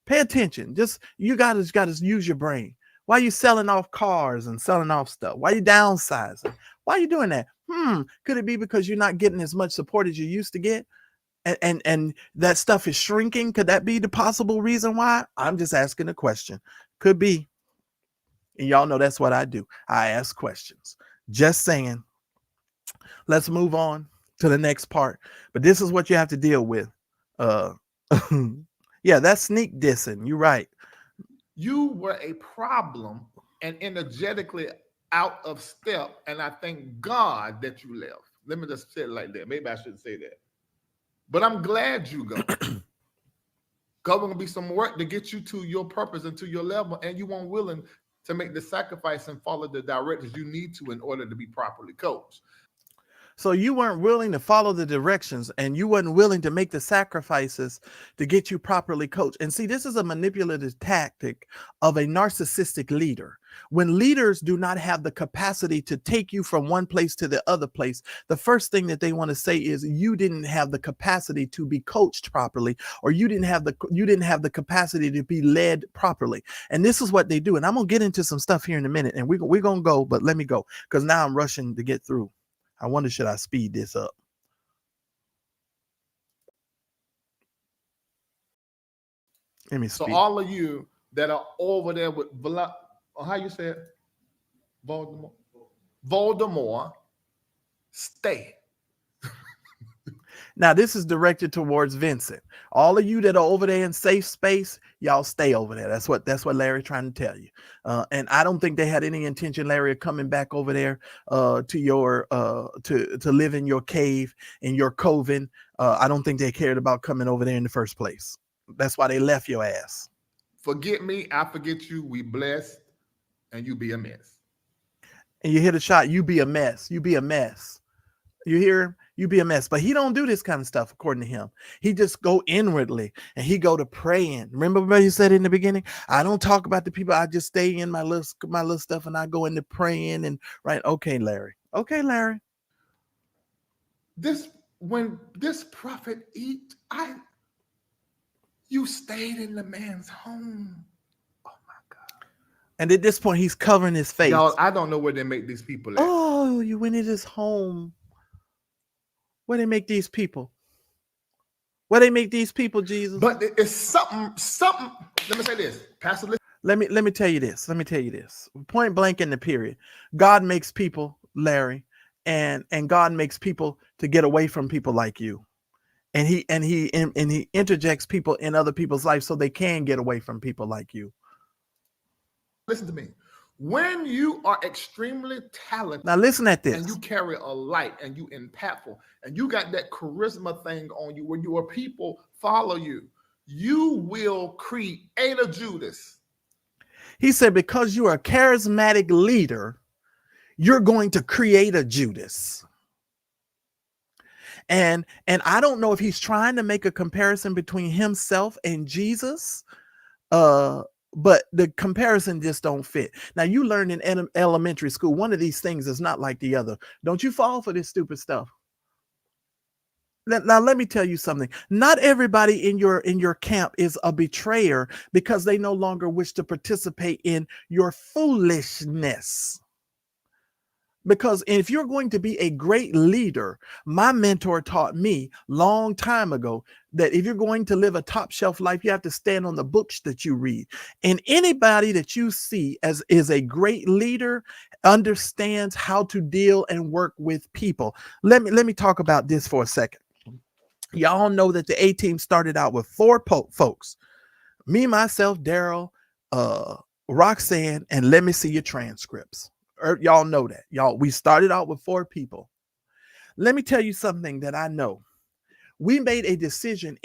Pay attention. You gotta use your brain. Why are you selling off cars and selling off stuff? Why are you downsizing? Why are you doing that? Could it be because you're not getting as much support as you used to get? And that stuff is shrinking? Could that be the possible reason why? I'm just asking a question. Could be. And y'all know that's what I do. I ask questions. Just saying. Let's move on to the next part. But this is what you have to deal with. Yeah, that's sneak dissing. You're right. You were a problem and energetically out of step. And I thank God that you left. Let me just say it like that. Maybe I shouldn't say that. But I'm glad you go. Because there's going to be some work to get you to your purpose and to your level, and you weren't willing to make the sacrifice and follow the directives you need to in order to be properly coached. So you weren't willing to follow the directions, and you weren't willing to make the sacrifices to get you properly coached. And see, this is a manipulative tactic of a narcissistic leader. When leaders do not have the capacity to take you from one place to the other place, the first thing that they want to say is you didn't have the capacity to be coached properly, or you didn't have the capacity to be led properly. And this is what they do. And I'm going to get into some stuff here in a minute, and we're going to go, but let me go because now I'm rushing to get through. I wonder, should I speed this up? Let me speed. So all of you that are over there with how you say it? Voldemort, stay. Now, this is directed towards Vincent. All of you that are over there in safe space, y'all stay over there. That's what Larry's trying to tell you. And I don't think they had any intention, Larry, of coming back over there to your to live in your cave, in your coven. I don't think they cared about coming over there in the first place. That's why they left your ass. Forget me, I forget you. We blessed, and you be a mess. And you hit a shot, you be a mess. You be a mess. You hear him? You be a mess. But he don't do this kind of stuff, according to him. He just go inwardly and he go to praying. Remember what he said in the beginning? I don't talk about the people. I just stay in my little stuff and I go into praying and right. Okay, Larry. Okay, Larry. When this prophet eat, you stayed in the man's home. Oh my God. And at this point, he's covering his face. Y'all, I don't know where they make these people at. Oh, you went in his home. Where they make these people? Where they make these people, Jesus? But it's something. Let me say this, Pastor. Let me tell you this. Let me tell you this. Point blank in the period. God makes people, Larry, and God makes people to get away from people like you. And he interjects people in other people's lives so they can get away from people like you. Listen to me. When you are extremely talented, now listen at this, and you carry a light, and you impactful, and you got that charisma thing on you, where your people follow you, you will create a Judas. He said, because you are a charismatic leader, you're going to create a Judas. And I don't know if he's trying to make a comparison between himself and Jesus, but the comparison just don't fit. Now, you learned in elementary school, one of these things is not like the other. Don't you fall for this stupid stuff. Now, let me tell you something. Not everybody in your camp is a betrayer because they no longer wish to participate in your foolishness. Because if you're going to be a great leader, my mentor taught me long time ago that if you're going to live a top shelf life, you have to stand on the books that you read. And anybody that you see as is a great leader understands how to deal and work with people. Let me talk about this for a second. Y'all know that the A team started out with 4 folks. Me, myself, Terrell, Roxanne, and let me see your transcripts. Y'all know that. Y'all, we started out with 4 people. Let me tell you something that I know. We made a decision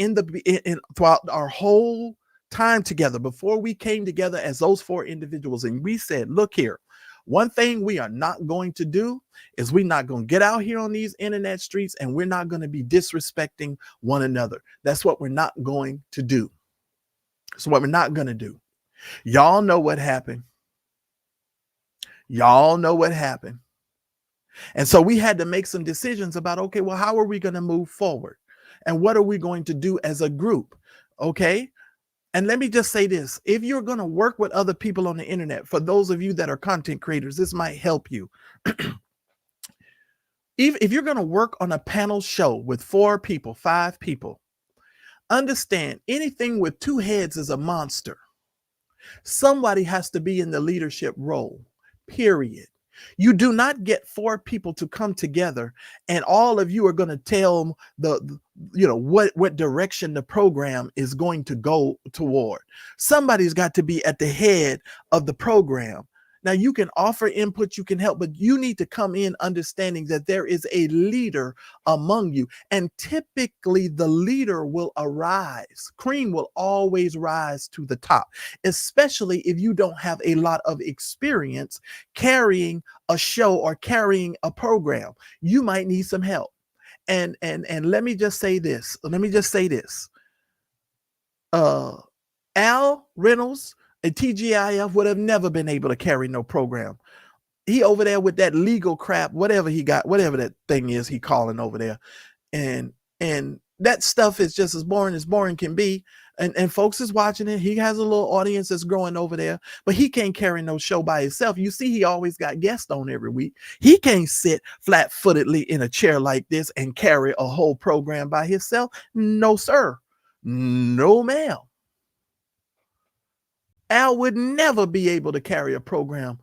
throughout our whole time together before we came together as those 4 individuals. And we said, look here, one thing we are not going to do is we're not going to get out here on these internet streets and we're not going to be disrespecting one another. That's what we're not going to do. So what we're not going to do. Y'all know what happened. Y'all know what happened. And so we had to make some decisions about, okay, well, how are we going to move forward? And what are we going to do as a group? Okay. And let me just say this. If you're going to work with other people on the internet, for those of you that are content creators, this might help you. If you're going to work on a panel show with 4 people, 5 people, understand anything with 2 heads is a monster. Somebody has to be in the leadership role. Period. You do not get 4 people to come together and all of you are going to tell what direction the program is going to go toward. Somebody's got to be at the head of the program. Now, you can offer input, you can help, but you need to come in understanding that there is a leader among you. And typically the leader will arise. Cream will always rise to the top, especially if you don't have a lot of experience carrying a show or carrying a program. You might need some help. And let me just say this. Al Reynolds, a TGIF, would have never been able to carry no program. He over there with that legal crap, whatever he got, whatever that thing is he calling over there. And that stuff is just as boring can be. And folks is watching it. He has a little audience that's growing over there, but he can't carry no show by himself. You see, he always got guests on every week. He can't sit flat-footedly in a chair like this and carry a whole program by himself. No, sir. No, ma'am. Al would never be able to carry a program.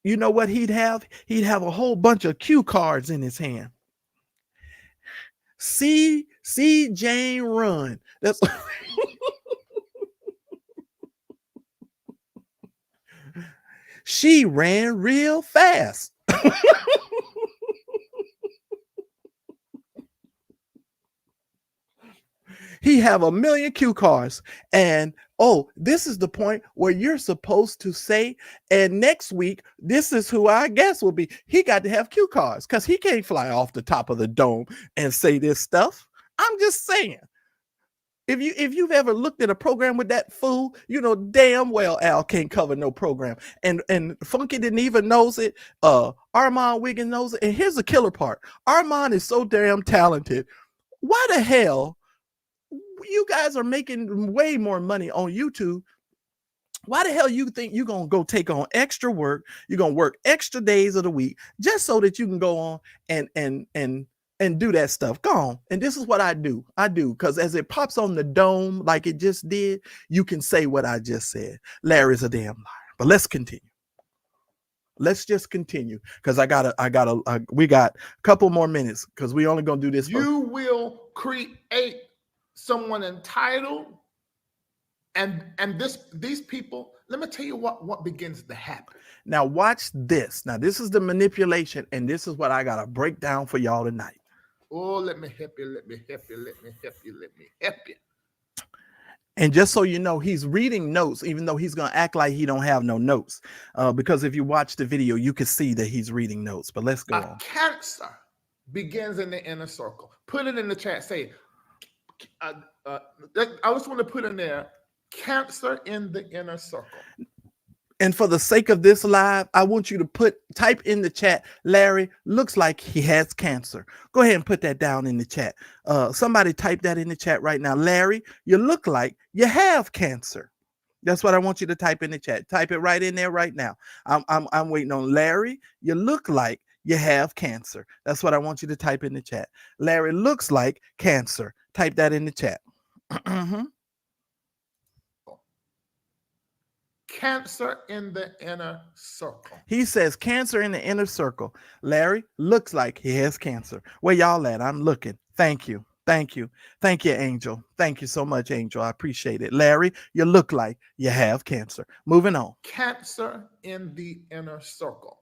You know what he'd have? He'd have a whole bunch of cue cards in his hand. See Jane run. That's she ran real fast. He have a million cue cards. And oh, this is the point where you're supposed to say, and next week, this is who I guess will be. He got to have cue cards because he can't fly off the top of the dome and say this stuff. I'm just saying. If you've ever looked at a program with that fool, you know damn well Al can't cover no program. And Funky didn't even knows it. Armand Wiggins knows it. And here's the killer part. Armand is so damn talented. Why the hell you guys are making way more money on YouTube? Why the hell you think you're going to go take on extra work? You're going to work extra days of the week just so that you can go on and do that stuff. Go on. And this is what I do. Because as it pops on the dome like it just did, you can say what I just said. Larry's a damn liar. But let's continue. Let's just continue because we got a couple more minutes because we only going to do this. You will create someone entitled, and these people, let me tell you what begins to happen. Now watch this. Now this is the manipulation, and this is what I got to break down for y'all tonight. Oh, let me help you. And just so you know, he's reading notes, even though he's going to act like he don't have no notes. Because if you watch the video, you can see that he's reading notes. But let's go on. Cancer begins in the inner circle. Put it in the chat. Say, I just want to put in there, cancer in the inner circle. And for the sake of this live, I want you to type in the chat, Larry looks like he has cancer. Go ahead and put that down in the chat. Somebody type that in the chat right now. Larry, you look like you have cancer. That's what I want you to type in the chat. Type it right in there right now. I'm waiting on Larry. You look like you have cancer. That's what I want you to type in the chat. Larry looks like cancer. Type that in the chat. Cancer in the inner circle. He says cancer in the inner circle. Larry looks like he has cancer. Where y'all at? I'm looking. Thank you. Thank you. Thank you, Angel. Thank you so much, Angel. I appreciate it. Larry, you look like you have cancer. Moving on. Cancer in the inner circle.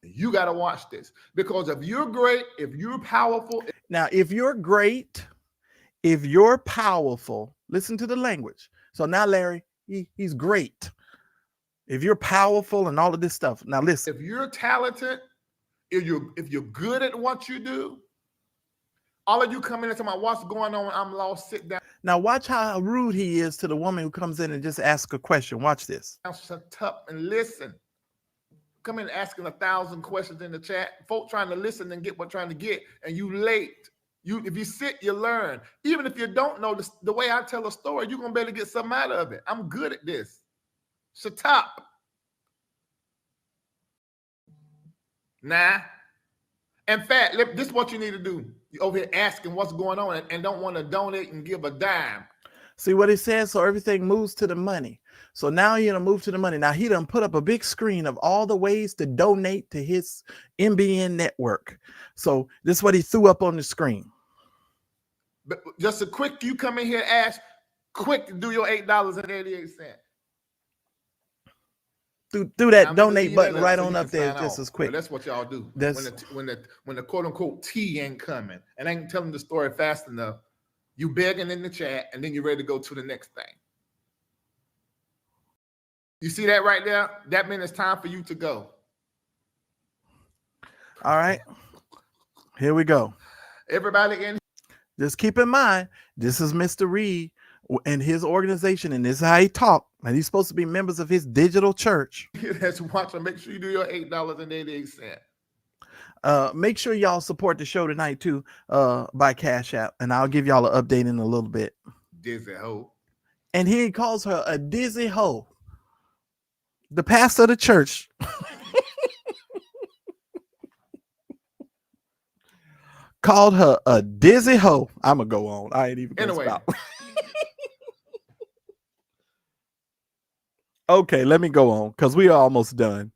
You got to watch this because if you're great, if you're powerful. Now, if you're great, if you're powerful, listen to the language. So now, Larry, he's great. If you're powerful and all of this stuff. Now listen. If you're talented, if you're good at what you do, all of you come in and tell me what's going on, I'm lost, sit down. Now watch how rude he is to the woman who comes in and just asks a question. Watch this. Shut up and listen. Come in asking 1,000 questions in the chat. Folk trying to listen and get what trying to get, and you late. If you sit, you learn. Even if you don't know the way I tell a story, you're going to be able to get something out of it. I'm good at this. Shut up. Nah. In fact, this is what you need to do. You're over here asking what's going on and don't want to donate and give a dime. See what he says? So everything moves to the money. So now you're going to move to the money. Now he done put up a big screen of all the ways to donate to his MBN network. So this is what he threw up on the screen. But just a quick, you come in here, ask, quick, do your $8.88. Do that donate button right on up there just as quick. But that's what y'all do. When the quote unquote tea ain't coming and ain't telling the story fast enough, you begging in the chat and then you're ready to go to the next thing. You see that right there? That means it's time for you to go. All right. Here we go. Everybody in. Just keep in mind, this is Mr. Reid and his organization, and this is how he talk. And he's supposed to be members of his digital church. That's watching. Make sure you do your $8.88. Make sure y'all support the show tonight too, by Cash App, and I'll give y'all an update in a little bit. Dizzy hoe. And he calls her a dizzy hoe. The pastor of the church. Called her a dizzy hoe. I'm gonna go on. I ain't even gonna stop. Okay, let me go on because we are almost done.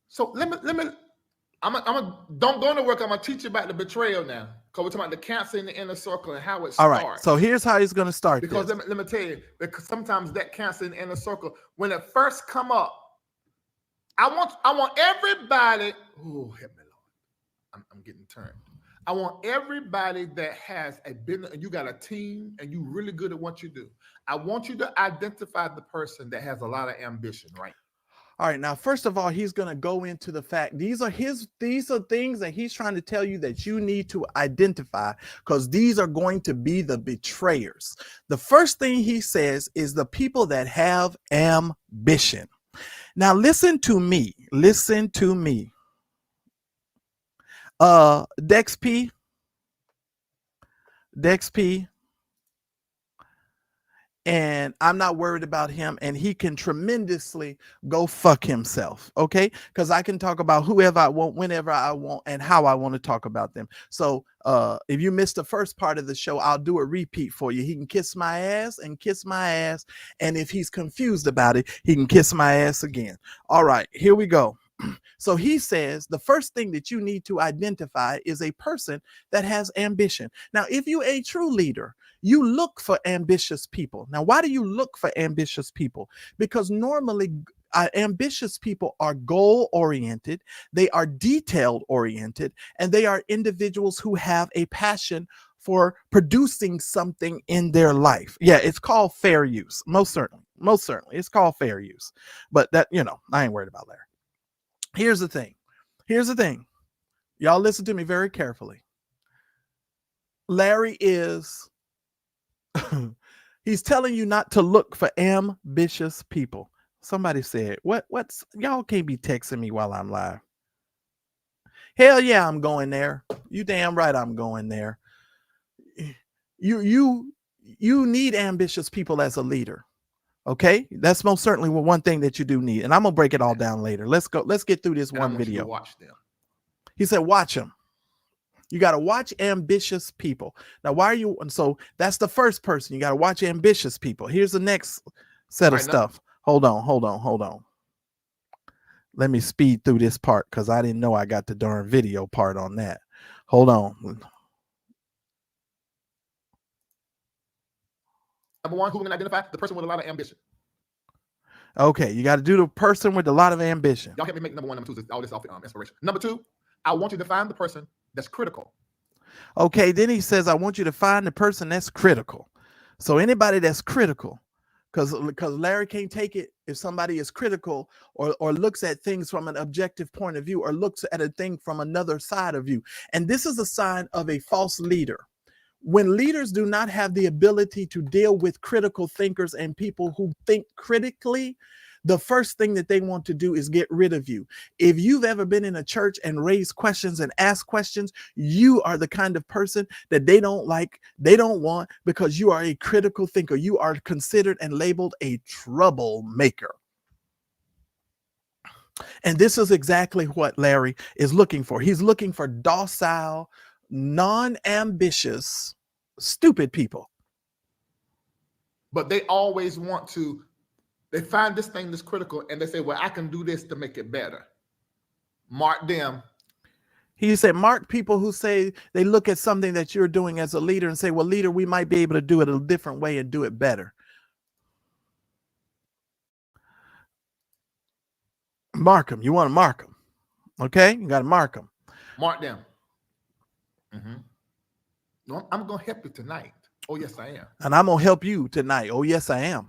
So let me. don't go to work. I'm gonna teach you about the betrayal now, because we're talking about the cancer in the inner circle and how it All starts. right. So here's how he's going to start. Because this. let me tell you, because sometimes that cancer in the inner circle, when it first come up, I want everybody. Oh, help me, Lord! I'm getting turned. I want everybody that has a business and you got a team and you really good at what you do. I want you to identify the person that has a lot of ambition, right? All right. Now, first of all, he's going to go into the fact these are things that he's trying to tell you that you need to identify, because these are going to be the betrayers. The first thing he says is the people that have ambition. Now, listen to me. Listen to me. Dex P, and I'm not worried about him, and he can tremendously go fuck himself, okay? Because I can talk about whoever I want, whenever I want, and how I want to talk about them. So if you missed the first part of the show, I'll do a repeat for you. He can kiss my ass and kiss my ass, and if he's confused about it, he can kiss my ass again. All right, here we go. So he says the first thing that you need to identify is a person that has ambition. Now, if you're a true leader, you look for ambitious people. Now, why do you look for ambitious people? Because normally ambitious people are goal-oriented, they are detail-oriented, and they are individuals who have a passion for producing something in their life. Yeah, it's called fair use. Most certainly. It's called fair use. But that, I ain't worried about Larry. Here's the thing. Y'all listen to me very carefully. Larry is, he's telling you not to look for ambitious people. Somebody said, what's, y'all can't be texting me while I'm live. Hell yeah, I'm going there. You damn right I'm going there. You need ambitious people as a leader. Okay, that's most certainly one thing that you do need, and I'm gonna break it all down later. Let's get through this one video. Watch them. He said, watch them. You got to watch ambitious people. Now, why are you? And so that's the first person. You got to watch ambitious people. Here's the next set of stuff. Hold on. Let me speed through this part because I didn't know I got the darn video part on that. Hold on. Number one, who can identify the person with a lot of ambition? Okay, you got to do the person with a lot of ambition. Y'all help me make number one, number two, all this off inspiration. Number two, I want you to find the person that's critical. Okay, then he says, I want you to find the person that's critical. So anybody that's critical, because Larry can't take it if somebody is critical or looks at things from an objective point of view or looks at a thing from another side of view. And this is a sign of a false leader. When leaders do not have the ability to deal with critical thinkers and people who think critically, the first thing that they want to do is get rid of you. If you've ever been in a church and raised questions and asked questions, you are the kind of person that they don't like, they don't want, because you are a critical thinker. You are considered and labeled a troublemaker. And this is exactly what Larry is looking for. He's looking for docile, non-ambitious, stupid people. But they always want to, they find this thing that's critical and they say, well, I can do this to make it better. Mark them. He said, mark people who say they look at something that you're doing as a leader and say, well, leader, we might be able to do it a different way and do it better. Mark them. You want to mark them. Okay? You got to mark them. Mark them. Mm-hmm. No, I'm going to help you tonight. Oh, yes, I am. And I'm going to help you tonight. Oh, yes, I am.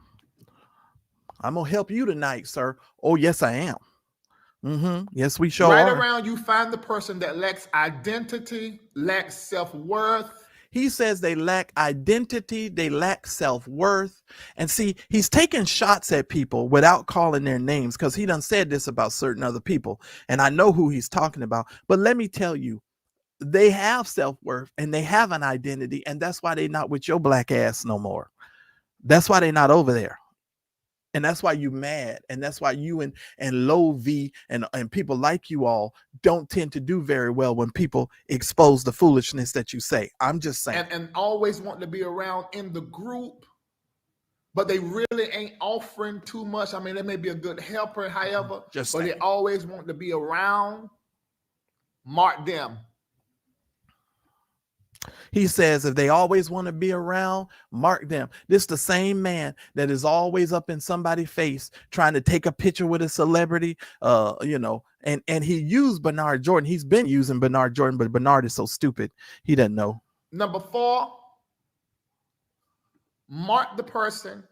I'm going to help you tonight, sir. Oh, yes, I am. Mm-hmm. Yes, we sure right are. Around you, find the person that lacks identity, lacks self-worth. He says they lack identity, they lack self-worth. And see, he's taking shots at people without calling their names because he done said this about certain other people. And I know who he's talking about. But let me tell you, they have self-worth and they have an identity. And that's why they're not with your black ass no more. That's why they're not over there. And that's why you mad. And that's why you and Low V and people like you all don't tend to do very well when people expose the foolishness that you say. I'm just saying. And always want to be around in the group, but they really ain't offering too much. I mean, they may be a good helper, however, but they always want to be around. Mark them. He says, if they always want to be around, mark them. This is the same man that is always up in somebody's face trying to take a picture with a celebrity, and he used Bernard Jordan. He's been using Bernard Jordan, but Bernard is so stupid. He doesn't know. Number 4, mark the person.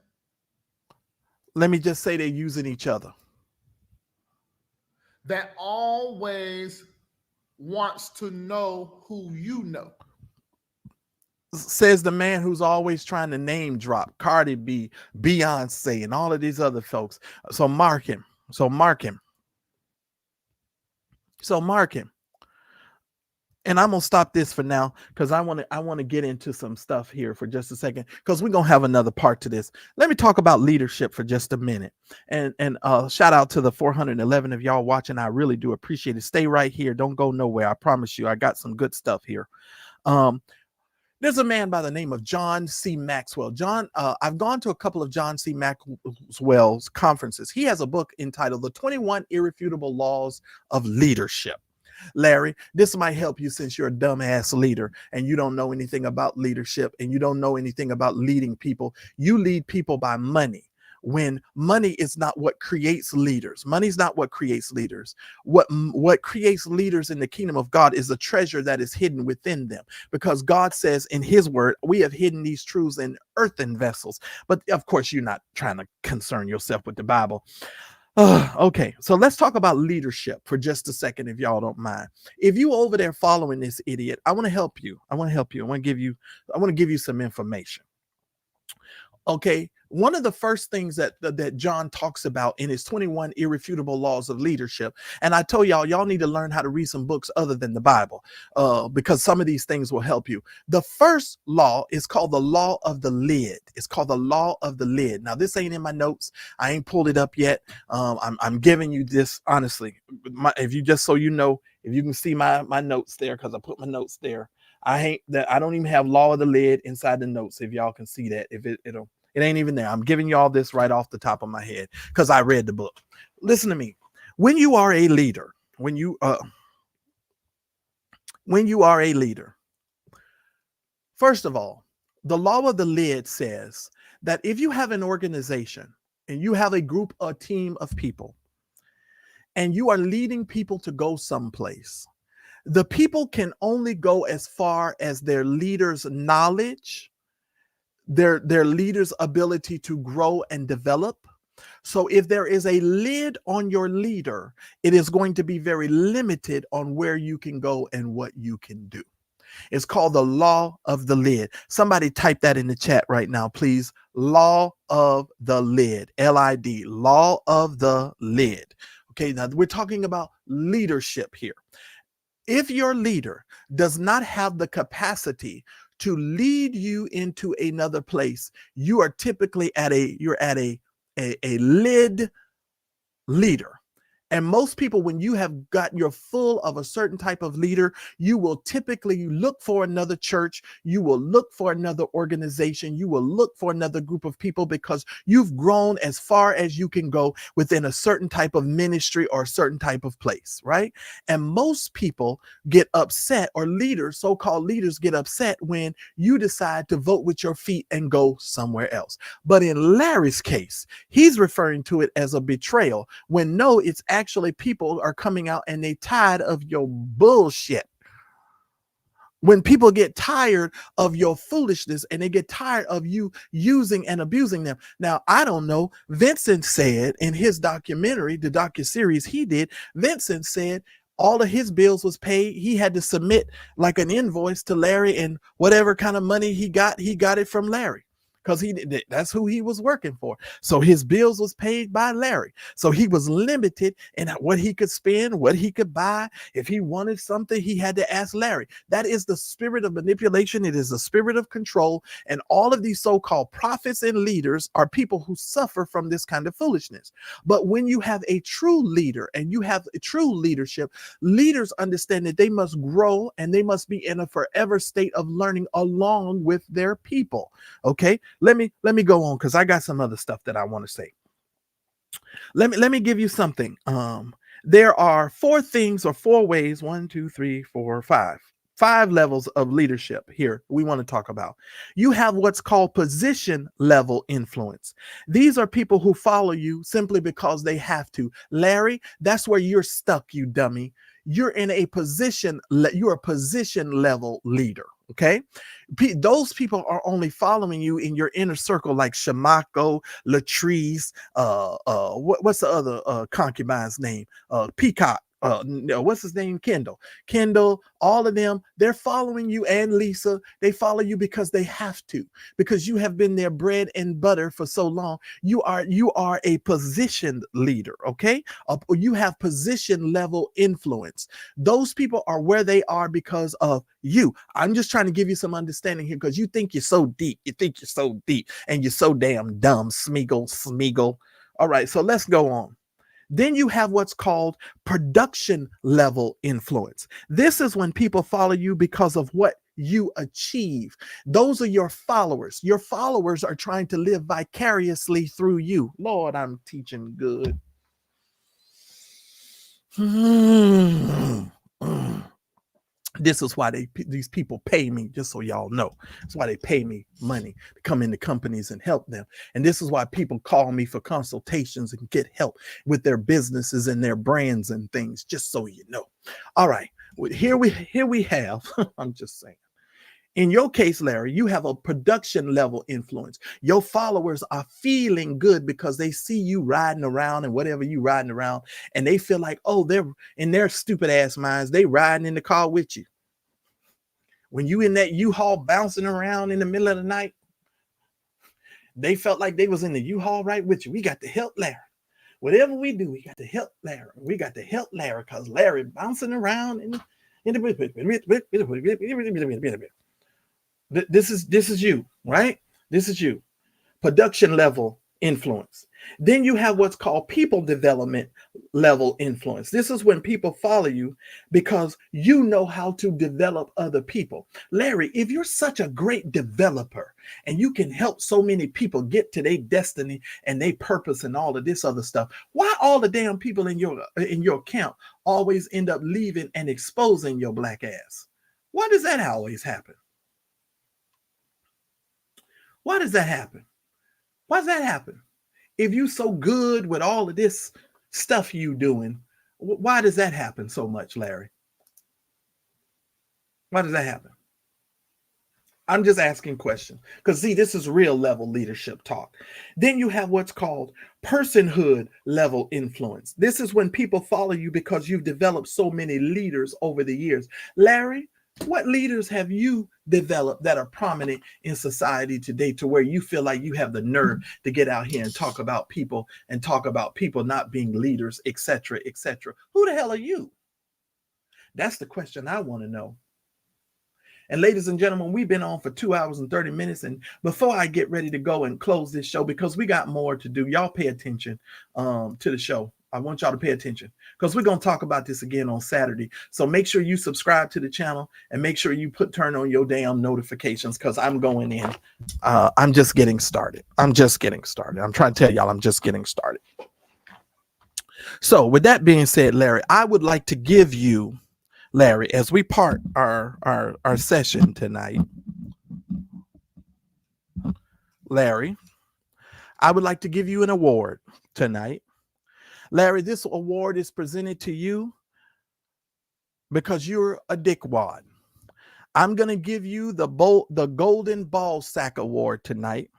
Let me just say they're using each other. That always wants to know who you know. Says the man who's always trying to name drop Cardi B, Beyonce, and all of these other folks. So mark him. And I'm gonna stop this for now because I want to get into some stuff here for just a second, because we're gonna have another part to this. Let me talk about leadership for just a minute. And shout out to the 411 of y'all watching. I really do appreciate it. Stay right here. Don't go nowhere. I promise you, I got some good stuff here. There's a man by the name of John C. Maxwell. I've gone to a couple of John C. Maxwell's conferences. He has a book entitled The 21 Irrefutable Laws of Leadership. Larry, this might help you since you're a dumbass leader and you don't know anything about leadership and you don't know anything about leading people. You lead people by money, when money is not what creates leaders. Money's not what creates leaders. What creates leaders in the kingdom of God is a treasure that is hidden within them, because God says in his word, we have hidden these truths in earthen vessels. But of course, you're not trying to concern yourself with the Bible. Okay, so let's talk about leadership for just a second, if y'all don't mind. If you over there following this idiot, I want to help you. I want to give you some information. Okay, one of the first things that John talks about in his 21 irrefutable laws of leadership, and I told y'all need to learn how to read some books other than the Bible, because some of these things will help you. The first law is called the law of the lid. It's called the law of the lid. Now, this ain't in my notes. I ain't pulled it up yet. I'm giving you this honestly. If you just so you know, if you can see my notes there, because I put my notes there. I don't even have law of the lid inside the notes. If y'all can see that, if it ain't even there. I'm giving y'all this right off the top of my head because I read the book. Listen to me. When you are a leader, when you are a leader, first of all, the law of the lid says that if you have an organization and you have a group, a team of people, and you are leading people to go someplace, the people can only go as far as their leader's knowledge, their leader's ability to grow and develop. So if there is a lid on your leader, it is going to be very limited on where you can go and what you can do. It's called the law of the lid. Somebody type that in the chat right now, please. Law of the lid, L-I-D, law of the lid. Okay, now we're talking about leadership here. If your leader does not have the capacity to lead you into another place, you are typically you're at a lid leader. And most people, when you have got you're full of a certain type of leader, you will typically look for another church. You will look for another organization. You will look for another group of people because you've grown as far as you can go within a certain type of ministry or a certain type of place, right? And most people get upset, or leaders, so-called leaders, get upset when you decide to vote with your feet and go somewhere else. But in Larry's case, he's referring to it as a betrayal, when no, it's actually people are coming out and they tired of your bullshit. When people get tired of your foolishness and they get tired of you using and abusing them. Now, I don't know. Vincent said in his documentary, the docuseries he did, Vincent said all of his bills was paid. He had to submit like an invoice to Larry, and whatever kind of money he got it from Larry, because that's who he was working for. So his bills was paid by Larry. So he was limited in what he could spend, what he could buy. If he wanted something, he had to ask Larry. That is the spirit of manipulation. It is the spirit of control. And all of these so-called prophets and leaders are people who suffer from this kind of foolishness. But when you have a true leader and you have a true leadership, leaders understand that they must grow and they must be in a forever state of learning along with their people. Okay? Let me go on, because I got some other stuff that I want to say. Let me give you something. There are four things or four ways, 1, 2, 3, 4, 5. 5 levels of leadership here we want to talk about. You have what's called position level influence. These are people who follow you simply because they have to. Larry, that's where you're stuck, you dummy. You're in a position, you're a position level leader. Okay, those people are only following you in your inner circle, like Shamako, Latrice, what's the other concubine's name? Peacock. No, what's his name? Kendall, all of them, they're following you, and Lisa, they follow you because they have to, because you have been their bread and butter for so long. You are a positioned leader, okay? You have position level influence. Those people are where they are because of you. I'm just trying to give you some understanding here, because you think you're so deep. You think you're so deep, and you're so damn dumb, Smeagol. All right, so let's go on. Then you have what's called production level influence. This is when people follow you because of what you achieve. Those are your followers. Your followers are trying to live vicariously through you. Lord, I'm teaching good. This is why these people pay me, just so y'all know. That's why they pay me money to come into companies and help them. And this is why people call me for consultations and get help with their businesses and their brands and things, just so you know. All right, here we have, I'm just saying. In your case, Larry, you have a production level influence. Your followers are feeling good because they see you riding around and whatever you riding around, and they feel like, oh, they're in their stupid ass minds, they riding in the car with you. When you in that U-Haul bouncing around in the middle of the night, they felt like they was in the U-Haul right with you. We got to help Larry. Whatever we do, we got to help Larry. We got to help Larry because Larry bouncing around in the This is you, right? This is you. Production level influence. Then you have what's called people development level influence. This is when people follow you because you know how to develop other people. Larry, if you're such a great developer and you can help so many people get to their destiny and their purpose and all of this other stuff, why all the damn people in your camp always end up leaving and exposing your black ass? Why does that always happen? Why does that happen? Why does that happen? If you so good with all of this stuff you doing, why does that happen so much, Larry? Why does that happen? I'm just asking questions because, see, this is real level leadership talk. Then you have what's called personhood level influence. This is when people follow you because you've developed so many leaders over the years. Larry, what leaders have you developed that are prominent in society today to where you feel like you have the nerve to get out here and talk about people not being leaders, etc., etc.? Who the hell are you? That's the question I want to know. And ladies and gentlemen, we've been on for 2 hours and 30 minutes. And before I get ready to go and close this show, because we got more to do, y'all pay attention to the show. I want y'all to pay attention because we're going to talk about this again on Saturday. So make sure you subscribe to the channel and make sure you turn on your damn notifications because I'm going in. I'm just getting started. I'm trying to tell y'all I'm just getting started. So with that being said, Larry, I would like to give you, Larry, as we part our session tonight, Larry, I would like to give you an award tonight. Larry, this award is presented to you because you're a dickwad. I'm going to give you the Golden Ball Sack Award tonight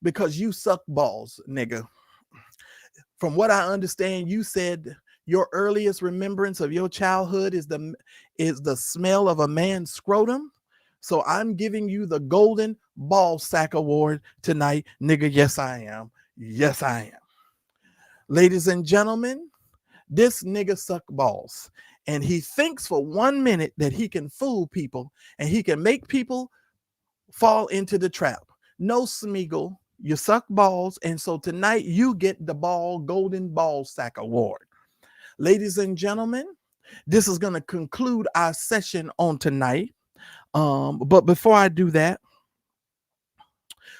because you suck balls, nigga. From what I understand, you said your earliest remembrance of your childhood is the smell of a man's scrotum. So I'm giving you the Golden Ball Sack Award tonight, nigga. Yes, I am. Yes, I am. Ladies and gentlemen, this nigga suck balls. And he thinks for 1 minute that he can fool people and he can make people fall into the trap. No, Smeagol, you suck balls. And so tonight you get the Golden Ball Sack Award. Ladies and gentlemen, this is going to conclude our session on tonight. But before I do that,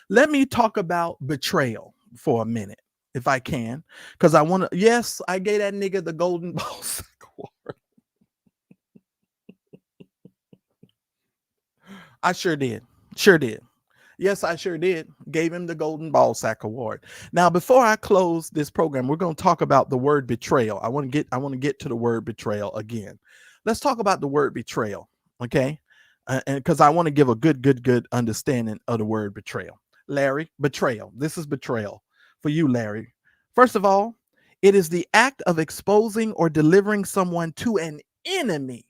let me talk about betrayal for a minute. if I can, because I want to. Yes, I gave that nigga the Golden Ball Sack Award. I sure did. Sure did. Yes, I sure did. Gave him the Golden Ball Sack Award. Now, before I close this program, we're going to talk about the word betrayal. I want to get to the word betrayal again. Let's talk about the word betrayal, okay? And because I want to give a good understanding of the word betrayal. Larry, betrayal. This is betrayal for you, Larry. First of all, it is the act of exposing or delivering someone to an enemy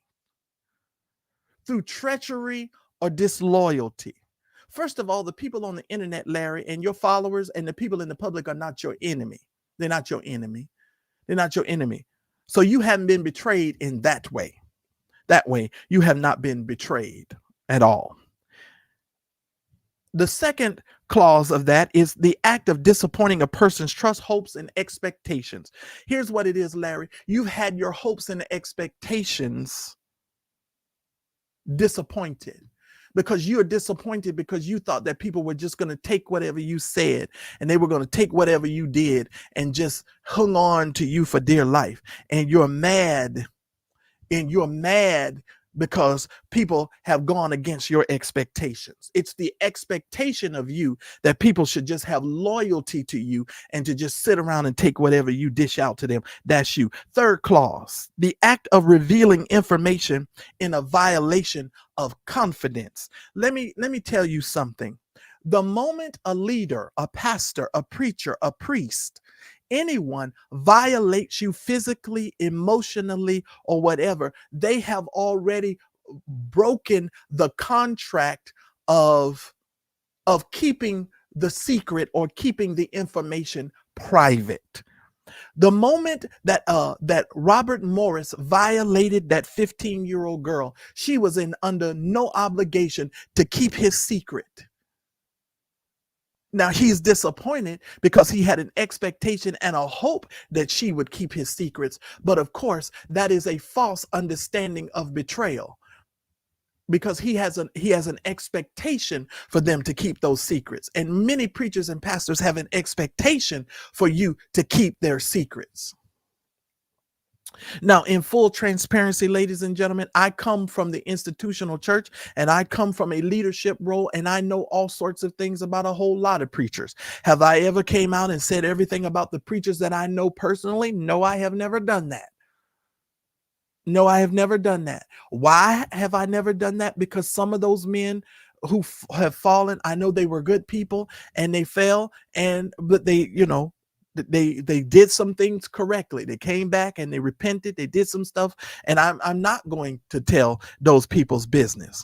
through treachery or disloyalty. First of all, the people on the internet, Larry, and your followers and the people in the public are not your enemy. They're not your enemy. They're not your enemy. So you haven't been betrayed in that way. That way, you have not been betrayed at all. The second clause of that is the act of disappointing a person's trust, hopes, and expectations. Here's what it is, Larry. You've had your hopes and expectations disappointed. Because you're disappointed because you thought that people were just going to take whatever you said and they were going to take whatever you did and just hung on to you for dear life. And you're mad because people have gone against your expectations. It's the expectation of you that people should just have loyalty to you and to just sit around and take whatever you dish out to them. That's you. Third clause, the act of revealing information in a violation of confidence. Let me tell you something. The moment a leader, a pastor, a preacher, a priest, anyone violates you physically, emotionally, or whatever, they have already broken the contract of keeping the secret or keeping the information private. The moment that Robert Morris violated that 15-year-old girl, she was under no obligation to keep his secret. Now he's disappointed because he had an expectation and a hope that she would keep his secrets. But of course, that is a false understanding of betrayal, because he has an expectation for them to keep those secrets. And many preachers and pastors have an expectation for you to keep their secrets. Now, in full transparency, ladies and gentlemen, I come from the institutional church and I come from a leadership role, and I know all sorts of things about a whole lot of preachers. Have I ever came out and said everything about the preachers that I know personally? No, I have never done that. No, I have never done that. Why have I never done that? Because some of those men who have fallen, I know they were good people and they fell, but they, they did some things correctly. They came back and they repented. They did some stuff, and I'm not going to tell those people's business.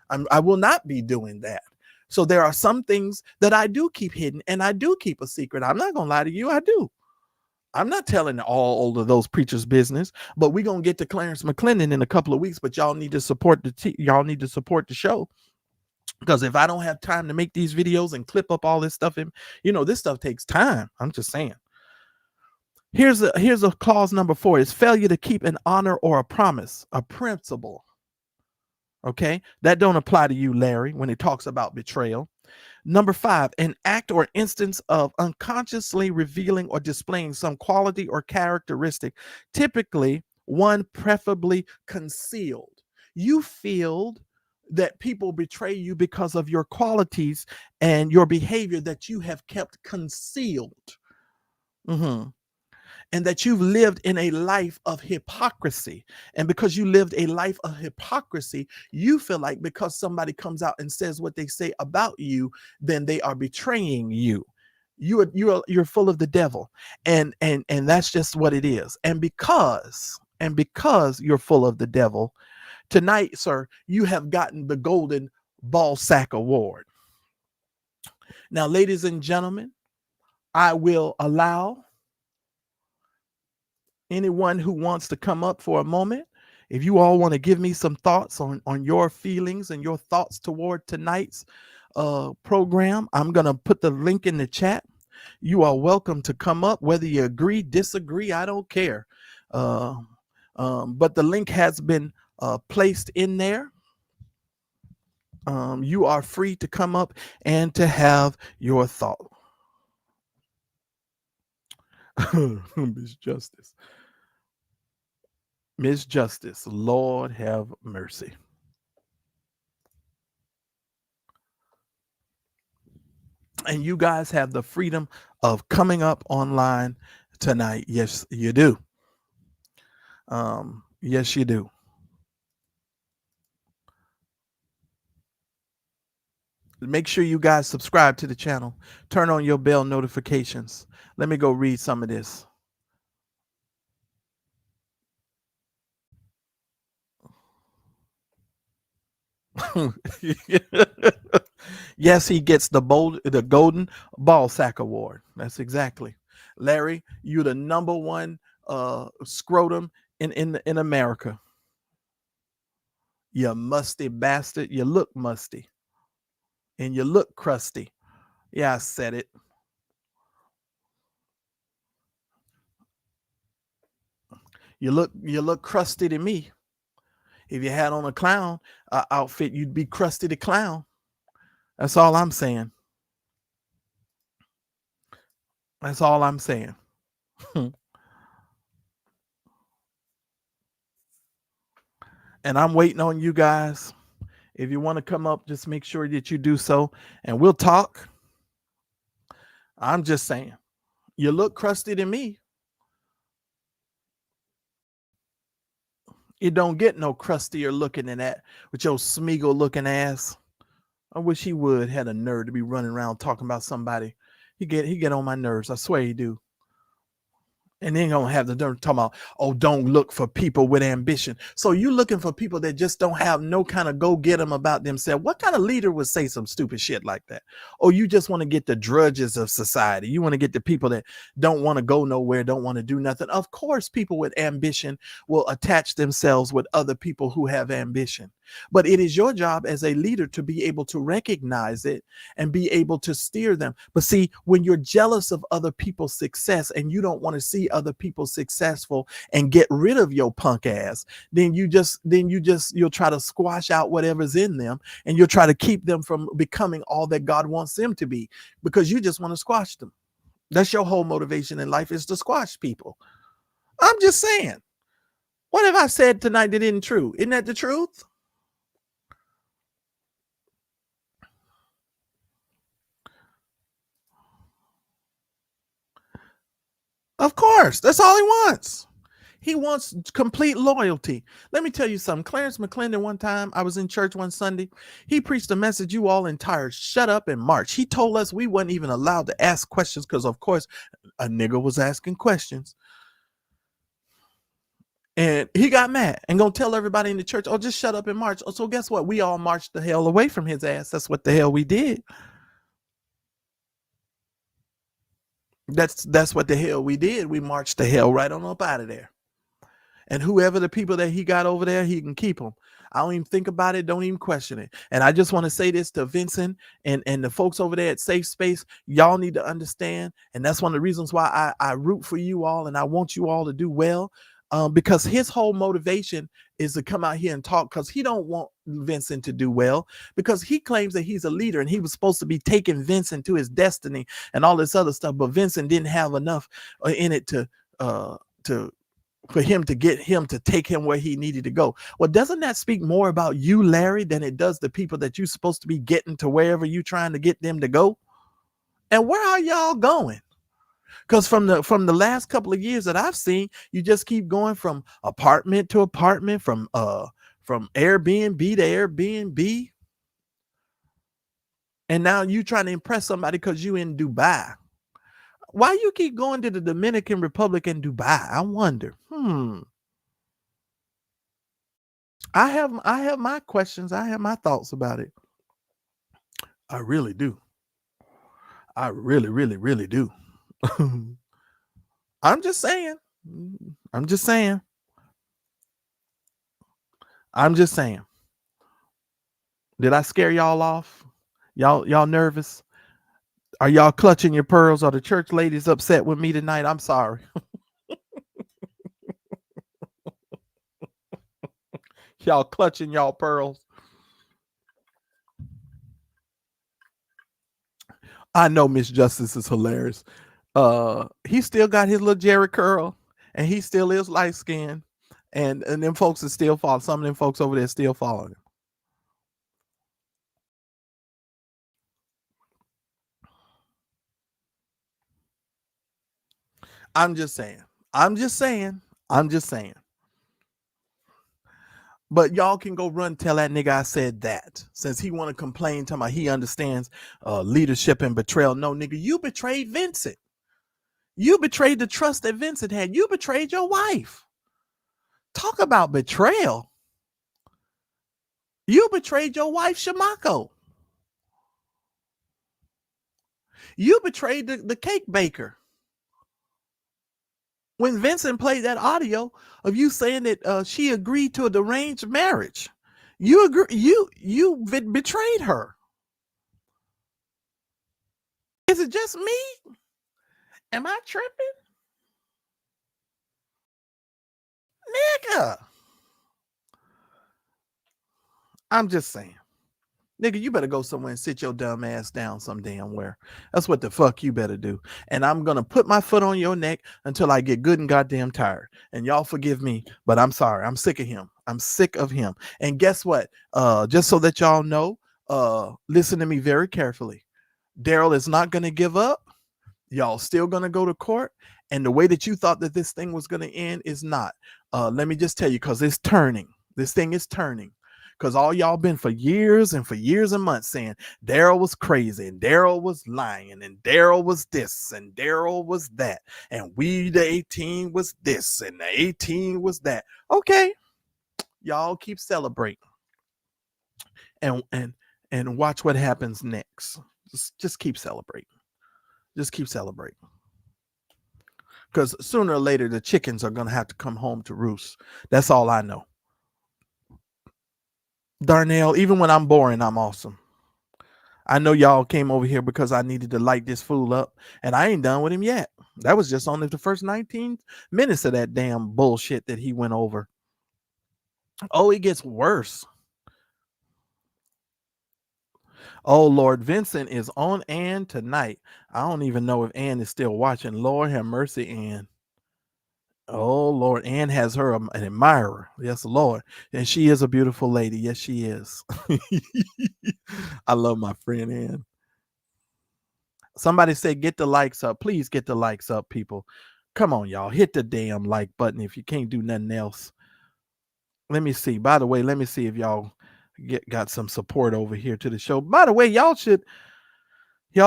I will not be doing that. So there are some things that I do keep hidden, and I do keep a secret. I'm not gonna lie to you. I do. I'm not telling all of those preachers' business, but we're gonna get to Clarence McClendon in a couple of weeks. But y'all need to support the show. Because if I don't have time to make these videos and clip up all this stuff, this stuff takes time. I'm just saying. Here's a clause number 4. It's failure to keep an honor or a promise, a principle. Okay, that don't apply to you, Larry, when it talks about betrayal. Number 5, an act or instance of unconsciously revealing or displaying some quality or characteristic, typically one preferably concealed. You feel that people betray you because of your qualities and your behavior that you have kept concealed. And that you've lived in a life of hypocrisy. And because you lived a life of hypocrisy, you feel like because somebody comes out and says what they say about you, then they are betraying you. You're full of the devil. And that's just what it is. And because you're full of the devil, tonight, sir, you have gotten the Golden Ball Sack Award. Now, ladies and gentlemen, I will allow anyone who wants to come up for a moment. If you all want to give me some thoughts on your feelings and your thoughts toward tonight's program, I'm going to put the link in the chat. You are welcome to come up, whether you agree, disagree, I don't care. But the link has been placed in there. You are free to come up and to have your thought. Miss Justice. Miss Justice, Lord have mercy. And you guys have the freedom of coming up online tonight. Yes, you do. Yes, you do. Make sure you guys subscribe to the channel. Turn on your bell notifications. Let me go read some of this. Yes, he gets the golden ball sack award. That's exactly. Larry, you the number one scrotum in America. You musty bastard. You look musty. And you look crusty. Yeah, I said it. You look crusty to me. If you had on a clown outfit, you'd be crusty the clown. That's all I'm saying. That's all I'm saying. And I'm waiting on you guys. If you want to come up, just make sure that you do so, and we'll talk. I'm just saying, you look crusty to me. It don't get no crustier looking than that with your Smeagol looking ass. I wish he would had a nerve to be running around talking about somebody. He get on my nerves. I swear he do. And then gonna have the nerve talking about, oh, don't look for people with ambition. So you looking for people that just don't have no kind of go get them about themselves. What kind of leader would say some stupid shit like that? Or you just want to get the drudges of society. You want to get the people that don't want to go nowhere, don't want to do nothing. Of course, people with ambition will attach themselves with other people who have ambition. But it is your job as a leader to be able to recognize it and be able to steer them. But see, when you're jealous of other people's success and you don't want to see other people successful and get rid of your punk ass, then you'll try to squash out whatever's in them, and you'll try to keep them from becoming all that God wants them to be, because you just want to squash them. That's your whole motivation in life, is to squash people. I'm just saying. What have I said tonight that isn't true? Isn't that the truth? Of course, that's all he wants. He wants complete loyalty. Let me tell you something. Clarence McClendon, one time, I was in church one Sunday. He preached a message, you all entired, shut up and march. He told us we weren't even allowed to ask questions because, of course, a nigga was asking questions. And he got mad and gonna tell everybody in the church, oh, just shut up and march. Oh, so guess what? We all marched the hell away from his ass. That's what the hell we did. That's what the hell we did. We marched the hell right on up out of there. And whoever the people that he got over there, he can keep them. I don't even think about it. Don't even question it. And I just want to say this to Vincent and the folks over there at Safe Space. Y'all need to understand. And that's one of the reasons why I root for you all and I want you all to do well. Because his whole motivation is to come out here and talk, because he don't want Vincent to do well, because he claims that he's a leader and he was supposed to be taking Vincent to his destiny and all this other stuff. But Vincent didn't have enough in it for him to get him to take him where he needed to go. Well, doesn't that speak more about you, Larry, than it does the people that you're supposed to be getting to wherever you're trying to get them to go? And where are y'all going? Because from the last couple of years that I've seen, you just keep going from apartment to apartment, from Airbnb to Airbnb. And now you trying to impress somebody because you in Dubai. Why you keep going to the Dominican Republic and Dubai? I wonder. I have my questions. I have my thoughts about it. I really do. I really, really, really do. I'm just saying. I'm just saying. Did I scare y'all off? Y'all nervous? Are y'all clutching your pearls? Are the church ladies upset with me tonight? I'm sorry. Y'all clutching y'all pearls. I know Miss Justice is hilarious. He still got his little Jerry curl, and he still is light skinned, and them folks are still following. Some of them folks over there still following him. I'm just saying. But y'all can go run tell that nigga I said that, since he want to complain, talking about he understands leadership and betrayal. No, nigga, you betrayed Vincent. You betrayed the trust that Vincent had. You betrayed your wife. Talk about betrayal. You betrayed your wife, Shamako. You betrayed the cake baker. When Vincent played that audio of you saying that she agreed to a deranged marriage, you betrayed her. Is it just me? Am I tripping? Nigga. I'm just saying. Nigga, you better go somewhere and sit your dumb ass down some damn where. That's what the fuck you better do. And I'm going to put my foot on your neck until I get good and goddamn tired. And y'all forgive me, but I'm sorry. I'm sick of him. I'm sick of him. And guess what? Just so that y'all know, listen to me very carefully. Daryl is not going to give up. Y'all still going to go to court. And the way that you thought that this thing was going to end is not. Let me just tell you, because it's turning. This thing is turning. Because all y'all been for years and months saying Daryl was crazy and Daryl was lying and Daryl was this and Daryl was that and we the 18 was this and the 18 was that. Okay, y'all keep celebrating and watch what happens next. Just keep celebrating. Just keep celebrating. Because sooner or later the chickens are gonna have to come home to roost. That's all I know. Darnell, even when I'm boring, I'm awesome. I know y'all came over here because I needed to light this fool up, and I ain't done with him yet. That was just only the first 19 minutes of that damn bullshit that he went over. Oh, it gets worse. Oh, Lord, Vincent is on Ann tonight. I don't even know if Ann is still watching. Lord have mercy, Ann. Oh, Lord, Ann has her an admirer. Yes, Lord. And she is a beautiful lady. Yes, she is. I love my friend Ann. Somebody said, get the likes up. Please get the likes up, people. Come on, y'all. Hit the damn like button if you can't do nothing else. Let me see. By the way, let me see if y'all got some support over here to the show. By the way, y'all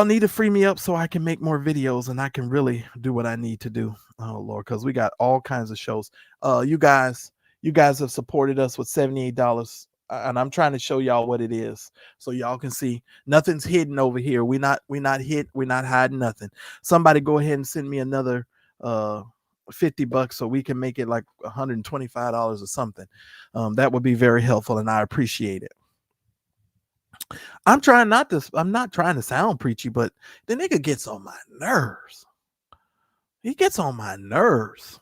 need to free me up so I can make more videos and I can really do what I need to do. Oh, Lord, because we got all kinds of shows. You guys have supported us with $78. And I'm trying to show y'all what it is so y'all can see nothing's hidden over here. We're not hiding nothing. Somebody go ahead and send me another $50 so we can make it like $125 or something. That would be very helpful and I appreciate it. I'm not trying to sound preachy, but the nigga gets on my nerves. He gets on my nerves.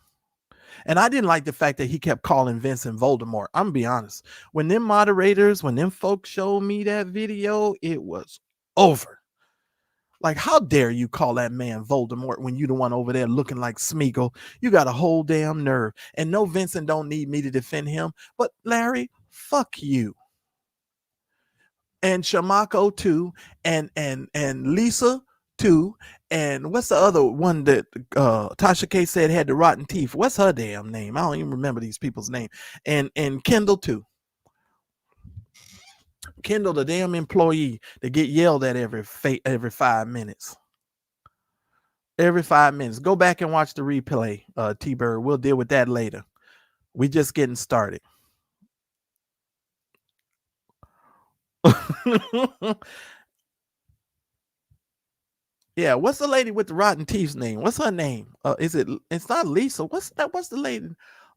And I didn't like the fact that he kept calling Vincent Voldemort. I'm gonna be honest. When them folks showed me that video, it was over. Like, how dare you call that man Voldemort when you the one over there looking like Smeagol? You got a whole damn nerve. And no, Vincent don't need me to defend him. But Larry, fuck you. And Shamako too, and Lisa too, and what's the other one that Tasha K said had the rotten teeth? What's her damn name? I don't even remember these people's name. And Kendall too. Kendall, the damn employee that get yelled at every 5 minutes. Every 5 minutes. Go back and watch the replay, T-Bird. We'll deal with that later. We just getting started. Yeah, what's the lady with the rotten teeth's name? What's her name? It's not Lisa. What's the lady?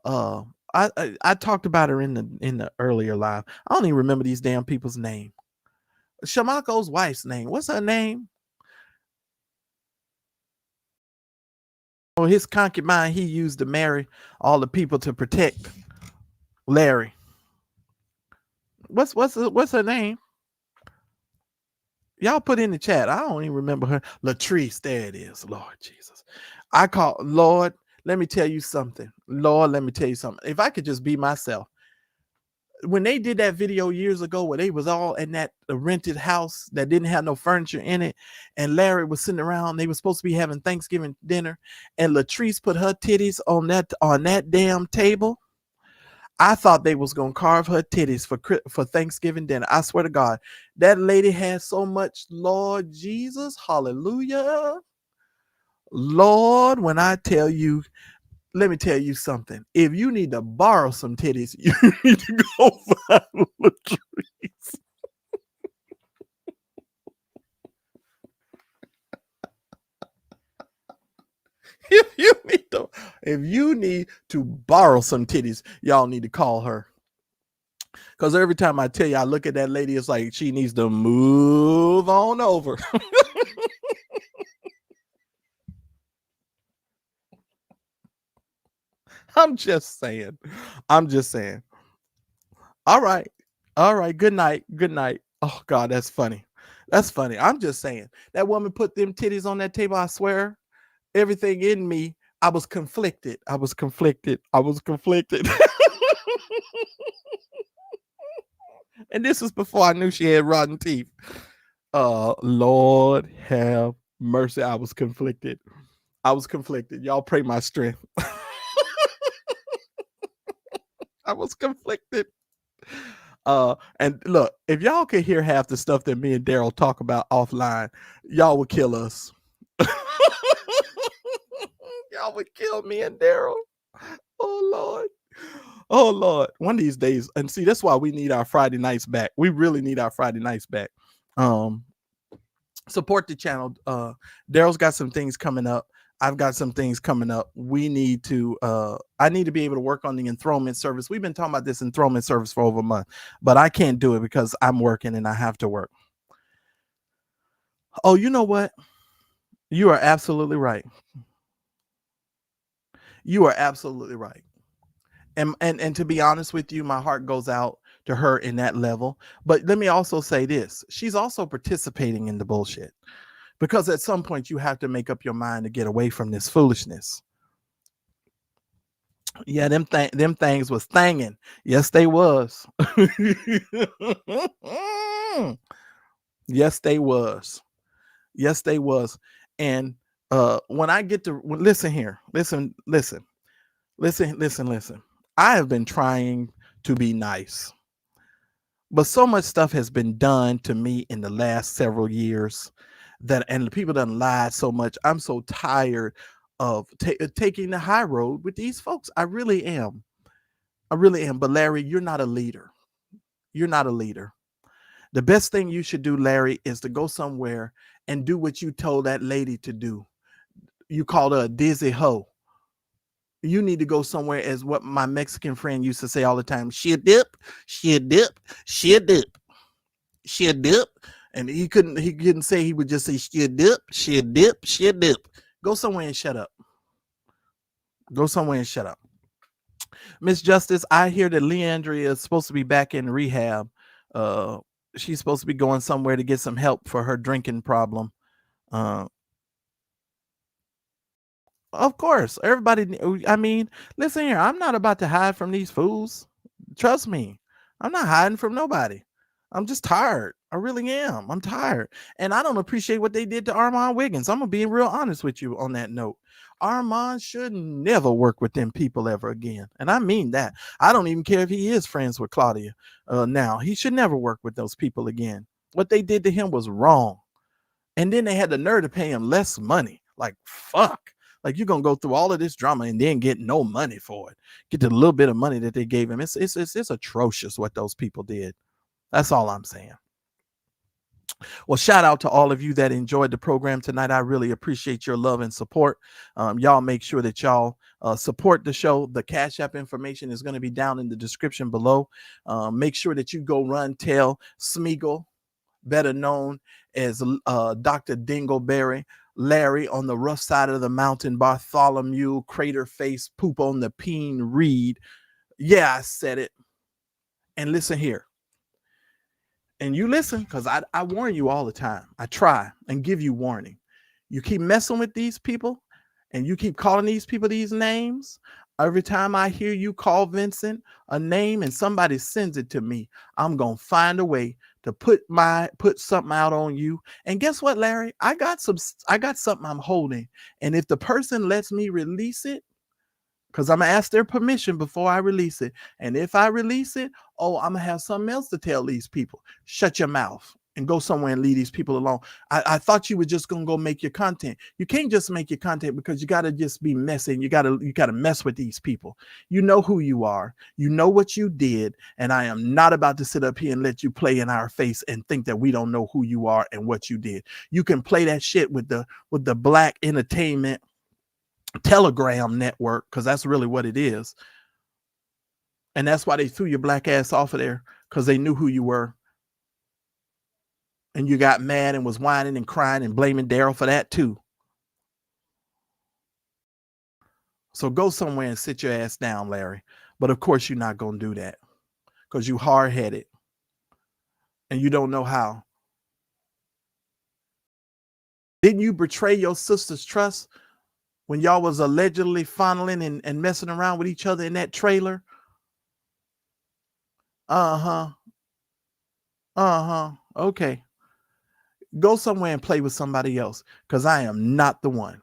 I talked about her in the earlier live. I don't even remember these damn people's name. Shamako's wife's name. What's her name? Oh, his concubine he used to marry all the people to protect Larry. What's her name? Y'all put in the chat. I don't even remember her. Latrice, there it is. Lord Jesus. I call Lord, let me tell you something. Lord, let me tell you something. If I could just be myself. When they did that video years ago where they was all in that rented house that didn't have no furniture in it, and Larry was sitting around, they were supposed to be having Thanksgiving dinner, and Latrice put her titties on that damn table. I thought they was gonna carve her titties for Thanksgiving dinner. I swear to God, that lady had so much. Lord Jesus, hallelujah. Lord, when I tell you, let me tell you something. If you need to borrow some titties, you need to go find Latrice. If you need to borrow some titties, y'all need to call her. Because every time I tell you, I look at that lady, it's like she needs to move on over. I'm just saying. All right. Good night. Oh God, that's funny. I'm just saying. That woman put them titties on that table. I swear, everything in me, I was conflicted. And this was before I knew she had rotten teeth. Lord have mercy. I was conflicted. Y'all pray my strength. I was conflicted. And look, if y'all could hear half the stuff that me and Daryl talk about offline, y'all would kill us. Y'all would kill me and Daryl. Oh Lord. One of these days, and see, that's why we need our Friday nights back. We really need our Friday nights back. Support the channel. Daryl's got some things coming up. I've got some things coming up. We need to, I need to be able to work on the enthronement service. We've been talking about this enthronement service for over a month, but I can't do it because I'm working and I have to work. Oh, you know what? You are absolutely right. And to be honest with you, my heart goes out to her in that level. But let me also say this. She's also participating in the bullshit. Because at some point you have to make up your mind to get away from this foolishness. Yeah, them things was thanging. Yes, they was. Yes, they was. And when I get to listen here, listen. I have been trying to be nice, but so much stuff has been done to me in the last several years and the people done lied so much. I'm so tired of taking the high road with these folks. I really am. But Larry, you're not a leader. The best thing you should do, Larry, is to go somewhere and do what you told that lady to do. You called her a dizzy hoe. You need to go somewhere, as what my Mexican friend used to say all the time. She a dip. And he couldn't say, he would just say, she a dip. Go somewhere and shut up. Miss Justice, I hear that Leandria is supposed to be back in rehab. She's supposed to be going somewhere to get some help for her drinking problem. Of course, everybody. I mean, listen here. I'm not about to hide from these fools. Trust me. I'm not hiding from nobody. I'm just tired. I really am. I'm tired. And I don't appreciate what they did to Armand Wiggins. I'm going to be real honest with you on that note. Armand should never work with them people ever again. And I mean that. I don't even care if he is friends with Claudia now. He should never work with those people again. What they did to him was wrong. And then they had the nerve to pay him less money. Like, fuck. Like, you're going to go through all of this drama and then get no money for it. Get the little bit of money that they gave him. It's atrocious what those people did. That's all I'm saying. Well, shout out to all of you that enjoyed the program tonight. I really appreciate your love and support. Y'all make sure that y'all support the show. The Cash App information is going to be down in the description below. Make sure that you go run tell Smeagol, better known as Dr. Dingleberry, Larry on the rough side of the mountain, Bartholomew, crater face, poop on the peen, Reed. Yeah, I said it. And listen here. And you listen, because I warn you all the time. I try and give you warning. You keep messing with these people and you keep calling these people these names. Every time I hear you call Vincent a name and somebody sends it to me, I'm going to find a way to put something out on you. And guess what, Larry? I got something I'm holding. And if the person lets me release it, because I'm going to ask their permission before I release it. And if I release it, I'm going to have something else to tell these people. Shut your mouth and go somewhere and leave these people alone. I thought you were just going to go make your content. You can't just make your content because you got to just be messy. And you got to mess with these people. You know who you are. You know what you did. And I am not about to sit up here and let you play in our face and think that we don't know who you are and what you did. You can play that shit with the Black Entertainment Telegram network, because that's really what it is. And that's why they threw your black ass off of there, because they knew who you were. And you got mad and was whining and crying and blaming Daryl for that too. So go somewhere and sit your ass down, Larry. But of course you're not going to do that, because you hard-headed and you don't know how. Didn't you betray your sister's trust when y'all was allegedly fondling and messing around with each other in that trailer? Okay. Go somewhere and play with somebody else, because I am not the one.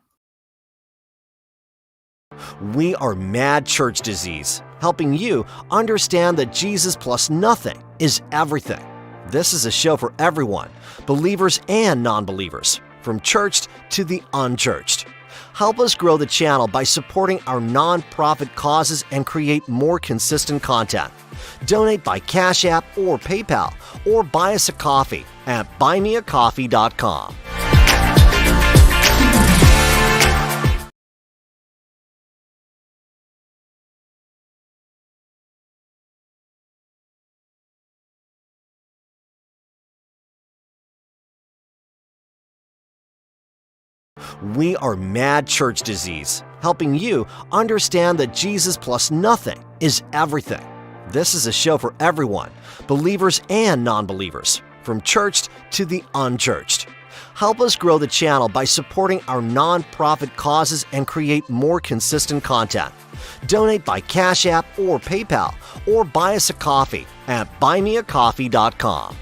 We are Mad Church Disease, helping you understand that Jesus plus nothing is everything. This is a show for everyone, believers and non-believers, from churched to the unchurched. Help us grow the channel by supporting our non-profit causes and create more consistent content. Donate by Cash App or PayPal, or buy us a coffee at buymeacoffee.com. We are Mad Church Disease, helping you understand that Jesus plus nothing is everything. This is a show for everyone, believers and non-believers, from churched to the unchurched. Help us grow the channel by supporting our non-profit causes and create more consistent content. Donate by Cash App or PayPal, or buy us a coffee at buymeacoffee.com.